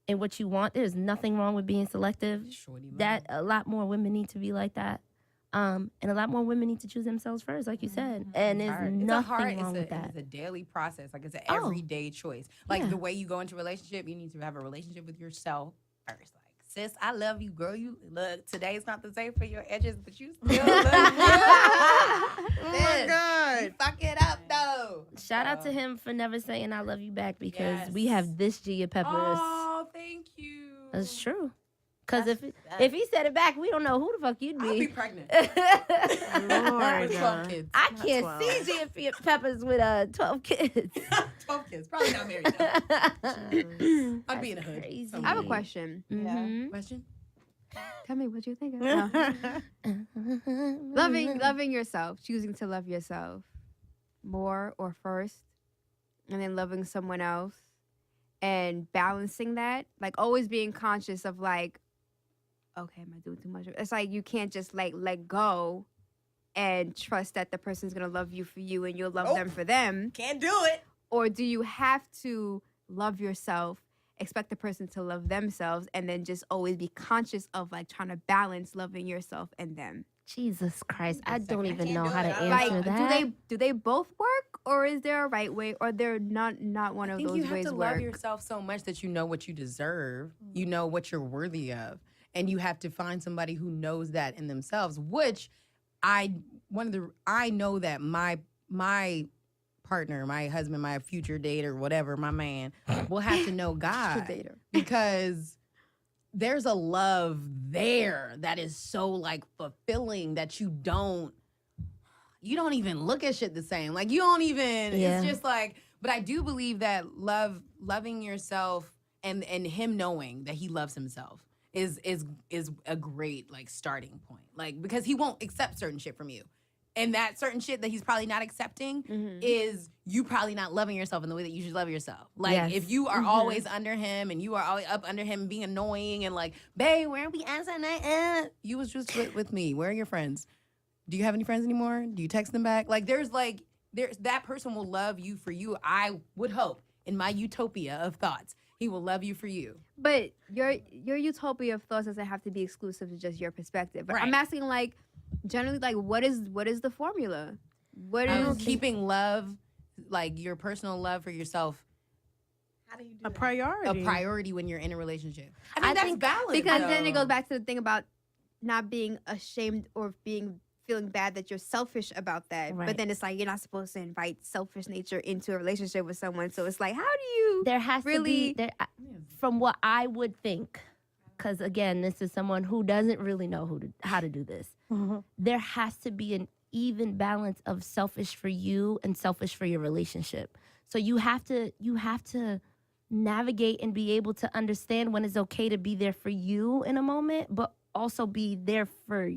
and what you want. There's nothing wrong with being selective. Shorty love. That a lot more women need to be like that. And a lot more women need to choose themselves first, like you said. And there's nothing wrong with that. It's a daily process. Like it's an everyday choice. Like Yeah. the way you go into a relationship, you need to have a relationship with yourself first. Like, sis, I love you, girl. You look, today's not the same for your edges, but you still look good. Oh my God. You fuck it up though. Shout out to him for never saying I love you back because Yes. we have this Gia Peppers. Oh, thank you. That's true. Because if he said it back, we don't know who the fuck you'd I'll be be. pregnant. Lord, With 12 kids. I can't 12. see Gia Peppers with 12 kids. 12 kids. Probably not married though. I'd be in a hood. crazy. I have a question. Mhm. Question? Tell me what you think. Loving yourself, choosing to love yourself more or first, and then loving someone else, and balancing that, like always being conscious of like, okay, am I doing too much? It's like you can't just like let go and trust that the person's gonna love you for you and you'll love them for them. Can't do it. Or do you have to love yourself, expect the person to love themselves, and then just always be conscious of like trying to balance loving yourself and them? Jesus Christ. I don't even can't know do how to it. answer Like, that. do they both work, or is there a right way, or they're not one I of think those you have ways to work? love yourself so much that you know what you deserve. You know what you're worthy of. And you have to find somebody who knows that in themselves, which I know that my partner, my husband, my future dater, whatever, my man, will have to know God. dater. Because there's a love there that is so like fulfilling that you don't even look at shit the same. Like you don't even, Yeah. it's just like, but I do believe that loving yourself and him knowing that he loves himself is a great like starting point. Like, because he won't accept certain shit from you. And that certain shit that he's probably not accepting is you probably not loving yourself in the way that you should love yourself. Like, Yes. if you are always under him and you are always up under him being annoying and like, babe, where are we at tonight? You was just with me. Where are your friends? Do you have any friends anymore? Do you text them back? Like, there's that person will love you for you. I would hope in my utopia of thoughts, he will love you for you. But your utopia of thoughts doesn't have to be exclusive to just your perspective. But I'm Right. asking, like, generally, like, what is the formula? What is Keeping love, like your personal love for yourself, How do you do A that? priority. a priority when you're in a relationship. I I think that's think- valid. because then it though. goes back to the thing about not being ashamed or feeling bad that you're selfish about that. Right. But then it's like you're not supposed to invite selfish nature into a relationship with someone. So it's like, how do you There has really- to be, from what I would think, because again, this is someone who doesn't really know how to do this. There has to be an even balance of selfish for you and selfish for your relationship. So you have to navigate and be able to understand when it's okay to be there for you in a moment, but also be there for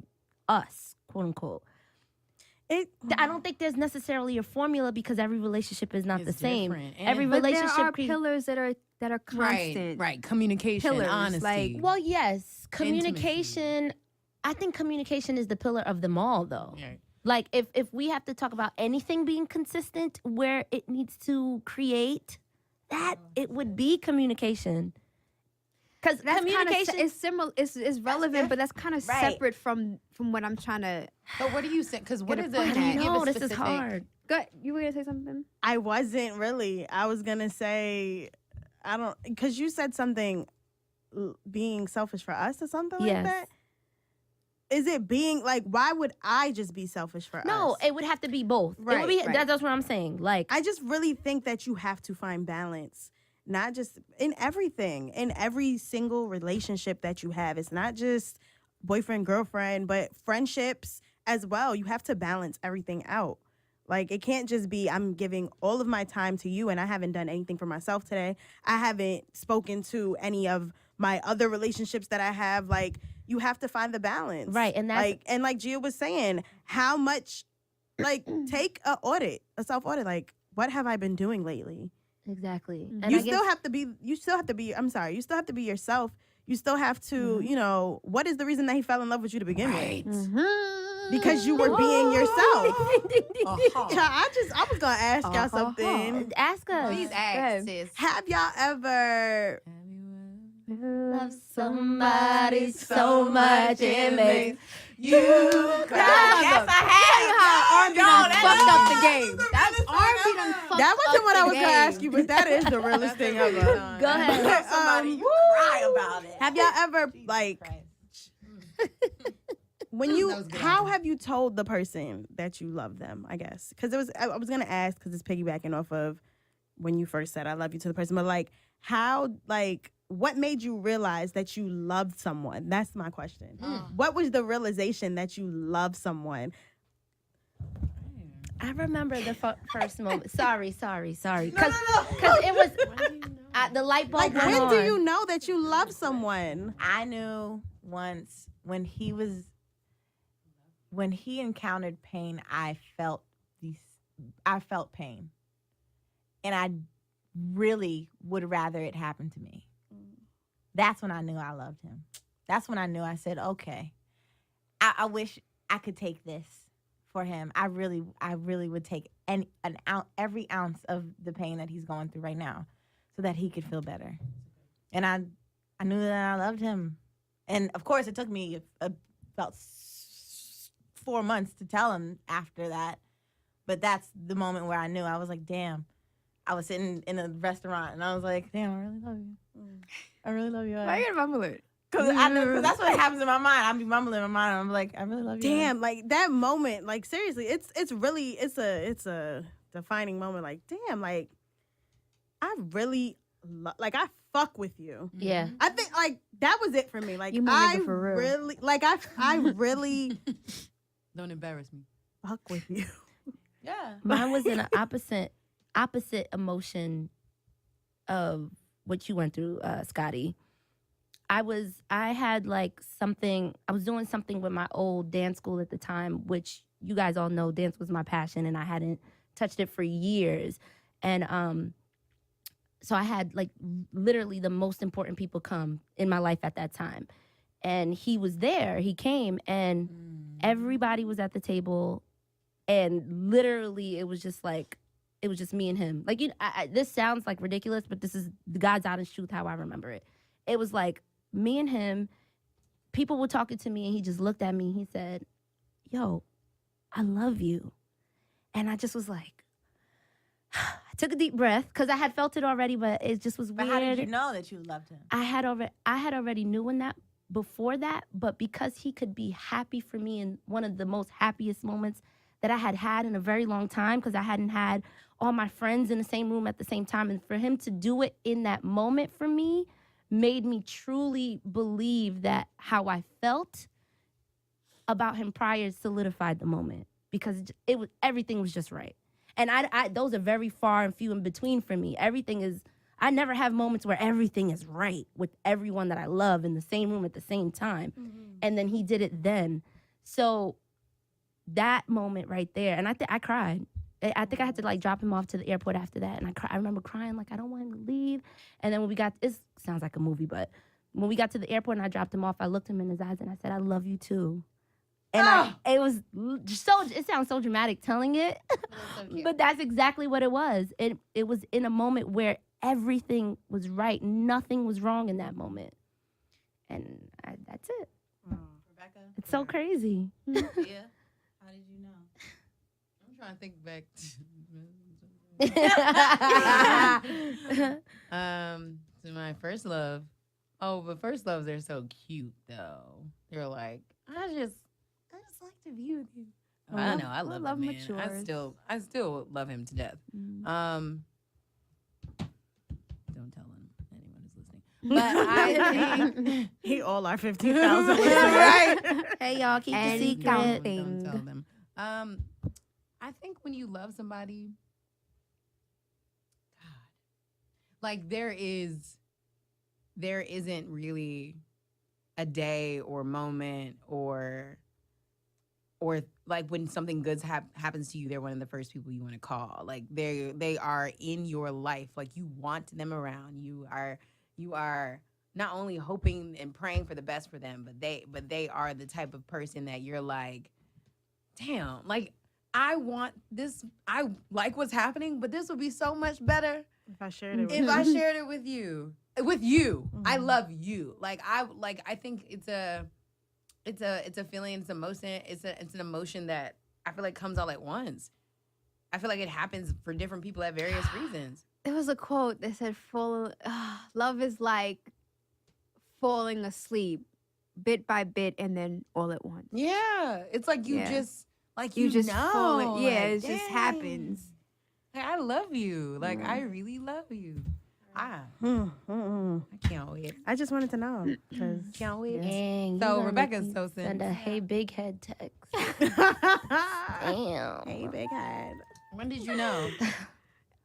us, quote unquote. I don't think there's necessarily a formula because every relationship is not the same. Every But relationship there are pillars that are constant. Right. Communication, Pillars, honesty. like- Well, yes, communication. I think communication is the pillar of them all, though. Right. Like, if we have to talk about anything being consistent where it needs to create that, it would be communication. Because That's communication is similar. It's relevant, but that's kind of Right. separate from what I'm trying to. But what do you say? Because what Get is a it? point Can you at. give no, a this is specific- hard. Go. You were gonna say something? I wasn't really. I was gonna say, I don't, because you said something, being selfish for us or something like Yes. that. Is it being like? Why would I just be selfish for us? No, it would have to be both. It would Right, be, right. That's what I'm saying. Like, I just really think that you have to find balance, not just in everything, in every single relationship that you have. It's not just boyfriend, girlfriend, but friendships as well. You have to balance everything out. Like, it can't just be I'm giving all of my time to you and I haven't done anything for myself today. I haven't spoken to any of my other relationships that I have. Like, you have to find the balance. Right, and that's- like Gia was saying, how much, like, take a self-audit. Like, what have I been doing lately? exactly. You And You I guess- still have to be yourself. You still have to, what is the reason that he fell in love with you to begin with? Because you were being yourself. I was gonna ask y'all something. Ask us. Please ask, sis. Have y'all ever Love somebody so much it makes you cry. Yes, I have. R&B done fucked up the game. That's R&B done fucked that wasn't up what the I was gonna game. ask you, but that is the realest thing ever. Go ahead. Somebody, you cry about it. Have y'all ever like when you That was good. how have you told the person that you love them? I guess because I was gonna ask because it's piggybacking off of when you first said I love you to the person, but like how what made you realize that you loved someone? That's my question. What was the realization that you love someone? I remember the first moment. Sorry. Because it was the light bulb Like went when on. do you know that you love someone? I knew once when he encountered pain, I felt pain. And I really would rather it happen to me. That's when I knew I loved him. That's when I knew I said, okay, I wish I could take this for him. I really would take every ounce of the pain that he's going through right now so that he could feel better. And I knew that I loved him. And of course, it took me about 4 months to tell him after that. But that's the moment where I knew. I was like, damn. I was sitting in a restaurant and I was like, damn, I really love you. I really love you. Why you gonna mumble it? Because I know, because that's what happens in my mind. I'll be mumbling in my mind. I'm like, I really love you. Damn, like that moment, like seriously, it's a defining moment. Like, damn, like I really I fuck with you. Yeah. I think like that was it for me. Like You my I nigga for real. really like I really Don't embarrass me. fuck with you. Yeah. Mine was in an opposite emotion of what you went through, Scotty. I was doing something with my old dance school at the time, which you guys all know dance was my passion and I hadn't touched it for years. And so I had like literally the most important people come in my life at that time. And he was there, he came and everybody was at the table and literally it was just me and him. Like, this sounds like ridiculous, but this is the God's honest truth how I remember it. It was like me and him, people were talking to me and he just looked at me. He said, yo, I love you. And I just was like, I took a deep breath because I had felt it already, but it just was But weird. how did you know that you loved him? I had already knew in that before that, but because he could be happy for me in one of the most happiest moments that I had in a very long time, because I hadn't had all my friends in the same room at the same time, and for him to do it in that moment for me made me truly believe that how I felt about him prior solidified the moment, because it was, everything was just right. And I those are very far and few in between for me. I never have moments where everything is right with everyone that I love in the same room at the same time. And then he did it then. So that moment right there, and I cried. I think I had to like drop him off to the airport after that, and I remember crying like I don't want him to leave. And then when we got, it sounds like a movie, but when we got to the airport and I dropped him off, I looked him in his eyes and I said, "I love you too." And it was so, it sounds so dramatic telling it, but that's exactly what it was. It was in a moment where everything was right, nothing was wrong in that moment, and that's it. Rebecca, It's so crazy. yeah. How did you know? I'm trying to think back. To my first love. Oh, but first loves, they're so cute though. They're like, I just like to be with you. I don't know. I love him, man. I still love him to death. Don't tell him, anyone who's listening. But I think He all our 15,000 listeners. right. Hey y'all, keep the And secret. counting. Don't tell them. I think when you love somebody, God, like there isn't really a day or moment or like when something good happens to you, they're one of the first people you want to call. Like they are in your life. Like you want them around. You are not only hoping and praying for the best for them, but they are the type of person that you're like, damn, like I want this. I like what's happening, but this would be so much better If I shared it with if I shared it with you. With you, I love you. I think it's a feeling, it's emotion, it's an emotion that I feel like comes all at once. I feel like it happens for different people at various reasons. There was a quote that said, love is like falling asleep bit by bit and then all at once. Yeah, it's like you Yeah. just You just know, fall. Yeah, like, it just dang. happens. Like, I love you. Like I really love you. I can't wait. I just wanted to know. 'Cause Can't wait. Dang, you So gonna Rebecca's make me so send a hey big head text. Damn. Hey, big head. When did you know?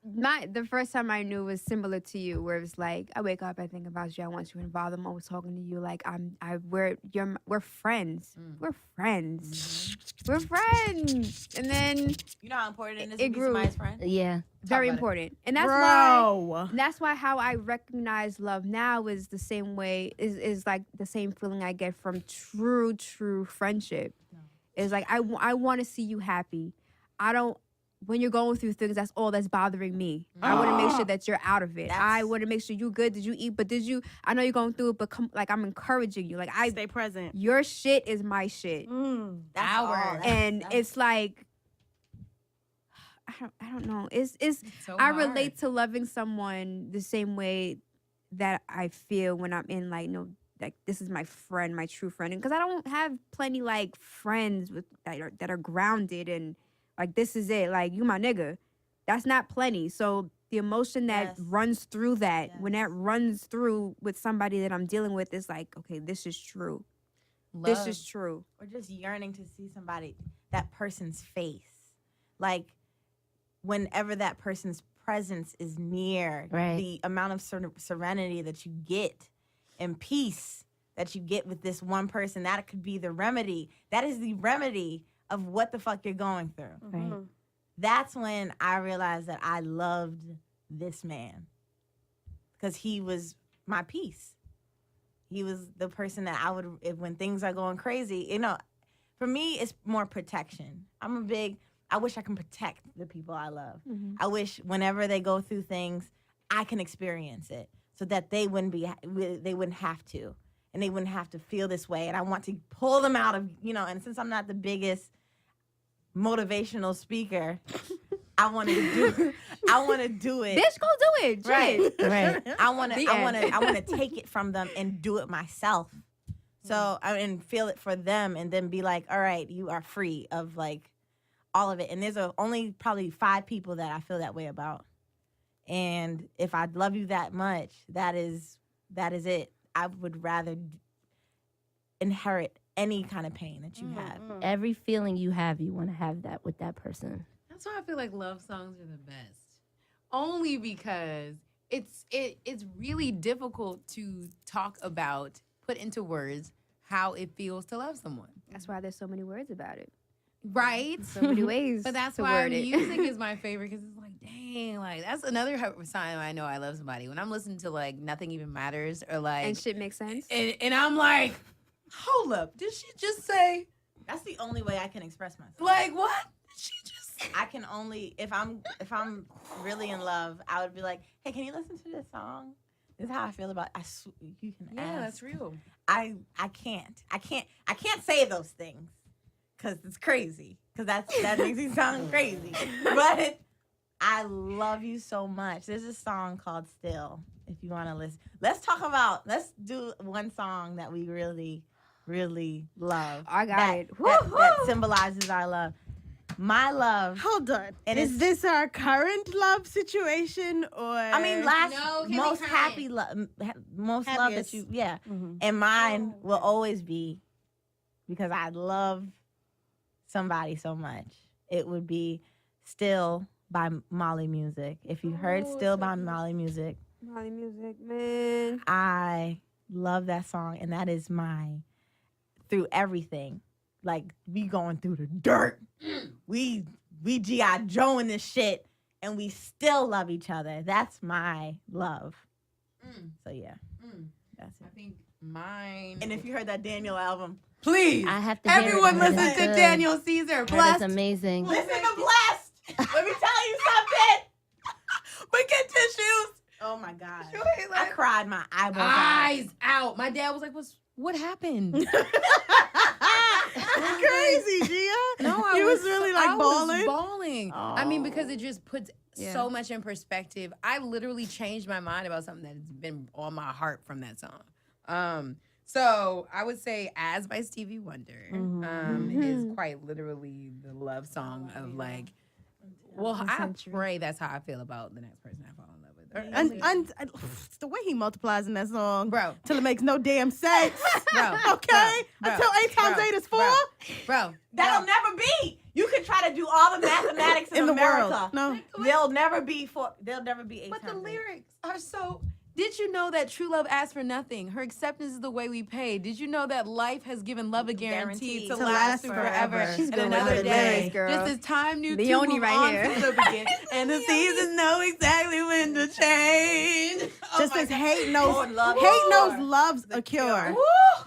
The first time I knew was similar to you, where it was like I wake up, I think about you, I want you involved, I'm always talking to you, like we're friends, we're friends, we're friends, and then You know how important it is It to be grew. somebody's friend? Yeah. very about it. important, and that's Bro. why how I recognize love now is the same way is like the same feeling I get from true friendship. It's like I want to see you happy. I don't. When you're going through things, that's all that's bothering me. I want to make sure that you're out of it. I want to make sure you good. Did you eat? But did you? I know you're going through it, but I'm encouraging you. Like Stay present. your shit is my shit, That's Ours. all. and it's like I don't know. It's So I hard. relate to loving someone the same way that I feel when I'm in like like this is my friend, my true friend, because I don't have plenty like friends that are grounded and like this is it, like you my nigga. That's not plenty. So the emotion that Yes. runs through that, when Yes. that runs through with somebody that I'm dealing with, is like, okay, this is true. This Love. is true. Or just yearning to see that person's face. Like, whenever that person's presence is near, Right. the amount of serenity that you get and peace that you get with this one person, that could be the remedy. That is the remedy of what the fuck you're going through. Right. That's when I realized that I loved this man, because he was my peace. He was the person that when things are going crazy, for me, it's more protection. I wish I can protect the people I love. I wish whenever they go through things, I can experience it so that they wouldn't have to, and they wouldn't have to feel this way. And I want to pull them out of, and since I'm not the biggest motivational speaker, I want to do it. Bitch, go do it. Right, Shit. right. I want The to take it from them and do it myself. So and feel it for them, and then be like, all right, you are free of like all of it. And there's only probably 5 people that I feel that way about. And if I love you that much, that is that is it. I would rather inherit any kind of pain that you have. Every feeling you have, you want to have that with that person. That's why I feel like love songs are the best. Only because it's really difficult to talk about, put into words how it feels to love someone. That's why there's so many words about it. Right? So many ways. But that's to why word it. music is my favorite, because it's like, dang, like that's another sign I know I love somebody. When I'm listening to like Nothing Even Matters or like And shit makes sense. and I'm like, hold up, did she just say That's the only way I can express myself. like what? Did she just say? I can only if I'm really in love, I would be like, hey, can you listen to this song? This is how I feel about. You can Yeah, ask. that's real. I can't say those things because it's crazy. Because that makes me sound crazy. But I love you so much. There's a song called Still. If you want to listen, let's do one song that we really, really love. I got it. That symbolizes our love. My love. Hold on. And Is this our current love situation or? I mean, No, can most be happy love, most love that Happiest. you, yeah. Mhm. And mine will always be, because I love somebody so much. It would be Still by Molly Music. If you heard Still by Molly Music, Molly music, man. I love that song, and that is through everything. Like, we going through the dirt. We G.I. Joeing this shit, and we still love each other. That's my love. So yeah, that's I it. think mine. And if you heard that Daniel album, Please. I have to hear Everyone it. That is listen to good. Daniel Caesar. That is Blessed. amazing. listen to Blessed. Let me tell you something. But get tissues. Oh my God, Wait, I like, cried my eyeballs out. eyes out. My dad was like, what happened? Crazy, Gia. No, you was really like I bawling. was bawling. I mean, because Oh. it just puts Yeah. so much in perspective. I literally changed my mind about something that has been on my heart from that song. So I would say "As" by Stevie Wonder is quite literally the love song of like. Well, I Century. pray that's how I feel about the next person I fall in love with. It's the way he multiplies in that song, Bro, till it makes no damn sense. bro, Okay, bro, until 8 times bro, 8 is 4 bro. That'll never be. You can try to do all the mathematics in, in the America. world. No, They'll never be 8 But the times eight. lyrics are so. Did you know that true love asks for nothing? Her acceptance is the way we pay. Did you know that life has given love a guarantee to last forever? She's and good with another the day, lyrics, girl. just as time knew to Leonie move right on here. from the beginning, and the seasons know exactly when to change. just as hate knows Lord, love hate is knows cure. love's The a cure. cure.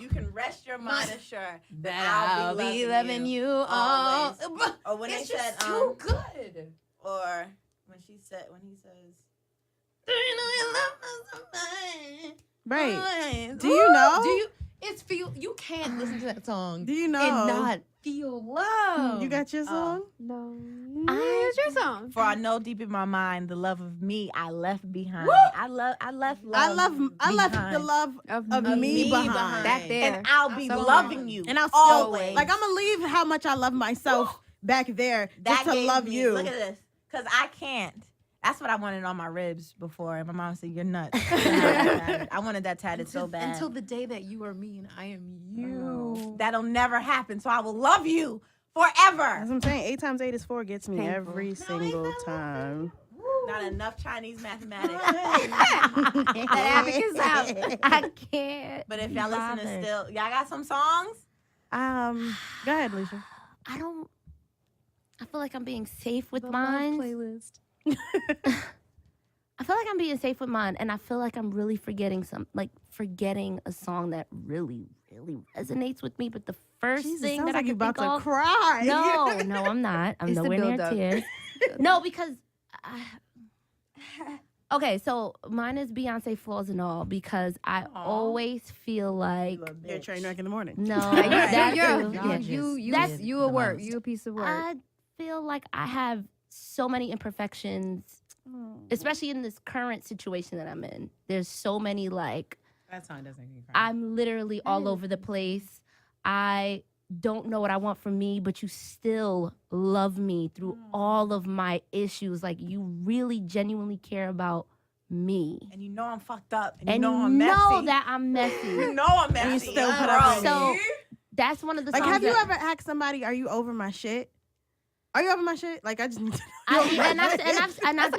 You can rest your mind assured That I'll be loving you always. always. Or when It's they said, just too good. or when he says, Right. Do you know? Do you? It's feel. You can't listen to that song Do you know? and not feel love. You got your song? No. It's your song. for I know deep in my mind the love of me I left behind. Woo! I left I left behind. the love Of of me behind. That there. And I'll be So loving long. you. And I'll always. still like I'm gonna leave how much I love myself back there just to gave love me- you. Look at this. Because I can't. That's what I wanted on my ribs before. And my mom said, you're nuts. I wanted that tatted so bad. Until the day that you are me and I am you. That'll never happen. So I will love you forever. That's what I'm saying. 8 times 8 is 4 gets me Painful. every single time. Not enough Chinese mathematics. That abacus out. I can't. But if y'all listen to Bothered. still, y'all got some songs? Go ahead, Alicia. I feel like I'm being safe with The love mine. playlist. I feel like I'm being safe with mine, and I feel like I'm really forgetting a song that really, really resonates with me. But the first Jesus, thing sounds that I like you can about think to of, cry. no, I'm not. I'm It's the nowhere near buildup. tears. No, because okay, so mine is Beyonce Flaws and All because I always feel like You're a train wreck in the morning. no, You're, that you're, too. you, you a work. You a piece of work. I feel like I have so many imperfections, especially in this current situation that I'm in. There's so many like That song doesn't make me cry. I'm literally all over the place. I don't know what I want from me, but you still love me through all of my issues. Like you really genuinely care about me. And you know I'm fucked up. And And you know you I'm messy. know that I'm messy. You know I'm messy. And you still put up with So me. that's one of the Like, songs have you that- ever asked somebody, "Are you over my shit? Are you over my shit?" Like, I just need to know. I've That's a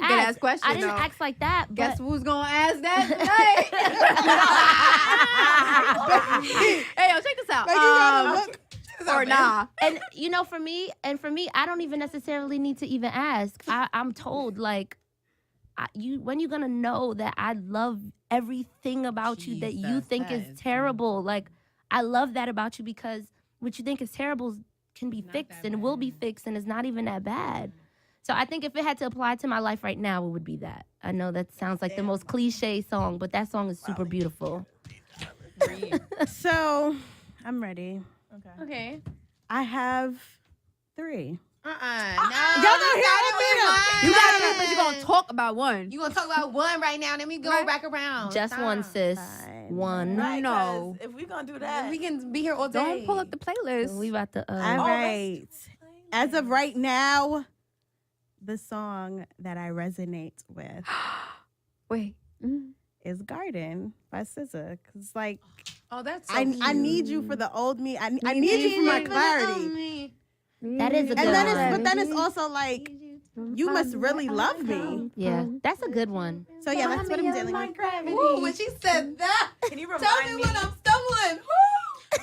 good ass asked. question, I didn't though. ask like that. Guess But who's gonna ask that tonight? Hey, yo, check this out. Like, you gotta look. Or nah. and you know, for me, I don't even necessarily need to even ask. I'm told like, when you're gonna know that I love everything about you that you Jesus, think that is is terrible. Like, I love that about you because what you think is terrible can be Not fixed that and will be fixed and it's not even that bad. So I think if it had to apply to my life right now, it would be that. I know that sounds like the most cliche song, but that song is super beautiful. So, I'm ready. Okay. I have 3. No. Y'all don't hear it, You gotta, but you gonna talk about one. You gonna talk about one right now, then we go back around. Just one, sis. Fine. One. Right, No. 'cause if we're going to do that. We can be here all day. Don't pull up the playlist. We about to. All that's- right. As of right now, the song that I resonate with Wait. is Garden by SZA. Cause like Oh, that's so I cute. need you for the old me. I need you for my clarity. That is a good And then one. but then it's also like you must really love me. Yeah, that's a good one. So yeah, that's what I'm dealing with. Ooh, when she said that, Can you tell remind me me? when I'm stumbling.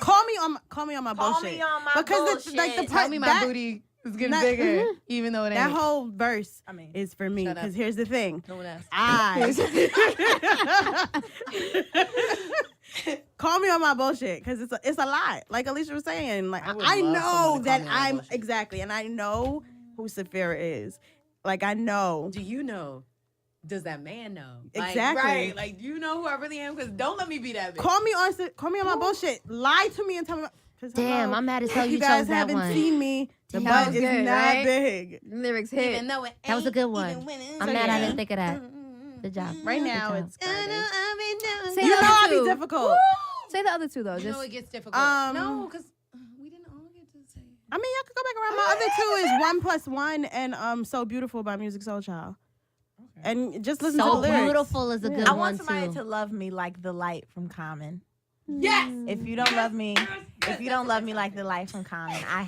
Call me on my Call bullshit. me on my because bullshit. it's like the Tell part me my that, booty is getting that- bigger, even though it ain't. that whole verse I mean, is for me. Shut up. Because here's the thing. no one asked. Call me on my bullshit because it's a lot. Like Alicia was saying, like I would I love know someone to call that me on my I'm bullshit. exactly, and I know who Saphira is. Like I know. Do you know? Does that man know? Like, Exactly. right. Like, do you know who I really am? Because don't let me be that bitch. Call me on my bullshit. Lie to me and tell me. 'Cause Damn, hello, I'm mad as hell if you you guys chose that haven't one. seen me. The That butt was is good, not right? big. Lyrics hit. Even though it That was a ain't good one. even when it's I'm So mad I yeah. didn't think of that. Good job. Right Good now job. it's Garden. Say You the know other I'll be two. difficult. Say the other two though. You know Just it gets difficult. Um, No, because we didn't all get to say. I mean, y'all could go back around. My other 2 is 1+1 and So Beautiful by Music Soul Child. And just listen to the So lyrics. beautiful is a good I one want somebody too. to love me like the light from Common. Yes. If you don't love me, if you don't love me like the light from Common, I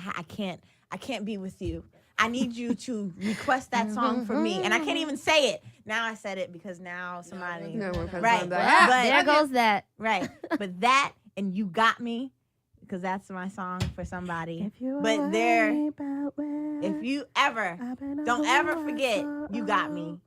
can't be with you. I need you to request that song for me, and I can't even say it. Now I said it because now somebody No, we're right, friends. but There goes that. right, but that and you got me because that's my song for somebody. But there, if you ever don't ever forget, you got me.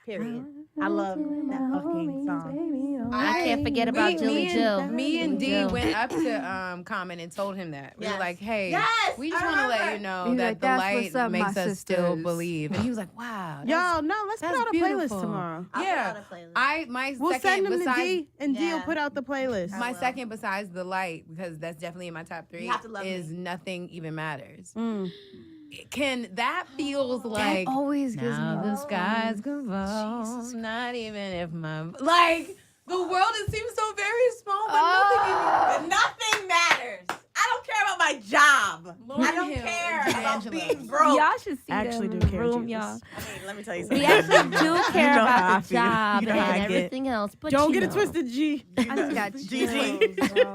Period. I love that fucking song. I can't forget about Julie Jill. Me and Julie D Jill. went up to Common and told him that. We were Yes. like, hey, Yes, we just I want to let remember. you know He's that like, the "That's light what's up, my makes us still sisters." believe. And he was like, wow. that's- Y'all, no, let's put that's out a beautiful. playlist tomorrow. Yeah. My We'll second send them to besides D, and D will Yeah. put out the playlist. my will. second besides the light, because that's definitely in my top 3, You have to love is me. Nothing Even Matters. Mm. That feels like that always gives now me the skies can fall. Not even if my like the world it seems so very small, but But nothing matters. I don't care about my job. Lauryn I don't Hill care and about D'Angelo. being broke. Y'all should see Actually them do in the care, room, Jesus. y'all. I mean, let me tell you We something. actually do care know how I about the feel. job You know how I and get. everything else. But Don't you get it know. twisted, G. I just got GG. chills, bro.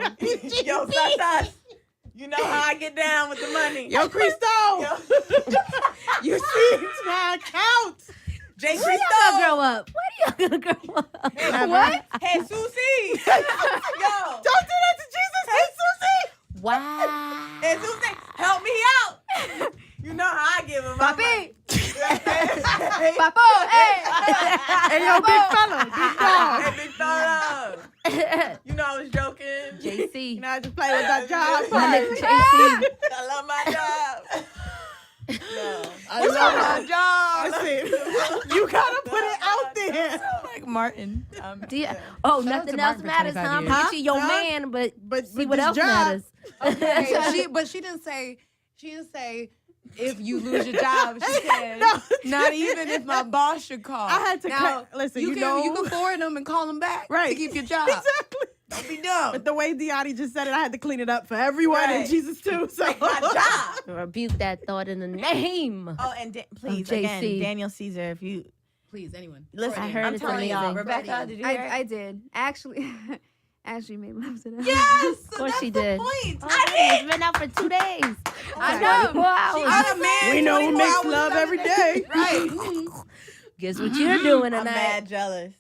Yo, sus. You know how I get down with the money. Yo, Cristo! Yo. You see my account! Jay Where y'all Cristo. gonna grow up? Where y'all gonna grow up? What? Hey, Susie. Yo. Don't do that to Jesus! Hey, Susie! Wow. Hey, Susie, help me out. You know how I give him my money. Papi. Papo, hey. Hey, yo, big fella, big dog. Hey, big fella. You know I was joking. JC. You know, I just play with that job. My nigga JC. I love my job. Yo, I love my job. Listen, you gotta put it out there. like Martin. Oh, Shout out nothing to else Martin for matters, 25 huh? years. Get you your Huh? man, but But see with what this else job, matters. Okay, but she didn't say. She didn't say if you lose your job. She said No. not even if my boss should call. I had to now, cut- listen, you know- you can forward them and call them back Right. to keep your job. Exactly. Don't be dumb. But the way Diotti just said it, I had to clean it up for everyone and Right. Jesus too. So my job. Rebuke that thought in the name. Oh, and please, JC. again, Daniel Caesar, if you Please, anyone. Listen, I heard I'm it's telling y'all, amazing. Rebecca, did you hear I it? did. Actually made love to that. Yes, Of course she did. point. It's been out for 2 days. I know. 24 hours. I'm mad. We know who 24 makes hours love better every than- day. Right. Guess what you're doing I'm tonight? mad jealous.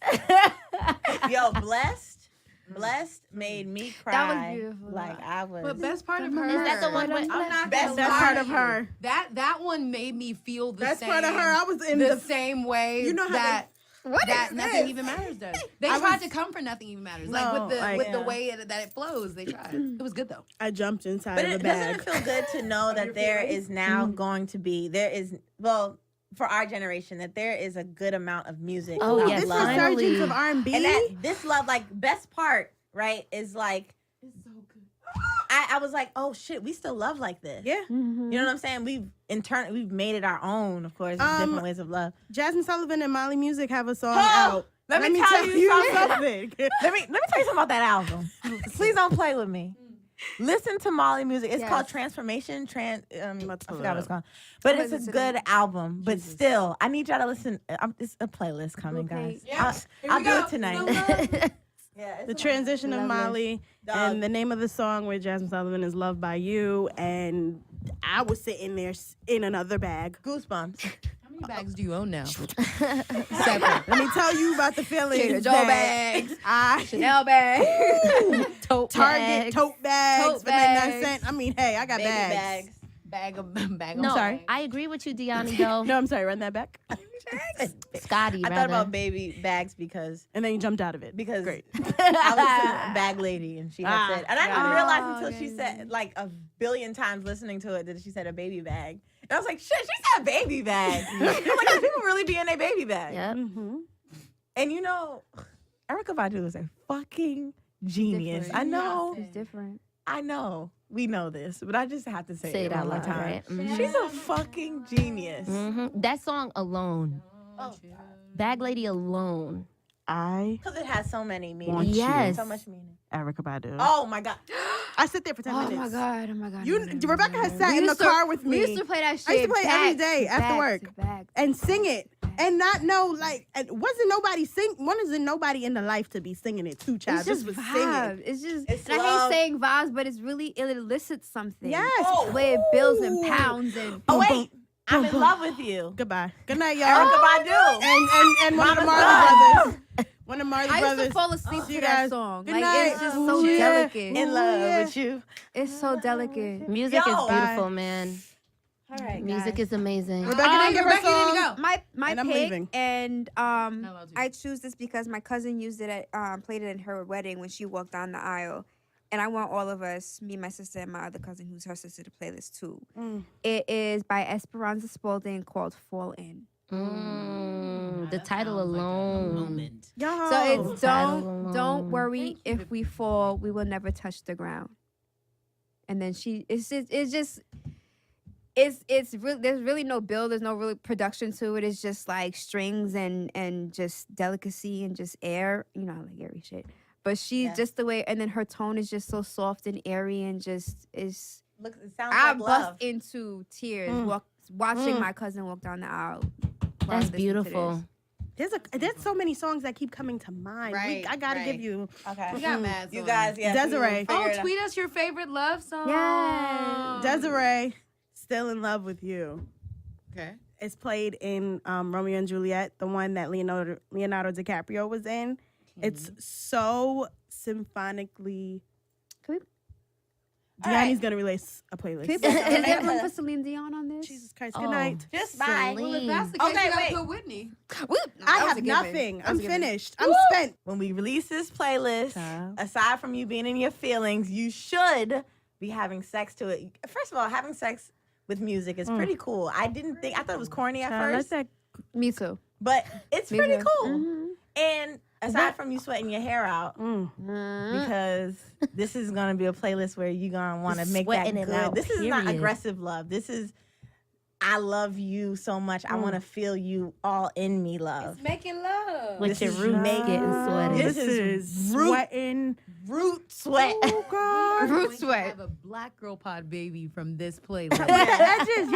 Yo, blessed made me cry. That was beautiful. Like I was. But best part of her. Is that the one with I'm not Best gonna That's lie part to of you. her. That one made me feel the That's same. part of her. I was in the the. same way. You know how that What that is nothing this? even matters does. They I tried was- to come for nothing even matters. No, Like like- with the Yeah. way that it flows, they tried. It was good though. I jumped inside But of it the doesn't bag. it feel good to know that there is now going to be for our generation that there is a good amount of music. Oh, about yes, This love. finally. resurgence of R&B. And that this love, like best part, right, is like It's so good. I was like, oh shit, we still love like this. Yeah. Mhm. You know what I'm saying? We've made it our own, of course, different ways of love. Jasmine Sullivan and Molly Music have a song Oh, out. let me tell you something. Let me tell you something about that album. Please don't play with me. Listen to Molly Music. It's called Yes. Transformation. I pull it forgot what it's up. called. But I'm it's a listening. good album. But Jesus. still, I need y'all to listen. It's a playlist coming, Okay. guys. Yes. Here I'll we do go. it tonight. Yeah, The transition of Lovely. Molly and the name of the song with Jasmine Sullivan is "Loved by You," and I was sitting there in another bag. Goosebumps. How many bags do you own now? Let me tell you about the feelings. Trader Joe that bags. I Chanel bag. Tote Target bags. tote bags Tote for 99 bags. cents. I mean, hey, I got Baby bags. bags. Bag. No, sorry. I agree with you, Deani, though. No, I'm sorry. Run that back. Scotty, I rather. thought about baby bags because And then you jumped out of it. because Great. I was a bag lady and she had said, and I didn't got it. realize Oh, until she okay. said like a billion times listening to it that she said a baby bag. And I was like, shit, she said baby bag. I'm like, "Cause people really be in a baby bag. Yep. Mm-hmm. And you know, Erykah Badu is a fucking genius. Different. I know. It's different. I know. We know this, but I just have to say, Say it out one more loud, time. right? Mhm. She's a fucking genius. That song alone, Bag Lady alone. I Because it has so many meanings. Want you. Yes. So much meaning. Erykah Badu. Oh my God. I sit there for 10 Oh minutes. my god! Oh my god! You, Rebecca has sat We in the used to- car with me. We used to play that shit. I used to play it every back day to after back work. to back. and sing it and not know like and wasn't nobody in the life to be singing it too, child. It's just was vibe. singing. It's just. It's and I love. hate saying vibes, but it's really it elicits something. Yes. Oh. The way it builds and pounds and. Oh, Boom, wait. I'm in love with you. Goodbye. Good night, y'all. Erykah Badu. And one of the Mama's Marley done. brothers. One of Marley I used brothers. to fall asleep You to that guys- song. Good Like night. it's just Ooh, so yeah. delicate. In love yeah. with you. It's so delicate. Music is Yo. beautiful, man. All right, Music is amazing. Rebecca didn't give her Rebecca didn't song. go. My And I'm pick, leaving. and Not allowed to. I choose this because my cousin used it at played it at her wedding when she walked down the aisle, and I want all of us, me, my sister, and my other cousin, who's her sister, to play this too. Mm. It is by Esperanza Spalding called "Fall In." The title alone. Y'all. So it's title don't alone. worry if we fall, we will never touch the ground. And then it's really there's really no build, there's no really production to it. It's just like strings and just delicacy and just air, you know, I like airy shit. But she's Yeah. just the way, and then her tone is just so soft and airy and just is. Look, it sounds I like bust love. into tears Mm. watching my cousin walk down the aisle. while That's listening to beautiful. this. There's so many songs that keep coming to mind. Right, I gotta right. give you Okay. We got mad. You songs. guys, yeah. Desiree. Oh, tweet us your favorite love song. Yes. Desiree, "Still in Love with You." Okay. It's played in Romeo and Juliet, the one that Leonardo DiCaprio was in. It's so symphonically. Can we- All Deani's right. gonna release a playlist. Is there room for Celine Dion on this? Jesus Christ! Oh. Good night. Just bye. Well, if that's the case, Okay, you gotta wait. put Whitney. I have nothing. I'm finished. I'm spent. When we release this playlist, Child. aside from you being in your feelings, you should be having sex to it. First of all, having sex with music is pretty cool. I thought it was corny at Child, first, let Me too. but it's Me pretty too. cool. Mhm. And aside from you sweating your hair out, because this is gonna be a playlist where you're gonna want to make that Sweating it good. out, This is not period. aggressive love. This is I love you so much. I want to feel you all in me, love. Making love. With This your is roots not- getting sweaty. This This is is root- sweating. Root sweat. Oh God. Root Going to sweat. have a black girl pod baby from this playlist. Your edges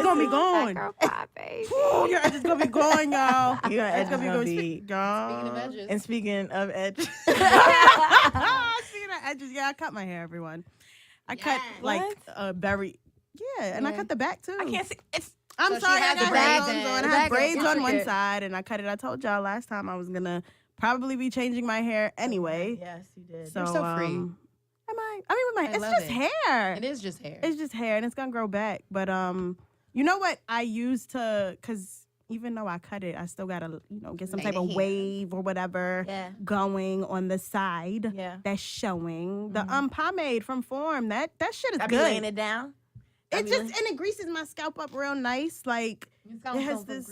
gonna be gone. Girl, pop, baby. Ooh, your edges gonna be gone, y'all. Your edges It's gonna be gonna going. be- Y'all. Speaking of edges. And speaking of edge, Speaking of edges, yeah, I cut my hair, everyone. I cut like very, and I cut the back too. I can't see. It's I'm So she sorry, I has the got braids braids in. on. I The had back braids is on one intricate. side, and I cut it. I told y'all last time I was gonna probably be changing my hair anyway. yes, you did. So, You're so free. am I? I mean, with my, I it's love just it. hair. It is just hair. It's just hair, and it's gonna grow back. But you know what I used to, cause even though I cut it, I still gotta get some Lay type the of hair. wave or whatever Yeah. going on the side. Yeah. That's showing the pomade from Form. That shit is I be good. laying it down. I It be just laying- and it greases my scalp up real nice. Like It it has this.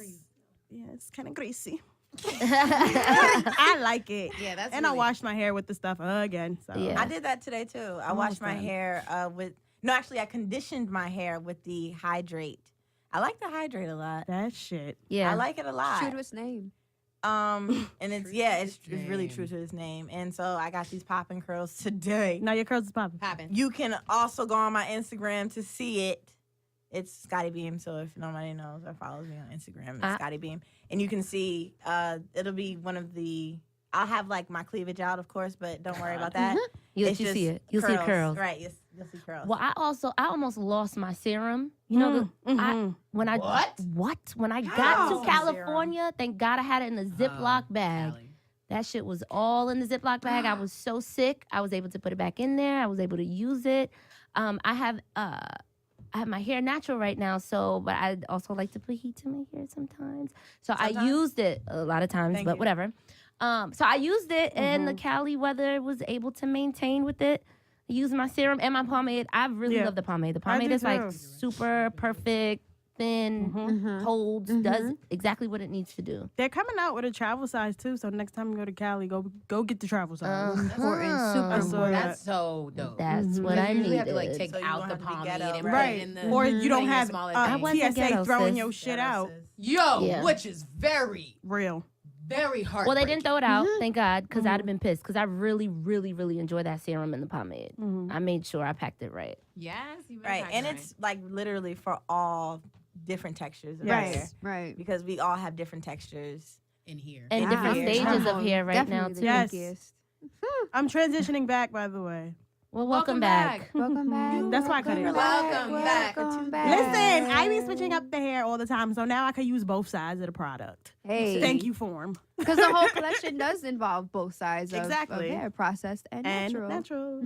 Yeah, it's kind of greasy. I like it. Yeah, that's And I really- washed my hair with the stuff again. So Yeah. I did that today too. I washed my hair with actually I conditioned my hair with the hydrate. I like the hydrate a lot. that shit. Yeah. I like it a lot. True to its name. And it's it's its really true name. to his name. And so I got these popping curls today. Now your curls is popping. Popping. You can also go on my Instagram to see it. It's Scotty Beam. So if nobody knows or follows me on Instagram, it's Scotty Beam. And you can see it'll be one of the I'll have like my cleavage out, of course, but don't worry about that. You It's see just it. You'll see curls. Right, you'll see curls. Well, I almost lost my serum. You know, when I got to California, thank God I had it in a Ziploc bag. That shit was all in the Ziploc bag. I was so sick. I was able to put it back in there. I was able to use it. I have my hair natural right now, but I also like to put heat to my hair sometimes. So I used it a lot of times, Thank but you. whatever. So I used it, and the Cali weather was able to maintain with it. I used my serum and my pomade. I really Yeah. love the pomade. The I pomade do is like too. super perfect, thin, holds, does exactly what it needs to do. They're coming out with a travel size too. So next time you go to Cali, go get the travel size. Important, super I saw important. That's so dope. That's what I You usually needed. have to like take So you out don't the have to be pomade ghetto, and right? put Right. it in the Or you don't in your have smaller I thing. wasn't TSA ghetto, throwing sis. your shit out. Yeah. Which is very, Real. very hard. Well, they didn't throw it out, thank God, because I'd have been pissed. Because I really, really, really enjoy that serum and the pomade. I made sure I packed it right. Yes, you better right, pack and it it's like literally for all different textures of Yes. hair Right. because we all have different textures. in here. And Yeah. different Yeah. stages of hair right now, Definitely too. the Yes. kinkiest. I'm transitioning back, by the way. Well, welcome back. Welcome back. That's why I cut it. Welcome back. Welcome Listen, I be switching up the hair all the time, so now I can use both sides of the product. Hey. Thank you, Form. Because the whole collection does involve both sides of Exactly. hair, processed and natural.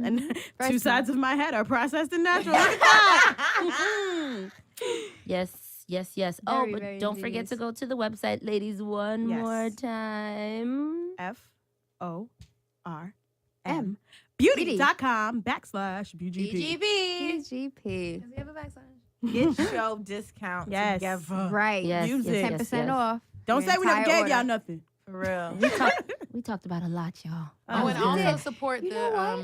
And Very two smart. sides of my head are processed and natural. Look at that. Yes, yes, yes. Oh, Very, but very don't forget to ingenious. go to the website, ladies, one Yes. more time. FORM. Beauty.com/BGP. BGB. BGP. Does he have a backslash? Get your discount Yes. together. Right. Yes, Use yes, it. yes, 10% yes. off. Don't your say we never entire gave y'all order. nothing. For real. We talked about a lot, y'all. Oh, and That was also good. support You know what?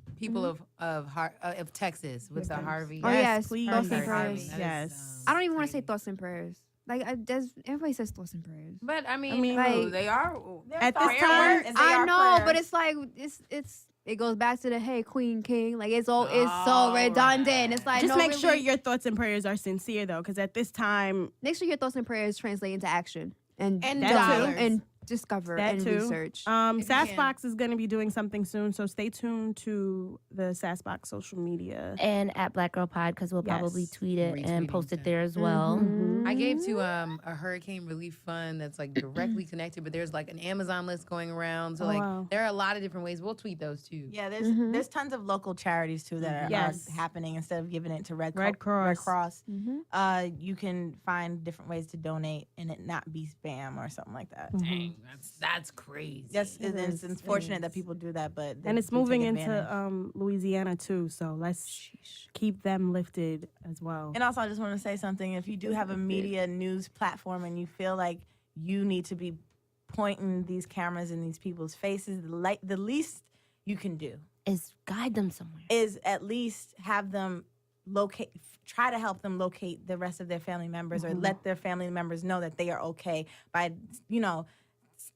the people of Texas with the Harvey. Oh, yes, please. thoughts Harvey. and prayers. That is, Yes. I don't even want to say crazy. thoughts and prayers. Like, everybody says thoughts and prayers. But I mean, like- they are. At this Prayer time, words and they I are know, but prayers. it's like it goes back to the hey queen king. Like it's so All redundant. right. It's like Just no, make sure really- your thoughts and prayers are sincere, though, because at this time, make sure your thoughts and prayers translate into action and And do- dollars. and discover That and too. research. If you can. Sassbox is going to be doing something soon, so stay tuned to the Sassbox social media. And at Black Girl Pod, because we'll probably Yes. tweet it and Retweeting post it too. there as well. I gave to a hurricane relief fund that's like directly connected, but there's like an Amazon list going around. So Oh, like wow. there are a lot of different ways. We'll tweet those too. Yeah, there's tons of local charities too that are Yes. happening instead of giving it to Red Red Cross. Cross. Mhm. You can find different ways to donate and it not be spam or something like that. Dang, that's crazy. Yes, it's unfortunate that people do that, but they And it's do take moving advantage. into Louisiana, too, so let's keep them lifted as well. And also, I just want to say something. If you do have a media news platform and you feel like you need to be pointing these cameras in these people's faces, the least you can do Is guide them somewhere. is at least have them try to help them locate the rest of their family members, or let their family members know that they are okay by,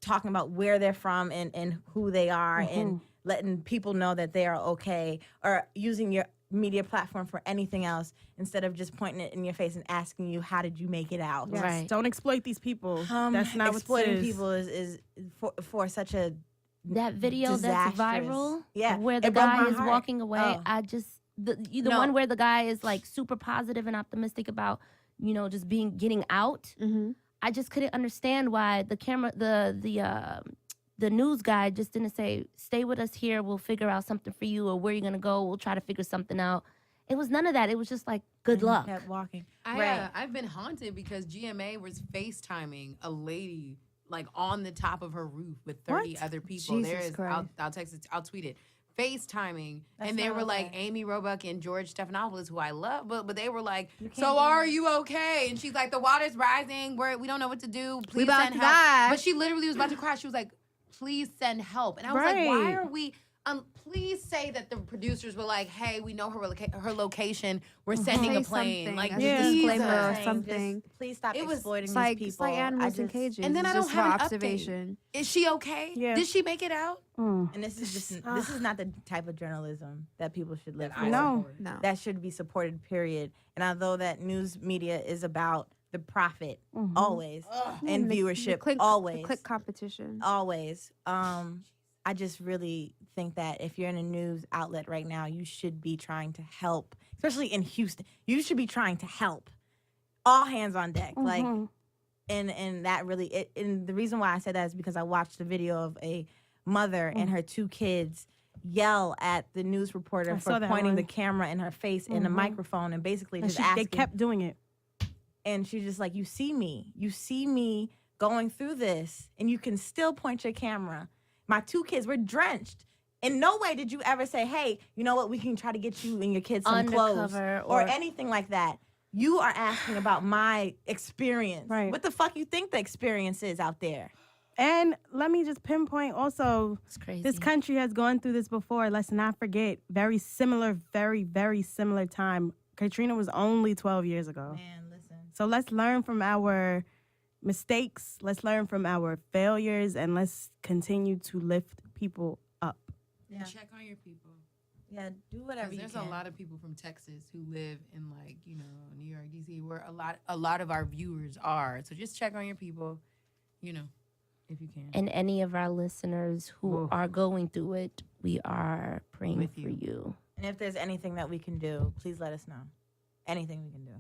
talking about where they're from and who they are, and letting people know that they are okay, or using your media platform for anything else instead of just pointing it in your face and asking you, how did you make it out? Yes. Right. Don't exploit these people. That's not Exploiting what it is. people is for such a That video that's disastrous. viral, Yeah, where the it broke guy my is heart. walking away. Oh. I just the No. one where the guy is like super positive and optimistic about just getting out. Mm-hmm. I just couldn't understand why the news guy just didn't say, stay with us here, we'll figure out something for you, or where you're gonna go, we'll try to figure something out. It was none of that. It was just like, good And he luck. kept walking. I've been haunted because GMA was FaceTiming a lady like on the top of her roof with 30 other people. Jesus There is, Christ. I'll text it, I'll tweet it. FaceTiming, That's and they not were like okay. Amy Roebuck and George Stephanopoulos, who I love, but they were like, can't so do are that. you okay? And she's like, the water's rising, we don't know what to do. Please about send to help. die. But she literally was about to cry. She was like, please send help. And I was like, why Right. are we? Please say that the producers were like, hey, we know her location. We're sending Say a plane. something Like, as a Yeah. disclaimer or Saying, something. just please stop It was- exploiting It's these like people. it's like animals in cages. And then It's I don't just have for an update. observation. Is she okay? Yeah. Did she make it out? Mm. And this is not the type of journalism that people should live for. No. No. That should be supported, period. And although that news media is about the profit always, and viewership always, The click competition. always, I just really think that if you're in a news outlet right now, you should be trying to help, especially in Houston. You should be trying to help. All hands on deck. Like, and that really, and the reason why I said that is because I watched a video of a mother and her 2 kids yell at the news reporter I for saw that pointing one. the camera in her face in a microphone and basically And just they asking. kept doing it. And she's just like, you see me going through this, and you can still point your camera. My 2 kids were drenched. In no way did you ever say, hey, you know what, we can try to get you and your kids some clothes Undercover or or- anything like that. You are asking about my experience. Right. What the fuck you think the experience is out there? And let me just pinpoint also, It's crazy. this country has gone through this before. Let's not forget, very similar time. Katrina was only 12 years ago. Man, listen. So let's learn from our mistakes. Let's learn from our failures, and let's continue to lift people up. Yeah. Check on your people. Yeah, do whatever 'Cause you there's can. a lot of people from Texas who live in New York, DC, where a lot of our viewers are. So just check on your people, if you can. And any of our listeners who are going through it, we are praying With for you. you. And if there's anything that we can do, please let us know. Anything we can do.